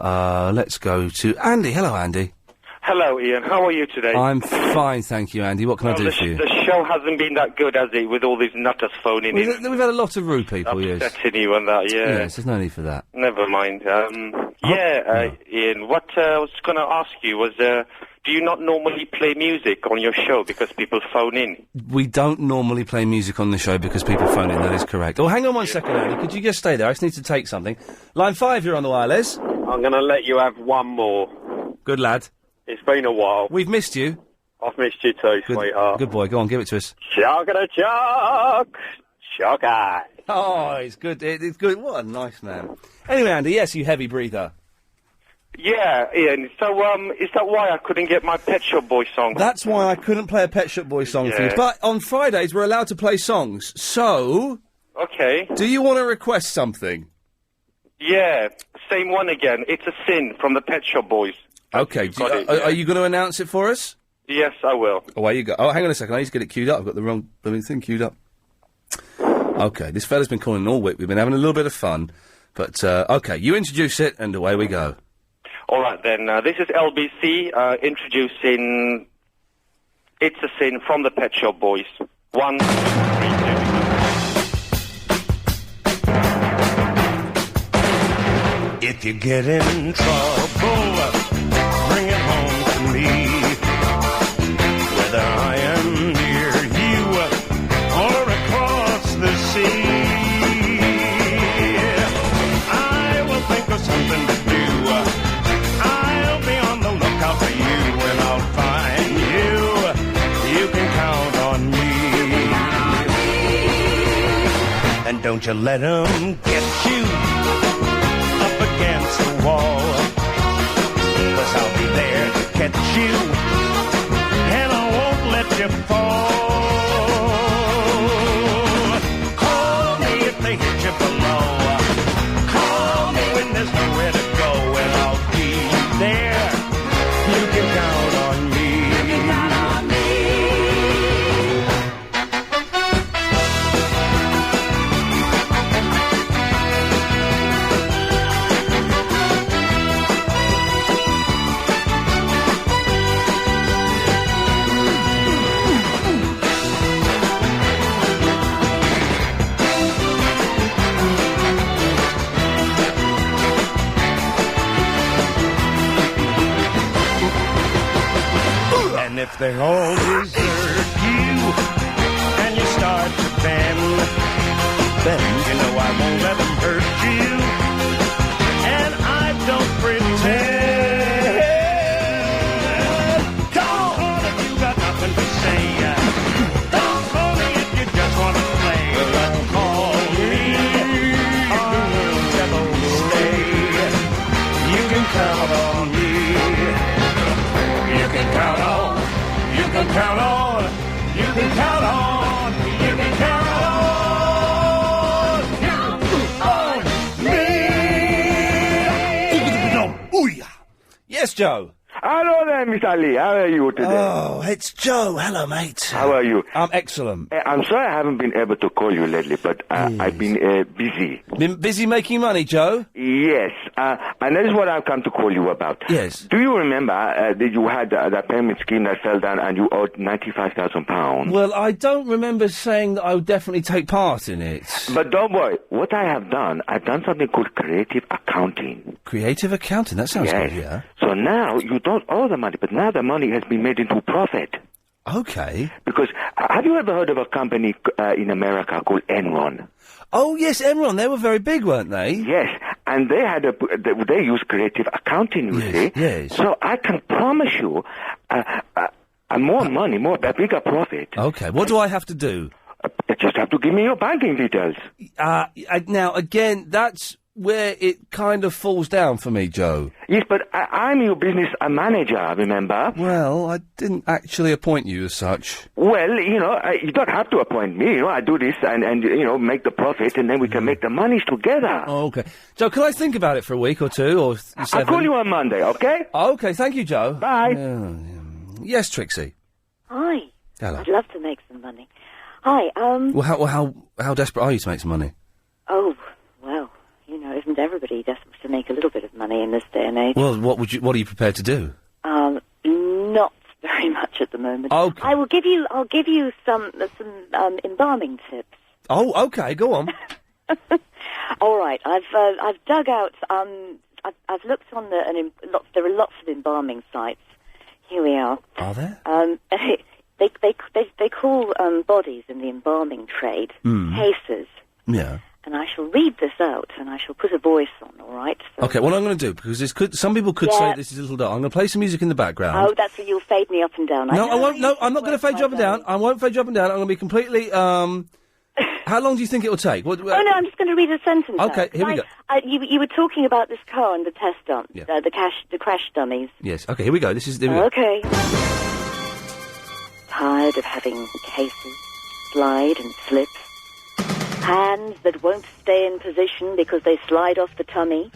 C: Let's go to Andy. Hello, Andy.
B: Hello, Ian. How are you today?
C: I'm fine, thank you, Andy. What can I do for you?
B: The show hasn't been that good, has it, with all these nutters phoning in?
C: We've had a lot of rude people, yes.
B: Upsetting you and that, yeah.
C: Yes, there's no need for that.
B: Never mind. Ian, what I was going to ask you was, do you not normally play music on your show because people phone in?
C: We don't normally play music on the show because people phone in, that is correct. Oh, hang on one second, Andy. Could you just stay there? I just need to take something. Line 5, you're on the wireless.
B: I'm going to let you have one more.
C: Good lad.
B: It's been a while.
C: We've missed you.
B: I've missed you too, sweetheart.
C: Good boy. Go on, give it to us.
B: Shock eye.
C: Oh, it's good. It's good. What a nice man. Anyway, Andy, yes, you heavy breather.
B: Yeah, Ian. So, is that why I couldn't get my Pet Shop Boys song?
C: That's why I couldn't play a Pet Shop Boys song for you. But on Fridays, we're allowed to play songs. So...
B: Okay.
C: Do you want to request something?
B: Yeah, same one again. It's a Sin from the Pet Shop Boys.
C: Okay, are you going to announce it for us?
B: Yes, I will.
C: Away you go. Oh, hang on a second, I need to get it queued up. I've got the wrong thing queued up. Okay, this fella's been calling all week. We've been having a little bit of fun. But, okay, you introduce it, and away we go.
B: All right, then. This is LBC introducing It's a Sin from the Pet Shop Boys. 1, 3, 2.
P: If you get in trouble, bring it home to me. Whether I am near you or across the sea, I will think of something to do. I'll be on the lookout for you, and I'll find you. You can count on me. And don't you let 'em get you against the wall, 'cause I'll be there to catch you, and I won't let you fall. Call me if they hit you below. Call me when there's nowhere to go, and I'll be there. You can count on me. You can count on me. if they all desert you and you start to bend, you know I won't let them hurt you, and I don't pretend. Call if you got nothing to say. Don't call me if you just want to play. But call me on double stay. You can count on me. You can count on. You can count on. You can count on. You can count on.
C: Yes, Joe.
F: Hello there, Mr. Lee. How are you today?
C: Oh, it's Joe. Hello, mate.
F: How are you?
C: I'm excellent.
F: I'm sorry I haven't been able to call you lately, but I've been busy.
C: Been busy making money, Joe?
F: Yes, and that is what I've come to call you about.
C: Yes.
F: Do you remember that you had that payment scheme that fell down and you owed £95,000?
C: Well, I don't remember saying that I would definitely take part in it.
F: But don't worry. What I have done, I've done something called creative accounting.
C: Creative accounting? That sounds good, yeah.
F: So now you don't owe the money, but now the money has been made into profit.
C: Okay.
F: Because have you ever heard of a company in America called Enron?
C: Oh, yes, Enron. They were very big, weren't they?
F: Yes, and they had they use creative accounting, you see.
C: Yes.
F: So I can promise you more money, a bigger profit.
C: Okay, what do I have to do?
F: You just have to give me your banking details.
C: Now, again, that's where it kind of falls down for me, Joe.
F: Yes, but I'm your business manager, remember?
C: Well, I didn't actually appoint you as such.
F: Well, you don't have to appoint me. I do this and make the profit, and then we can make the monies together.
C: Oh, okay. Joe, can I think about it for a week or two, or 7?
F: I'll call you on Monday, okay?
C: Okay, thank you, Joe.
F: Bye.
C: Yes, Trixie.
Q: Hi.
C: Hello.
Q: I'd love to make some money. Hi,
C: Well, how desperate are you to make some money?
Q: Oh, well, isn't everybody desperate to make a little bit of money in this day and age?
C: Well, what are you prepared to do?
Q: Not very much at the moment.
C: Okay.
Q: I'll give you some embalming tips.
C: Oh, okay, go on.
Q: All right, I've dug out. I've looked on there are lots of embalming sites. Here we are.
C: Are there?
Q: They call bodies in the embalming trade cases.
C: Yeah.
Q: And I shall read this out, and I shall put a voice on, all right? So
C: Okay, what I'm going to do, because some people could say this is a little dark, I'm going to play some music in the background.
Q: Oh, that's where you'll fade me up and down.
C: No, I won't. No, I'm not going to fade you up and down. I won't fade you up and down. I'm going to be completely. How long do you think it will take?
Q: Oh no, I'm just going to read a sentence.
C: Okay,
Q: out.
C: here we go.
Q: You were talking about this car and the test dump, the crash dummies.
C: Yes. Okay, here we go. Here we go.
Q: Okay. Tired of having cases slide and slip. Hands that won't stay in position because they slide off the tummy.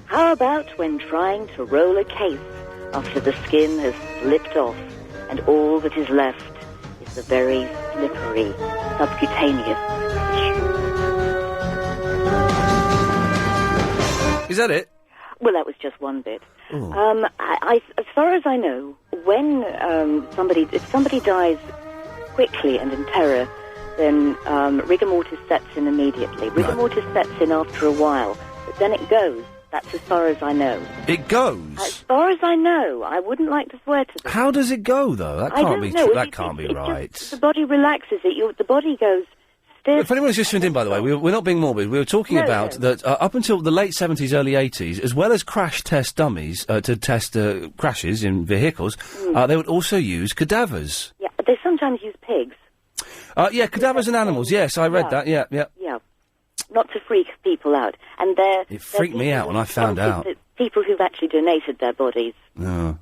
Q: How about when trying to roll a case after the skin has slipped off and all that is left is the very slippery subcutaneous tissue?
C: Is that it?
Q: Well, that was just one bit. As far as I know, when if somebody dies quickly and in terror, then rigor mortis sets in immediately. Rigor mortis sets in after a while, but then it goes. That's as far as I know.
C: It goes?
Q: As far as I know. I wouldn't like to swear to this.
C: How does it go, though? That can't be true. That can't be right.
Q: The body relaxes it. The body goes stiff.
C: If anyone's just tuned in, by the way, we're not being morbid. We were talking about that up until the late 70s, early 80s, as well as crash test dummies to test crashes in vehicles, they would also use cadavers.
Q: Yeah, they sometimes use pigs.
C: Cadavers and animals. Yes, I read that. Yeah.
Q: Yeah, not to freak people out. And
C: it freaked me out when I found out.
Q: People who've actually donated their bodies.
C: No.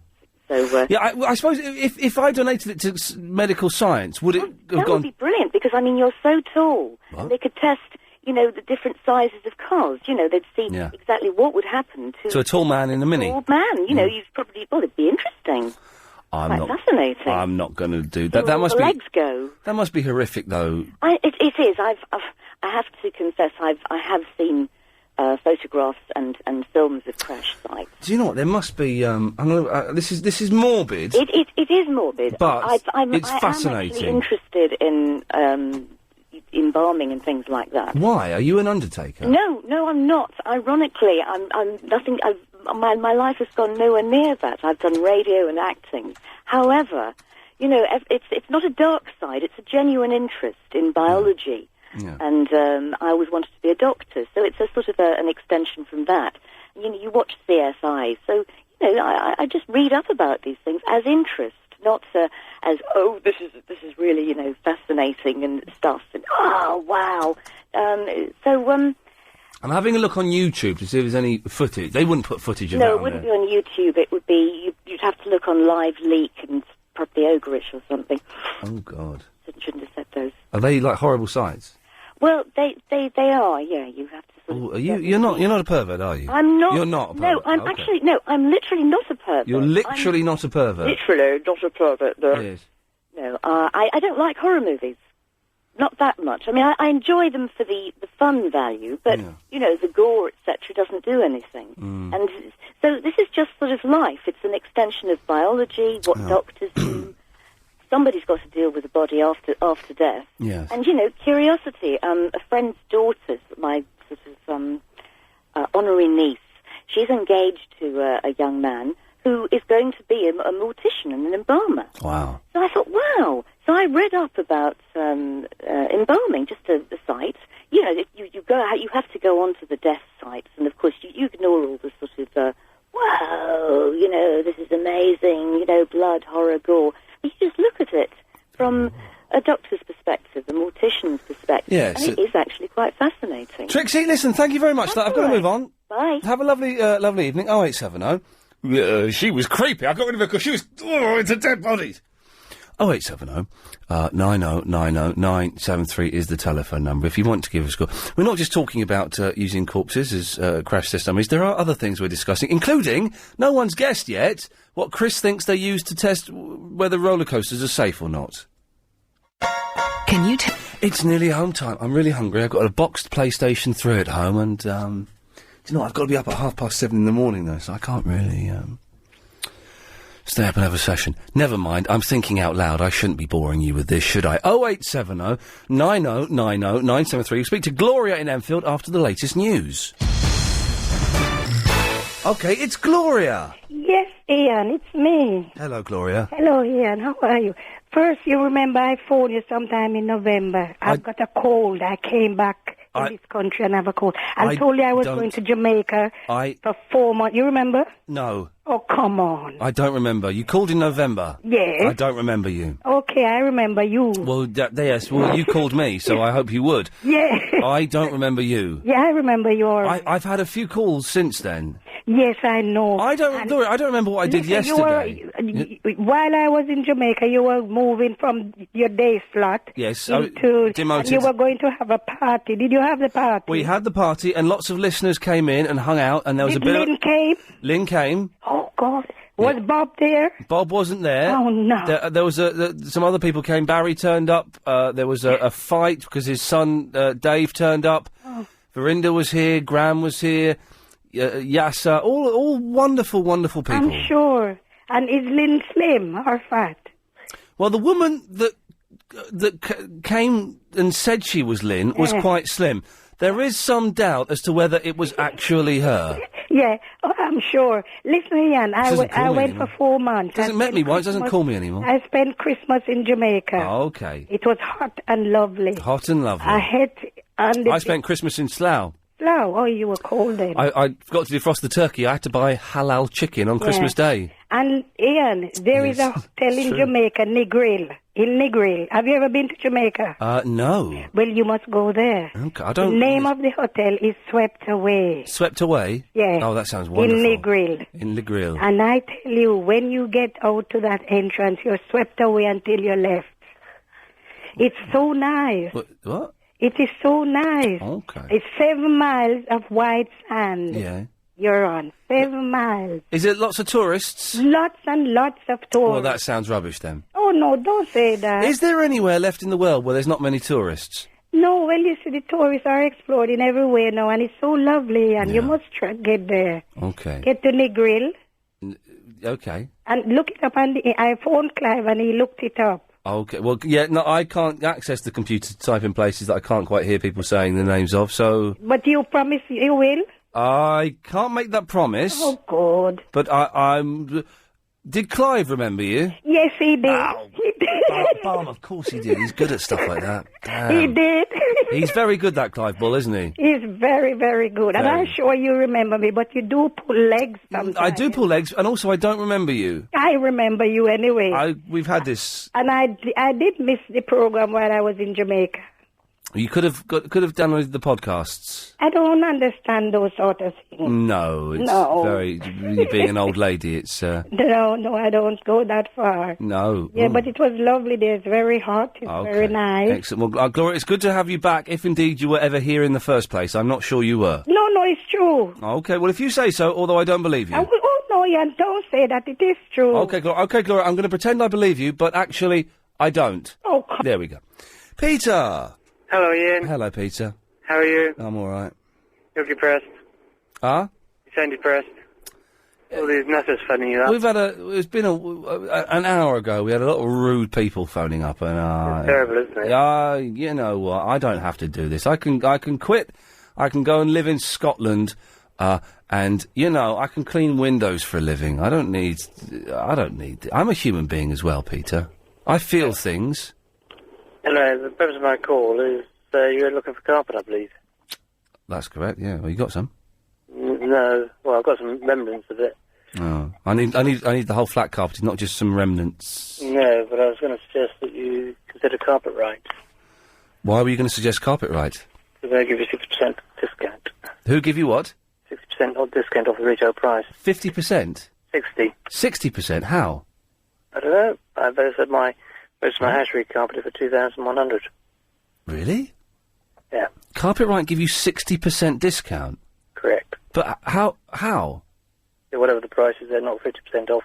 Q: So
C: I suppose if I donated it to medical science, would it have
Q: that
C: gone?
Q: Would be brilliant because you're so tall.
C: What?
Q: And they could test, the different sizes of cars. They'd see exactly what would happen to
C: a tall man in a Mini.
Q: Tall man. You'd probably it'd be interesting. Quite fascinating.
C: I'm not going to do that. That must
Q: the
C: be.
Q: Legs go.
C: That must be horrific, though.
Q: It is. I have to confess, I have seen photographs and films of crash sites.
C: Do you know what? There must be. This is morbid.
Q: It is morbid,
C: but
Q: I'm
C: fascinating.
Q: actually interested in embalming and things like that.
C: Why? Are you an undertaker?
Q: No, I'm not. Ironically, I'm nothing. My life has gone nowhere near that. I've done radio and acting. However, it's not a dark side. It's a genuine interest in biology.
C: Yeah.
Q: And I always wanted to be a doctor, so it's a sort of an extension from that. You watch CSI, so I just read up about these things as interest, not as this is really fascinating and stuff. And wow.
C: I'm having a look on YouTube to see if there's any footage. They wouldn't put footage of that
Q: No, it
C: on
Q: wouldn't
C: there.
Q: be on YouTube. It would be you'd have to look on Live Leak and probably Ogreish or something.
C: Oh God.
Q: Shouldn't have said those.
C: Are they like horrible sites?
Q: Well, they are. Yeah, you have to.
C: Oh, you're not a pervert, are you?
Q: I'm not.
C: You're not a pervert.
Q: No, I'm I'm literally not a pervert.
C: You're literally not a pervert.
Q: Literally not a pervert. No.
C: Yes.
Q: No, I don't like horror movies. Not that much. I mean, I enjoy them for the fun value, but, the gore, etc., doesn't do anything. And so this is just sort of life. It's an extension of biology, what doctors do. Somebody's got to deal with the body after death.
C: Yes.
Q: And, curiosity. A friend's daughter, my sort of honorary niece, she's engaged to a young man who is going to be a mortician and an embalmer.
C: Wow.
Q: So I thought, wow. So I read up about embalming, just a site. You go out, you have to go onto the death sites, and of course you ignore all the sort of, wow, this is amazing, blood, horror, gore. But you just look at it from a doctor's perspective, a mortician's perspective,
C: Yes,
Q: and it is actually quite fascinating.
C: Trixie, listen, thank you very much. I've got to move on.
Q: Bye.
C: Have a lovely evening. 0870. She was creepy. I got rid of her because she was into dead bodies. 0870 9090 973 is the telephone number if you want to give us a call. We're not just talking about using corpses as crash test dummies. There are other things we're discussing, including, no one's guessed yet, what Chris thinks they use to test whether roller coasters are safe or not.
K: Can you
C: It's nearly home time. I'm really hungry. I've got a boxed PlayStation 3 at home, and, do you know, I've got to be up at 7:30 in the morning, though, so I can't really, stay up and have a session. Never mind, I'm thinking out loud. I shouldn't be boring you with this, should I? 0870 9090 973. Speak to Gloria in Enfield after the latest news. OK, it's Gloria.
R: Yes, Ian, it's me.
C: Hello, Gloria.
R: Hello, Ian. How are you? First, you remember I phoned you sometime in November. I've got a cold. I came back in this country and have a cold. I told you I was going to Jamaica for 4 months. You remember?
C: No.
R: Oh, come on.
C: I don't remember. You called in November.
R: Yes.
C: I don't remember you.
R: Okay, I remember you.
C: Well, yes, well, you called me, so I hope you would.
R: Yeah.
C: I don't remember you.
R: Yeah, I remember you.
C: I've had a few calls since then.
R: Yes, I know.
C: Gloria, I don't remember what I did yesterday.
R: While I was in Jamaica, you were moving from your day slot.
C: Yes,
R: into,
C: demoted.
R: You were going to have a party. Did you have the party?
C: We had the party, and lots of listeners came in and hung out, and there was a bit
R: Lynn came?
C: Lynn came.
R: Oh, God. Was Bob there?
C: Bob wasn't there.
R: Oh, no.
C: There was some other people came. Barry turned up. There was a fight because his son, Dave, turned up.
R: Oh.
C: Verinda was here. Graham was here. Yasser. All wonderful, wonderful people.
R: I'm sure. And is Lynn slim or fat?
C: Well, the woman that came and said she was Lynn was quite slim. There is some doubt as to whether it was actually her.
R: Yeah, I'm sure. Listen, Ian, I went for 4 months.
C: Doesn't met me once, doesn't call me anymore.
R: I spent Christmas in Jamaica.
C: Oh, okay.
R: It was hot and lovely.
C: Hot and lovely.
R: I
C: spent Christmas in Slough.
R: Slough? Oh, you were cold then.
C: I forgot to defrost the turkey. I had to buy halal chicken on Christmas Day.
R: And, Ian, there is a hotel in Jamaica, Negril. In Negril. Have you ever been to Jamaica?
C: No.
R: Well, you must go there.
C: Okay, I don't...
R: The name of the hotel is Swept Away.
C: Swept Away?
R: Yeah.
C: Oh, that sounds wonderful.
R: In Negril.
C: In Negril.
R: And I tell you, when you get out to that entrance, you're swept away until you're left. It's so nice.
C: What?
R: It is so nice.
C: Okay.
R: It's 7 miles of white sand.
C: Yeah.
R: You're on 7 miles.
C: Is it lots of tourists?
R: Lots and lots of tourists.
C: Well, that sounds rubbish then.
R: Oh, no, don't say that.
C: Is there anywhere left in the world where there's not many tourists?
R: No, well, you see, the tourists are exploring everywhere now, and it's so lovely, and you must get there.
C: Okay.
R: Get to Negril.
C: Okay.
R: And look it up, and I phoned Clive, and he looked it up.
C: Okay, well, yeah, no, I can't access the computer to type in places that I can't quite hear people saying the names of, so...
R: But you promise you will?
C: I can't make that promise.
R: Oh, God.
C: But Did Clive remember you?
R: Yes, he did. He did.
C: Barm, of course he did. He's good at stuff like that.
R: He
C: Damn.
R: did.
C: He's very good, that Clive Bull, isn't he?
R: He's very, very good. And
C: Very.
R: I'm sure you remember me, but you do pull legs sometimes.
C: I do pull legs, and also I don't remember you.
R: I remember you anyway.
C: We've had this.
R: And I did miss the program while I was in Jamaica.
C: You could have downloaded the podcasts.
R: I don't understand those sort of things.
C: No, it's
R: No.
C: very. You being an old lady, it's.
R: No, I don't go that far.
C: No.
R: Yeah,
C: Mm.
R: but it was lovely there. It's very hot. It's very nice.
C: Excellent. Well, Gloria, it's good to have you back, if indeed you were ever here in the first place. I'm not sure you were.
R: No, it's true.
C: Okay, well, if you say so, although I don't believe you.
R: Oh, no, Ian, don't say that. It is true.
C: Okay, Gloria, I'm going to pretend I believe you, but actually, I don't.
R: Oh,
C: there we go. Peter!
I: Hello, Ian.
C: Hello, Peter.
I: How are you?
C: I'm all right.
I: You look depressed.
C: Huh?
I: You sound depressed. All these nutters phoning you up.
C: We've had it's been an hour ago, we had a lot of rude people phoning up, and
I: It's terrible, isn't it?
C: you know what, I don't have to do this. I can quit, I can go and live in Scotland, and, you know, I can clean windows for a living. I don't need, I'm a human being as well, Peter. I feel things.
I: Anyway, the purpose of my call is you're looking for carpet, I believe.
C: That's correct, yeah. Well, you got some?
I: No. Well, I've got some remnants of it.
C: Oh. I need the whole flat carpeted, not just some remnants.
I: No, but I was going to suggest that you consider Carpet Right.
C: Why were you going to suggest Carpet Right?
I: Because they give you 60% discount.
C: Who give you what?
I: 60% off discount off the retail price.
C: 50%?
I: 60.
C: 60%? How?
I: I don't know. I better said most of my house recarpeted for 2,100.
C: Really?
I: Yeah.
C: Carpet Right give you 60% discount?
I: Correct.
C: But how?
I: Yeah, whatever the price is, they're not 50% off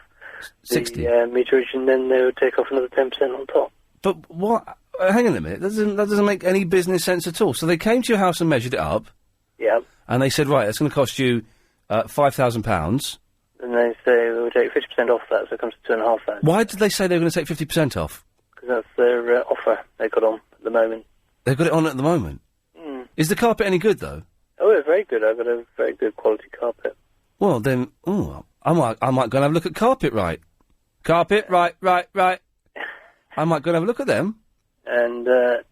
C: 60?
I: the meterage, and then they would take off another 10% on top.
C: But what? Hang on a minute. That doesn't make any business sense at all. So they came to your house and measured it up.
I: Yeah.
C: And they said, right, that's going to cost you £5,000.
I: And they say we'll take 50% off that, so it comes to 2,500.
C: Why did they say they were going to take 50% off?
I: Because that's their offer they got on at the moment.
C: They've got it on at the moment.
I: Mm.
C: Is the carpet any good though?
I: Oh, it's very good. I've got a very good quality carpet.
C: Well then, I might go and have a look at Carpet Right. Carpet Right. I might go and have a look at them.
I: And it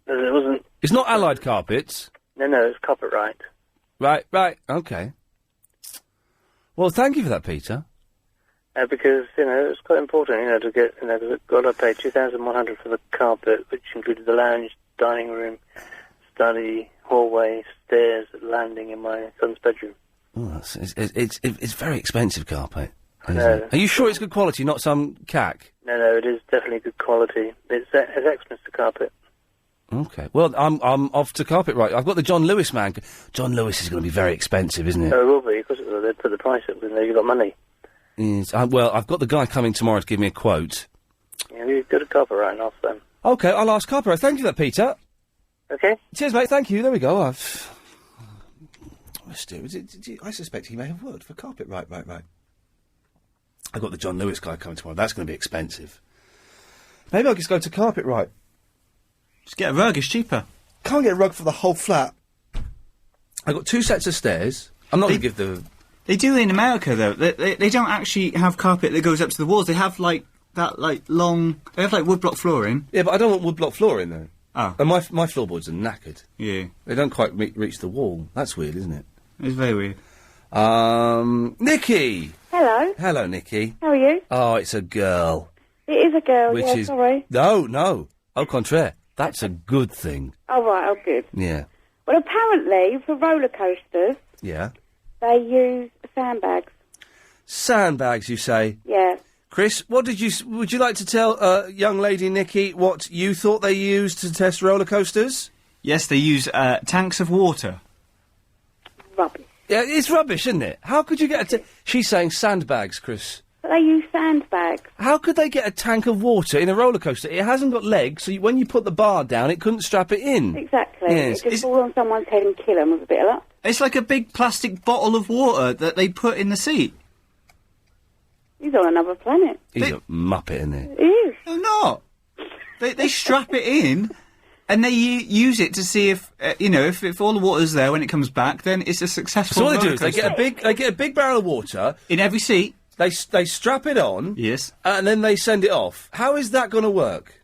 I: wasn't.
C: It's not Allied Carpets.
I: No, it's Carpet Right.
C: Right. Okay. Well, thank you for that, Peter.
I: Because it's quite important, to get. Because I paid 2,100 for the carpet, which included the lounge, dining room, study, hallway, stairs, landing in my son's bedroom.
C: Oh, it's very expensive carpet.
I: No.
C: Are you sure it's good quality, not some cack?
I: No, it is definitely good quality. It's Exminster carpet.
C: Okay. Well, I'm off to Carpet Right. I've got the John Lewis man. John Lewis is going to be very expensive, isn't it?
I: Oh, it will be, because they put the price up, and you've got money.
C: Yes. Well, I've got the guy coming tomorrow to give me a quote.
I: Yeah, you go to Carpet Right and ask them.
C: Okay, I'll ask Carpet Right. Thank you for that, Peter.
I: Okay.
C: Cheers, mate. Thank you. There we go. I suspect he may have worked for Carpet Right. I've got the John Lewis guy coming tomorrow. That's going to be expensive. Maybe I'll just go to Carpet Right.
D: Just get a rug, it's cheaper.
C: Can't get a rug for the whole flat. I've got 2 sets of stairs. I'm not going to give the...
D: They do in America, though. They don't actually have carpet that goes up to the walls. They have, long... They have, woodblock flooring.
C: Yeah, but I don't want woodblock flooring, though.
D: Oh.
C: And my floorboards are knackered.
D: Yeah.
C: They don't quite reach the wall. That's weird, isn't it?
D: It's very weird.
C: Nikki!
U: Hello.
C: Hello, Nikki.
U: How are you?
C: Oh, it's a girl.
U: It is a girl,
C: Which
U: yeah,
C: is...
U: sorry.
C: No. Au contraire. That's a good thing.
U: Oh, right, oh, good.
C: Yeah.
U: Well, apparently, for roller coasters,
C: Yeah.
U: they use sandbags.
C: Sandbags, you say?
U: Yeah.
C: Chris, would you like to tell young lady Nikki what you thought they used to test roller coasters?
D: Yes, they use tanks of water.
U: Rubbish.
C: Yeah, it's rubbish, isn't it? How could you get She's saying sandbags, Chris.
U: But they use sandbags.
C: How could they get a tank of water in a roller coaster? It hasn't got legs, so when you put the bar down, it couldn't strap it in.
U: Exactly.
C: Yes.
U: It just falls on someone's head and kill them with a bit of luck.
D: It's like a big plastic bottle of water that they put in the seat.
U: He's on another planet.
C: He's a muppet, isn't he?
U: He is.
D: No, not. They strap it in, and they use it to see if if all the water's there when it comes back, then it's a successful.
C: So what they do
D: roller
C: is they get a big barrel of water
D: in every seat.
C: They strap it on.
D: Yes.
C: And then they send it off. How is that going to work?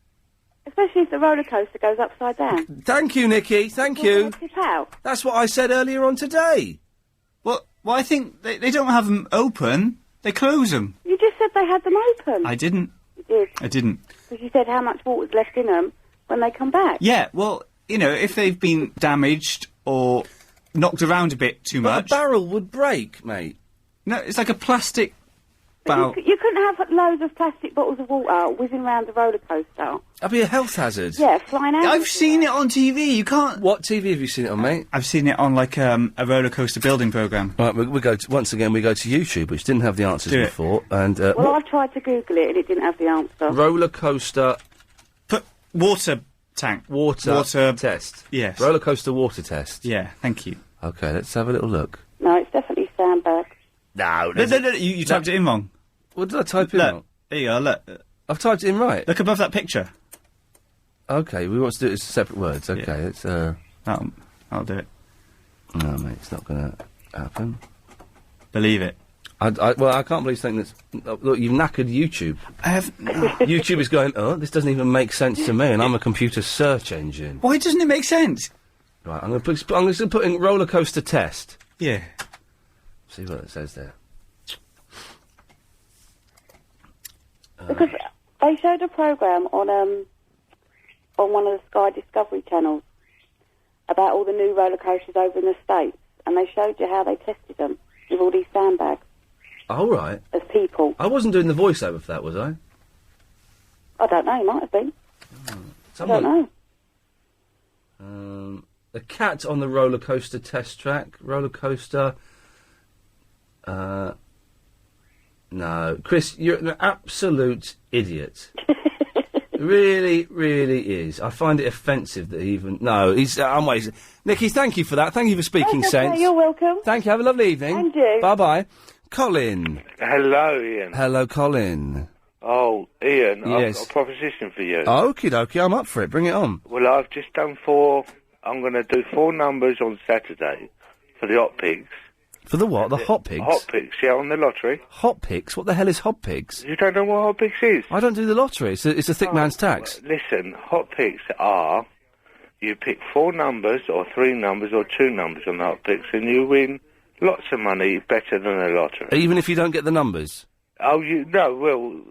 U: Especially if the roller coaster goes upside down.
C: Thank you, Nikki. Thank you.
U: Tip out.
C: That's what I said earlier on today.
D: Well, I think they don't have them open. They close them.
U: You just said they had them open.
D: I didn't.
U: You did.
D: I didn't.
U: Because you said how much water's left in them when they come back.
D: Yeah, well, you know, if they've been damaged or knocked around a bit too
C: But
D: much...
C: a barrel would break, mate.
D: No, it's like a plastic
U: But
D: barrel.
U: you couldn't have loads of plastic bottles of water whizzing around the roller coaster.
C: That'd be a health hazard.
U: Yeah, flying out.
D: I've seen it on TV. You can't...
C: What TV have you seen it on, mate?
D: I've seen it on, like, a roller coaster building programme.
C: Right, we go to, once again, we go to YouTube, which didn't have the answers
D: Do it.
C: before, and...
U: Well, I've tried to Google it and it didn't have the answer.
C: roller coaster...
D: Put water tank.
C: Water test.
D: Yes.
C: Roller coaster water test.
D: Yeah, thank you.
C: Okay, let's have a little look.
U: No, it's definitely sandbags.
C: No,
D: No, you typed it in wrong.
C: What did I type in?
D: Look,
C: wrong?
D: there you go, look.
C: I've typed it in right.
D: Look above that picture.
C: Okay, we want to do it as separate words. Okay, it's
D: I'll do it.
C: No, mate, it's not going to happen.
D: Believe it.
C: Well, I can't believe something that's... Look, you've knackered YouTube.
D: I have...
C: YouTube is going, oh, this doesn't even make sense to me, and I'm a computer search engine.
D: Why doesn't it make sense?
C: Right, I'm going to put in roller coaster test.
D: Yeah.
C: See what it says there.
U: Because they showed a programme on one of the Sky Discovery channels about all the new roller coasters over in the States, and they showed you how they tested them with all these sandbags.
C: Oh, right.
U: As people.
C: I wasn't doing the voiceover for that, was I?
U: I don't know, you might have been.
C: Someone-
U: I don't
C: know. A cat on the roller coaster test track. Roller coaster. No. Chris, you're an absolute idiot. Really, really is. I find it offensive that he even... No, he's... I'm waiting. Nikki, thank you for that. Thank you for speaking
U: That's okay,
C: sense.
U: you're welcome.
C: Thank you. Have a lovely evening.
U: And you.
C: Bye-bye. Colin.
J: Hello, Ian.
C: Hello, Colin.
J: Oh, Ian,
C: Yes.
J: I've got a proposition for you.
C: Okie dokie, I'm up for it. Bring it on.
J: Well, I've just done 4... I'm going to do 4 numbers on Saturday for the Hot Pigs.
C: For the what? The Hot Pigs?
J: Hot Pigs, yeah, on the lottery.
C: Hot Pigs? What the hell is Hot Pigs?
J: You don't know what Hot Pigs is?
C: I don't do the lottery. It's a thick man's tax.
J: Listen, Hot Pigs are... You pick 4 numbers, or 3 numbers, or 2 numbers on the Hot Pigs, and you win lots of money better than a lottery.
C: Even if you don't get the numbers?
J: Oh, well,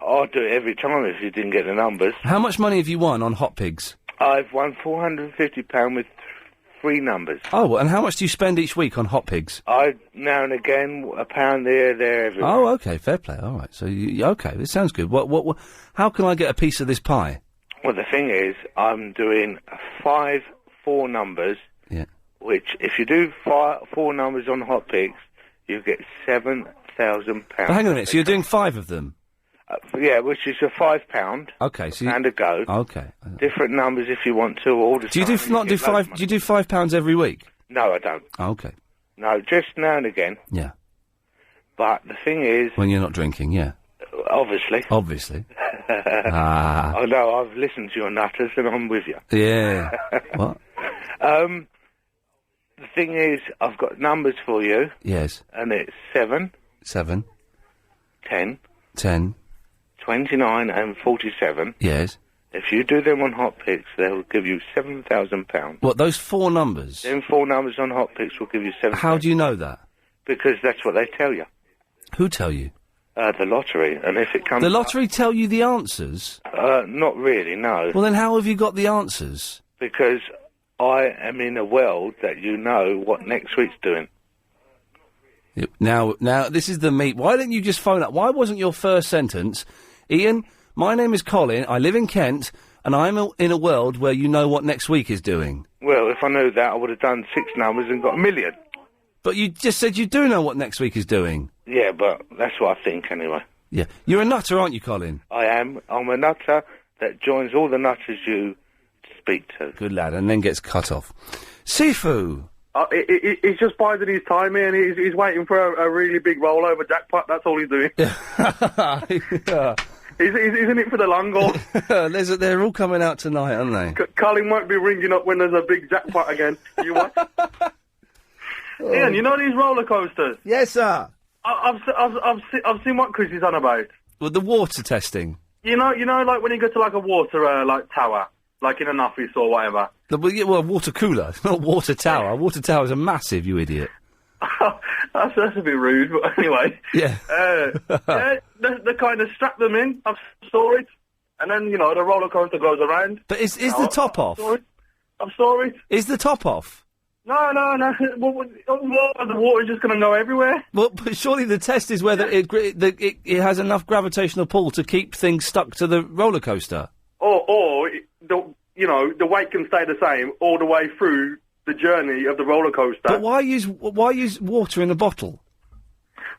J: I'd do it every time if you didn't get the numbers.
C: How much money have you won on Hot Pigs?
J: I've won £450 with 3 numbers.
C: Oh, and how much do you spend each week on Hot Pigs?
J: Now and again, £1 there, everywhere.
C: Oh, okay, fair play. All right, so okay, this sounds good. What? How can I get a piece of this pie?
J: Well, the thing is, I'm doing 4 numbers.
C: Yeah.
J: Which, if you do 4 numbers on Hot Pigs, you get £7,000.
C: But hang on a minute. So you're doing 5 of them?
J: Yeah, which is a £5.
C: Okay, so
J: and a go.
C: Okay.
J: Different numbers if you want to. All the
C: Do you
J: time,
C: do not do
J: get loads
C: 5? Do you do £5 every week?
J: No, I don't.
C: Oh, okay.
J: No, just now and again.
C: Yeah.
J: But the thing is,
C: When you're not drinking, yeah.
J: obviously.
C: Obviously. Ah.
J: I know, I've listened to your nutters and I'm with you.
C: Yeah. What?
J: The thing is, I've got numbers for you,
C: Yes.
J: and it's 7,
C: 7,
J: 10,
C: 10.
J: 29 and 47.
C: Yes.
J: If you do them on Hot Picks, they'll give you £7,000.
C: What, those 4 numbers?
J: Them 4 numbers on Hot Picks will give you 7.
C: How do you know that?
J: Because that's what they tell you.
C: Who tell you?
J: The lottery, and if it comes...
C: The lottery tell you the answers?
J: Not really, no.
C: Well, then how have you got the answers?
J: Because I am in a world that you know what next week's doing.
C: Now, this is the meat. Why didn't you just phone up? Why wasn't your first sentence, Ian, my name is Colin, I live in Kent, and I'm in a world where you know what next week is doing?
J: Well, if I knew that, I would have done 6 numbers and got $1 million.
C: But you just said you do know what next week is doing.
J: Yeah, but that's what I think anyway.
C: Yeah. You're a nutter, aren't you, Colin?
J: I am. I'm a nutter that joins all the nutters you speak to.
C: Good lad, and then gets cut off. Sifu!
V: He's just biding his time here, and he's waiting for a really big rollover jackpot. That's all he's doing.
C: Yeah.
V: He's in it for the long haul.
C: They're all coming out tonight, aren't they?
V: Colin won't be ringing up when there's a big jackpot again. You watch. Ian, you know these roller coasters?
C: Yes, sir.
V: I've seen what Chris is on about.
C: Well, the water testing.
V: You know, like when you go to like a water like tower, like in an office or whatever.
C: Well, a water cooler, not a water tower. A water towers are massive, you idiot.
V: That's a bit rude, but anyway.
C: Yeah.
V: Yeah, they kind of strap them in. I saw it, and then the roller coaster goes around.
C: But is the top off?
V: I saw it.
C: Is the top off?
V: No. Well, the water's just going to go everywhere.
C: Well, but surely the test is whether it has enough gravitational pull to keep things stuck to the roller coaster.
V: Or the weight can stay the same all the way through the journey of the roller coaster.
C: But why use water in a bottle?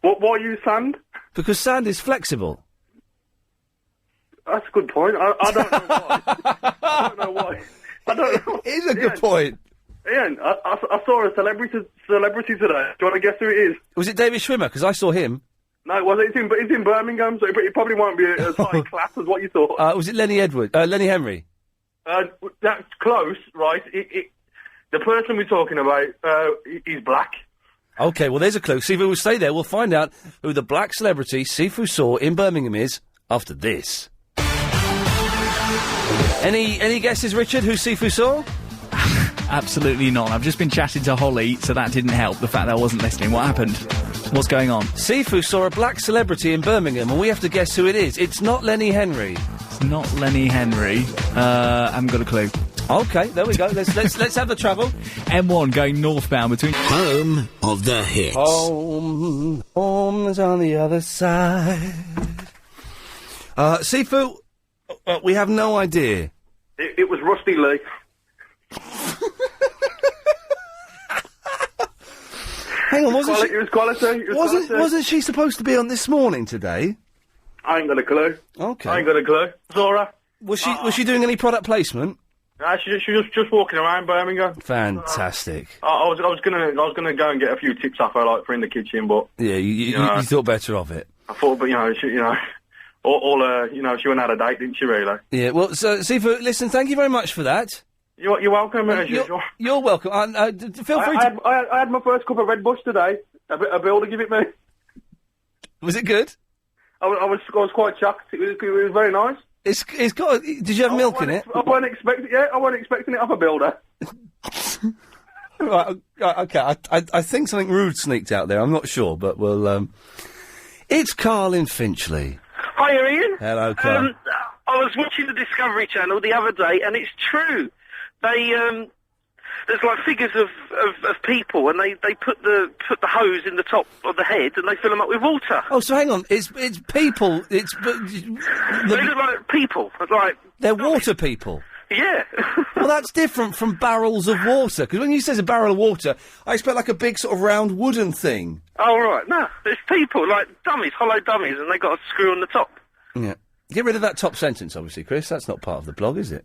V: Why use sand?
C: Because sand is flexible.
V: That's a good point. I don't know why. I don't know why. I don't know.
C: It is a good point.
V: Ian, I saw a celebrity today. Do you want to guess who it is?
C: Was it David Schwimmer? Because I saw him.
V: No, it wasn't. It's in Birmingham, so it probably won't be as high class as what you thought.
C: Was it Lenny Henry?
V: That's close, right? The person we're talking about, he's black.
C: Okay, well, there's a clue. Sifu will stay there. We'll find out who the black celebrity Sifu saw in Birmingham is after this. Any guesses, Richard, who Sifu saw?
S: Absolutely not. I've just been chatting to Holly, so that didn't help. The fact that I wasn't listening. What happened? What's going on?
C: Sifu saw a black celebrity in Birmingham, and we have to guess who it is. It's not Lenny Henry.
S: It's not Lenny Henry. I haven't got a clue.
C: Okay, there we go. Let's have the travel.
S: M1 going northbound between
A: Home of the Hits.
C: Home is on the other side. Sifu, we have no idea.
V: It was Rusty Lee.
C: Hang on, wasn't
V: It was quality.
C: Wasn't she supposed to be on This Morning today?
V: I ain't got a clue.
C: Okay.
V: I ain't got a clue. Zora.
C: Was she doing any product placement?
V: She was just walking around Birmingham.
C: Fantastic.
V: I was gonna go and get a few tips off her, like for in the kitchen, but
C: Yeah, you thought better of it.
V: I thought, but she went out of date, didn't she? Really?
C: Yeah. Well, so Sifu, listen, thank you very much for that.
V: You're welcome, as usual.
C: You're welcome. Feel free to.
V: I had my first cup of Red Bush today. A bill to give it me.
C: Was it good?
V: I was quite shocked. It was very nice.
C: It's got. Did you have milk in it?
V: I wasn't expecting it off a builder.
C: Right. Okay. I think something rude sneaked out there. I'm not sure, but we'll. It's Carl in Finchley.
H: Hi, Ian.
C: Hello, Carl.
H: I was watching the Discovery Channel the other day, and it's true. They there's like figures of people, and they put the hose in the top of the head, and they fill them up with water.
C: Oh, so hang on, it's people.
H: They look like people, like
C: they're water people.
H: Yeah.
C: Well, that's different from barrels of water, because when you say a barrel of water, I expect like a big sort of round wooden thing.
H: Oh right, no, it's people like dummies, hollow dummies, and they got a screw on the top.
C: Yeah. Get rid of that top sentence, obviously, Chris. That's not part of the blog, is it?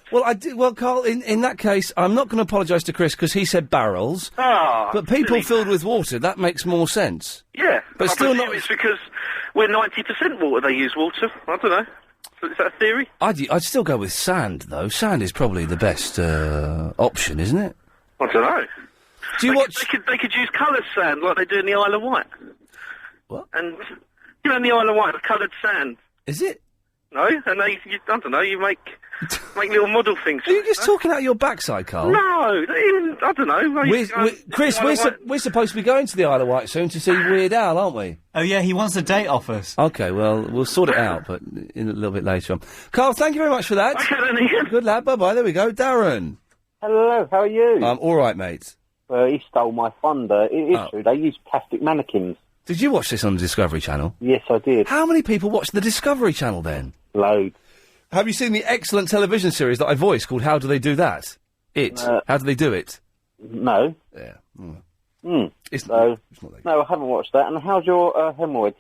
C: Well, Carl, in that case, I'm not going to apologise to Chris because he said barrels. But people filled with water, that makes more sense.
H: Yeah.
C: But
H: I
C: still
H: presume
C: not.
H: it's because we're 90% water, they use water. I don't know. Is that a theory?
C: I'd still go with sand, though. Sand is probably the best option, isn't it?
H: I don't know.
C: Do you watch...
H: They could use coloured sand like they do in the Isle of Wight.
C: What?
H: And, in the Isle of Wight, the coloured sand.
C: Is it?
H: No, and I don't know, you make little model things.
C: Are you just talking out your backside, Carl?
H: No, I don't know.
C: Chris, we're supposed to be going to the Isle of Wight soon to see Weird Al, aren't we?
D: Oh, yeah, he wants a date off us.
C: Okay, well, we'll sort it out, but in a little bit later on. Carl, thank you very much for that.
H: Okay, then, Ian.
C: Good lad, bye-bye, there we go. Darren.
W: Hello, how are you?
C: I'm all right, mate.
W: He stole my thunder. It is true, they use plastic mannequins.
C: Did you watch this on the Discovery Channel?
W: Yes, I did.
C: How many people watch the Discovery Channel, then?
W: Loads.
C: Have you seen the excellent television series that I voiced called How Do They Do That? How Do They Do It?
W: No.
C: Yeah.
W: It's not that no, I haven't watched that. And how's your hemorrhoids?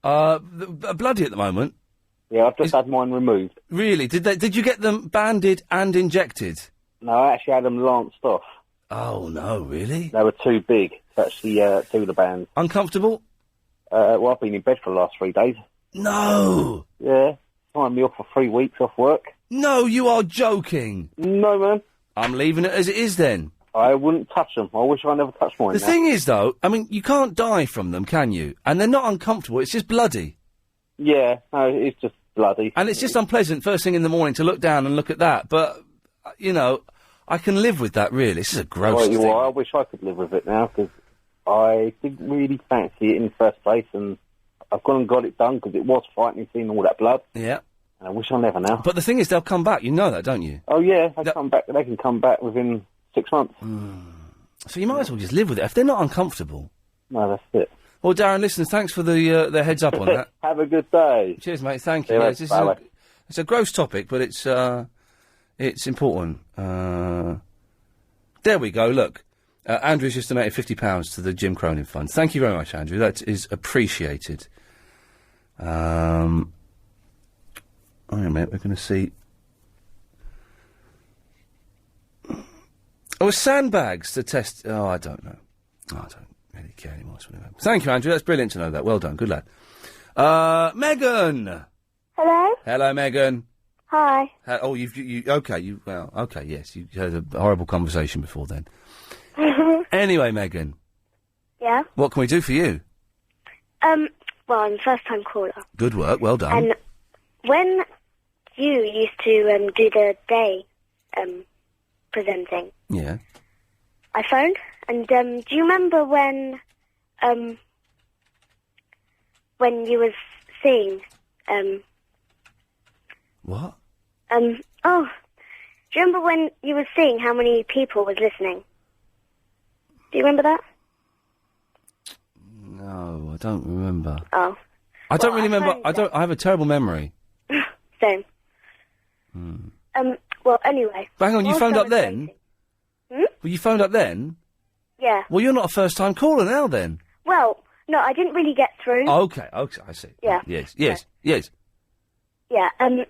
C: Bloody at the moment.
W: Yeah, I've just had mine removed.
C: Really? Did you get them banded and injected?
W: No, I actually had them lanced off.
C: Oh, no, really?
W: They were too big to actually do the bands.
C: Uncomfortable?
W: Well, I've been in bed for the last 3 days.
C: No!
W: Yeah. Signed me off for 3 weeks off work.
C: No, you are joking.
W: No, man.
C: I'm leaving it as it is, then.
W: I wouldn't touch them. I wish I never touched mine.
C: The thing is, though, I mean, you can't die from them, can you? And they're not uncomfortable. It's just bloody.
W: Yeah, no, it's just bloody.
C: And it's just unpleasant first thing in the morning to look down and look at that. But, you know, I can live with that, really. This is a gross thing.
W: I wish I could live with it now, because I didn't really fancy it in the first place, and I've gone and got it done, because it was frightening seeing all that blood.
C: Yeah.
W: And I wish I never now.
C: But the thing is, they'll come back. You know that, don't you?
W: Oh, yeah, they can come back within 6 months.
C: So you might as well just live with it. If they're not uncomfortable...
W: No, that's it.
C: Well, Darren, listen, thanks for the heads up on that.
W: Have a good day.
C: Cheers, mate. Thank you.
W: Yeah,
C: Yes, it's a gross topic, but it's important. There we go. Look, Andrew's just donated £50 to the Jim Cronin Fund. Thank you very much, Andrew. That is appreciated. Wait a minute. We're going to see. Oh, sandbags to test. Oh, I don't know. I don't really care anymore. Thank you, Andrew. That's brilliant to know that. Well done. Good lad. Megan.
E: Hello?
C: Hello, Megan.
E: Hi.
C: Oh, okay, yes. You had a horrible conversation before then. Anyway, Megan.
E: Yeah?
C: What can we do for you?
E: Well, I'm a first-time caller.
C: Good work. Well done.
E: And when you used to do the day presenting,
C: Yeah.
E: I phoned, and do you remember when you was seeing
C: What?
E: oh, do you remember when you was seeing how many people was listening? Do you remember that?
C: No, I don't remember.
E: Oh.
C: I don't really remember. I have a terrible memory.
E: Same. Well, anyway.
C: But hang on, you
E: whilst
C: phoned
E: I
C: up
E: was
C: then?
E: waiting-
C: Well, you phoned up then?
E: Yeah.
C: Well, you're not a first-time caller now, then.
E: Well, no, I didn't really get through.
C: Okay, I see.
E: Yeah.
C: Yes.
E: Yeah,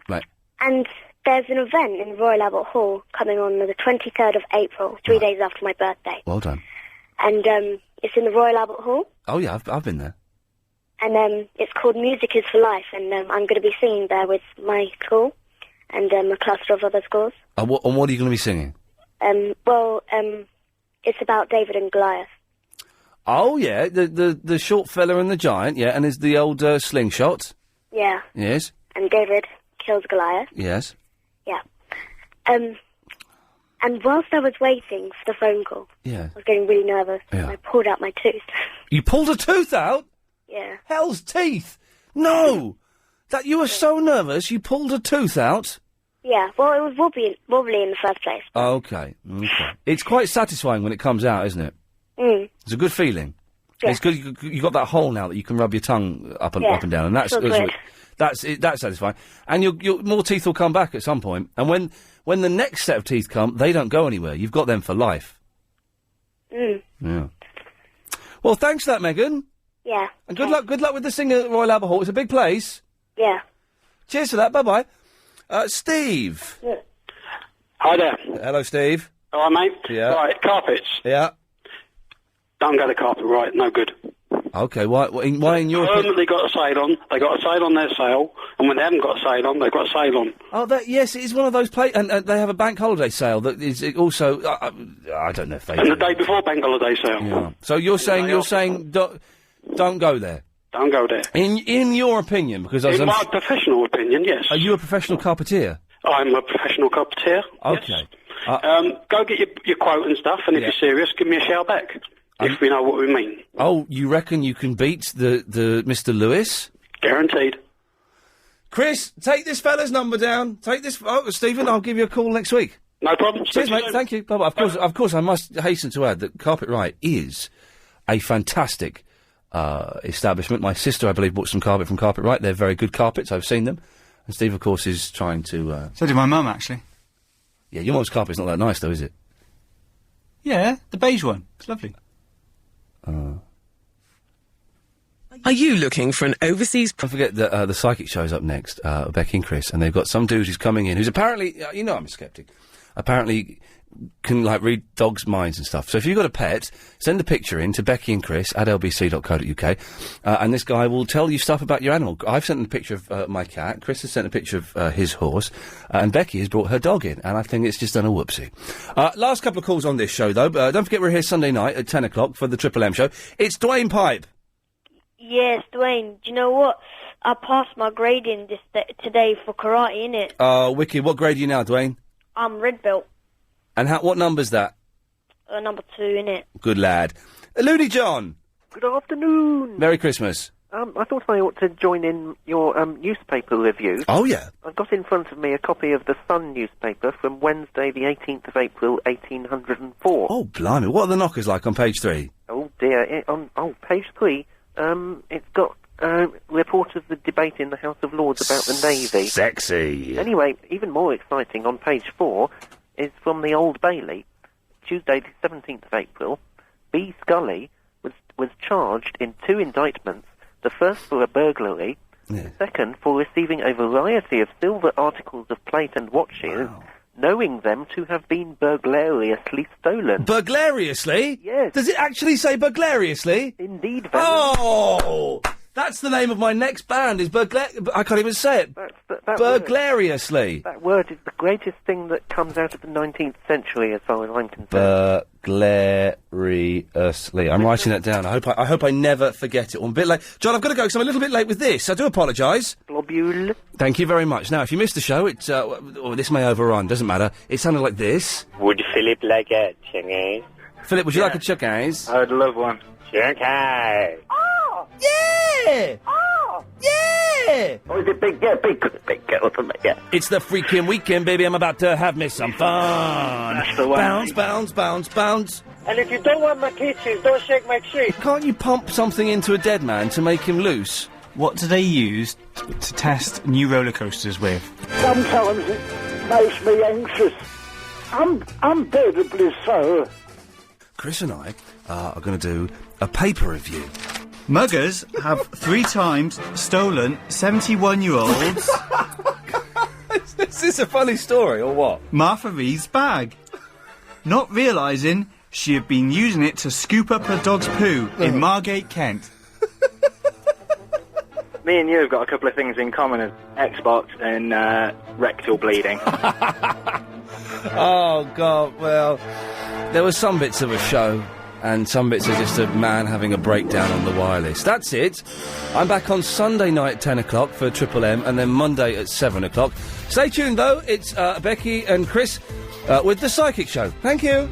C: Right.
E: and there's an event in the Royal Albert Hall coming on the 23rd of April, 3 days after my birthday.
C: Well done.
E: And it's in the Royal Albert Hall,
C: Oh, yeah, I've been there.
E: and it's called Music is for Life, and I'm going to be singing there with my school and a cluster of other schools.
C: And what are you going to be singing?
E: It's about David and Goliath.
C: Oh, yeah, the short fella and the giant, yeah, and is the old slingshot.
E: Yeah.
C: Yes,
E: And David kills Goliath.
C: yes.
E: Yeah. And whilst I was waiting for the phone call,
C: Yeah.
E: I was getting really nervous,
C: Yeah.
E: and I pulled out my tooth.
C: You pulled a tooth out?
E: Yeah.
C: Hell's teeth! No! That you were so nervous, you pulled a tooth out?
E: Yeah, well, it was wobbly in the first place.
C: Okay. It's quite satisfying when it comes out, isn't it?
E: Mm.
C: It's a good feeling.
E: Yeah.
C: It's good. You got that hole now that you can rub your tongue up and down, and that's
E: Feels good.
C: that's satisfying. And your more teeth will come back at some point. And when the next set of teeth come, they don't go anywhere. You've got them for life.
E: Mm.
C: Yeah. Well, thanks for that, Megan.
E: Yeah.
C: And good luck with the singing at Royal Albert Hall. It's a big place.
E: Yeah.
C: Cheers for that. Bye bye. Steve.
E: Yeah.
G: Hi there.
C: Hello, Steve.
G: All right, mate.
C: Yeah.
G: Right, carpets.
C: Yeah.
G: Don't get the carpet right. No good.
C: Okay. Why in your
G: Permanently got a sale on. They got a sale on their sale, and when they haven't got a sale on, they've got a sale on.
C: Oh, yes, it is one of those and they have a bank holiday sale that is also. I don't know if they.
G: And the day before bank holiday sale.
C: Yeah. So you're saying don't go there.
G: Don't go there.
C: In your opinion, because
G: In my professional opinion, yes.
C: Are you a professional carpetier?
G: I'm a professional carpetier.
C: Okay.
G: Yes. Go get your quote and stuff, and if you're serious, give me a shout back. If we know what we mean.
C: Oh, you reckon you can beat the Mr. Lewis?
G: Guaranteed.
C: Chris, take this fella's number down. Take this. Oh, Stephen, I'll give you a call next week.
G: No problem.
C: Cheers, mate. Thank you. Bye-bye. Of course, I must hasten to add that Carpet Right is a fantastic establishment. My sister, I believe, bought some carpet from Carpet Right. They're very good carpets. I've seen them. And Steve, of course, is trying to...
D: So did my mum, actually.
C: Yeah, your mum's carpet's not that nice, though, is it?
D: Yeah, the beige one. It's lovely.
L: Are you looking for an overseas...
C: Don't forget that the Psychic Show's up next, Becky and Chris, and they've got some dude who's coming in, who's apparently... you know I'm a sceptic. Apparently can, like, read dogs' minds and stuff. So if you've got a pet, send a picture in to Becky and Chris at lbc.co.uk, and this guy will tell you stuff about your animal. I've sent a picture of my cat, Chris has sent a picture of his horse, and Becky has brought her dog in, and I think it's just done a whoopsie. Last couple of calls on this show, though. Don't forget we're here Sunday night at 10 o'clock for the Triple M show. It's Dwayne Pipe.
M: Yes, Dwayne. Do you know what? I passed my grading today for karate, innit?
C: Oh, wicked. What grade are you now, Dwayne?
M: I'm red belt.
C: And what number's that?
M: Number 2, innit?
C: Good lad. Looney John.
N: Good afternoon.
C: Merry Christmas.
N: I thought I ought to join in your newspaper review.
C: Oh, yeah.
N: I've got in front of me a copy of the Sun newspaper from Wednesday, the 18th of April, 1804.
C: Oh, blimey. What are the knockers like on page 3?
N: Oh, dear. On page 3, it's got a report of the debate in the House of Lords about the Navy.
C: Sexy.
N: Anyway, even more exciting, on page 4, is from the Old Bailey. Tuesday, the 17th of April, B. Scully was charged in 2 indictments, the first for a burglary, the second for receiving a variety of silver articles of plate and watches, knowing them to have been burglariously stolen.
C: Burglariously?
N: Yes.
C: Does it actually say burglariously?
N: Indeed,
C: Oh! That's the name of my next band, is I can't even say it. Burglariously.
N: That word is the greatest thing that comes out of the 19th century, as far as I'm concerned.
C: Burglariously. I'm writing that down. I hope I never forget it. I'm a bit late. John, I've got to go because I'm a little bit late with this. I do apologise.
N: Globule.
C: Thank you very much. Now, if you missed the show, it's this may overrun. Doesn't matter. It sounded like this.
O: Would Philip like a chungays?
C: Philip, would you like a chungays?
O: I'd love one. Chungays.
C: Oh! Yeah!
O: Oh!
C: Yeah!
O: Oh, is it big? Yeah, big girl for me, yeah.
C: It's the freaking weekend, baby. I'm about to have me some fun.
O: That's the one.
C: Bounce, bounce, bounce, bounce.
O: And if you don't want my kisses, don't shake my tree.
C: Can't you pump something into a dead man to make him loose?
D: What do they use to test new roller coasters with?
P: Sometimes it makes me anxious. Unbearably so.
C: Chris and I are going to do a paper review.
D: Muggers have 3 times stolen 71-year-olds...
C: Is this a funny story, or what?
D: Martha Reed's bag. Not realising she had been using it to scoop up her dog's poo in Margate, Kent.
X: Me and you have got a couple of things in common as Xbox and rectal bleeding.
C: Oh, God, well, there were some bits of a show, and some bits are just a man having a breakdown on the wireless. That's it. I'm back on Sunday night at 10 o'clock for Triple M, and then Monday at 7 o'clock. Stay tuned, though. It's Becky and Chris with The Psychic Show. Thank you.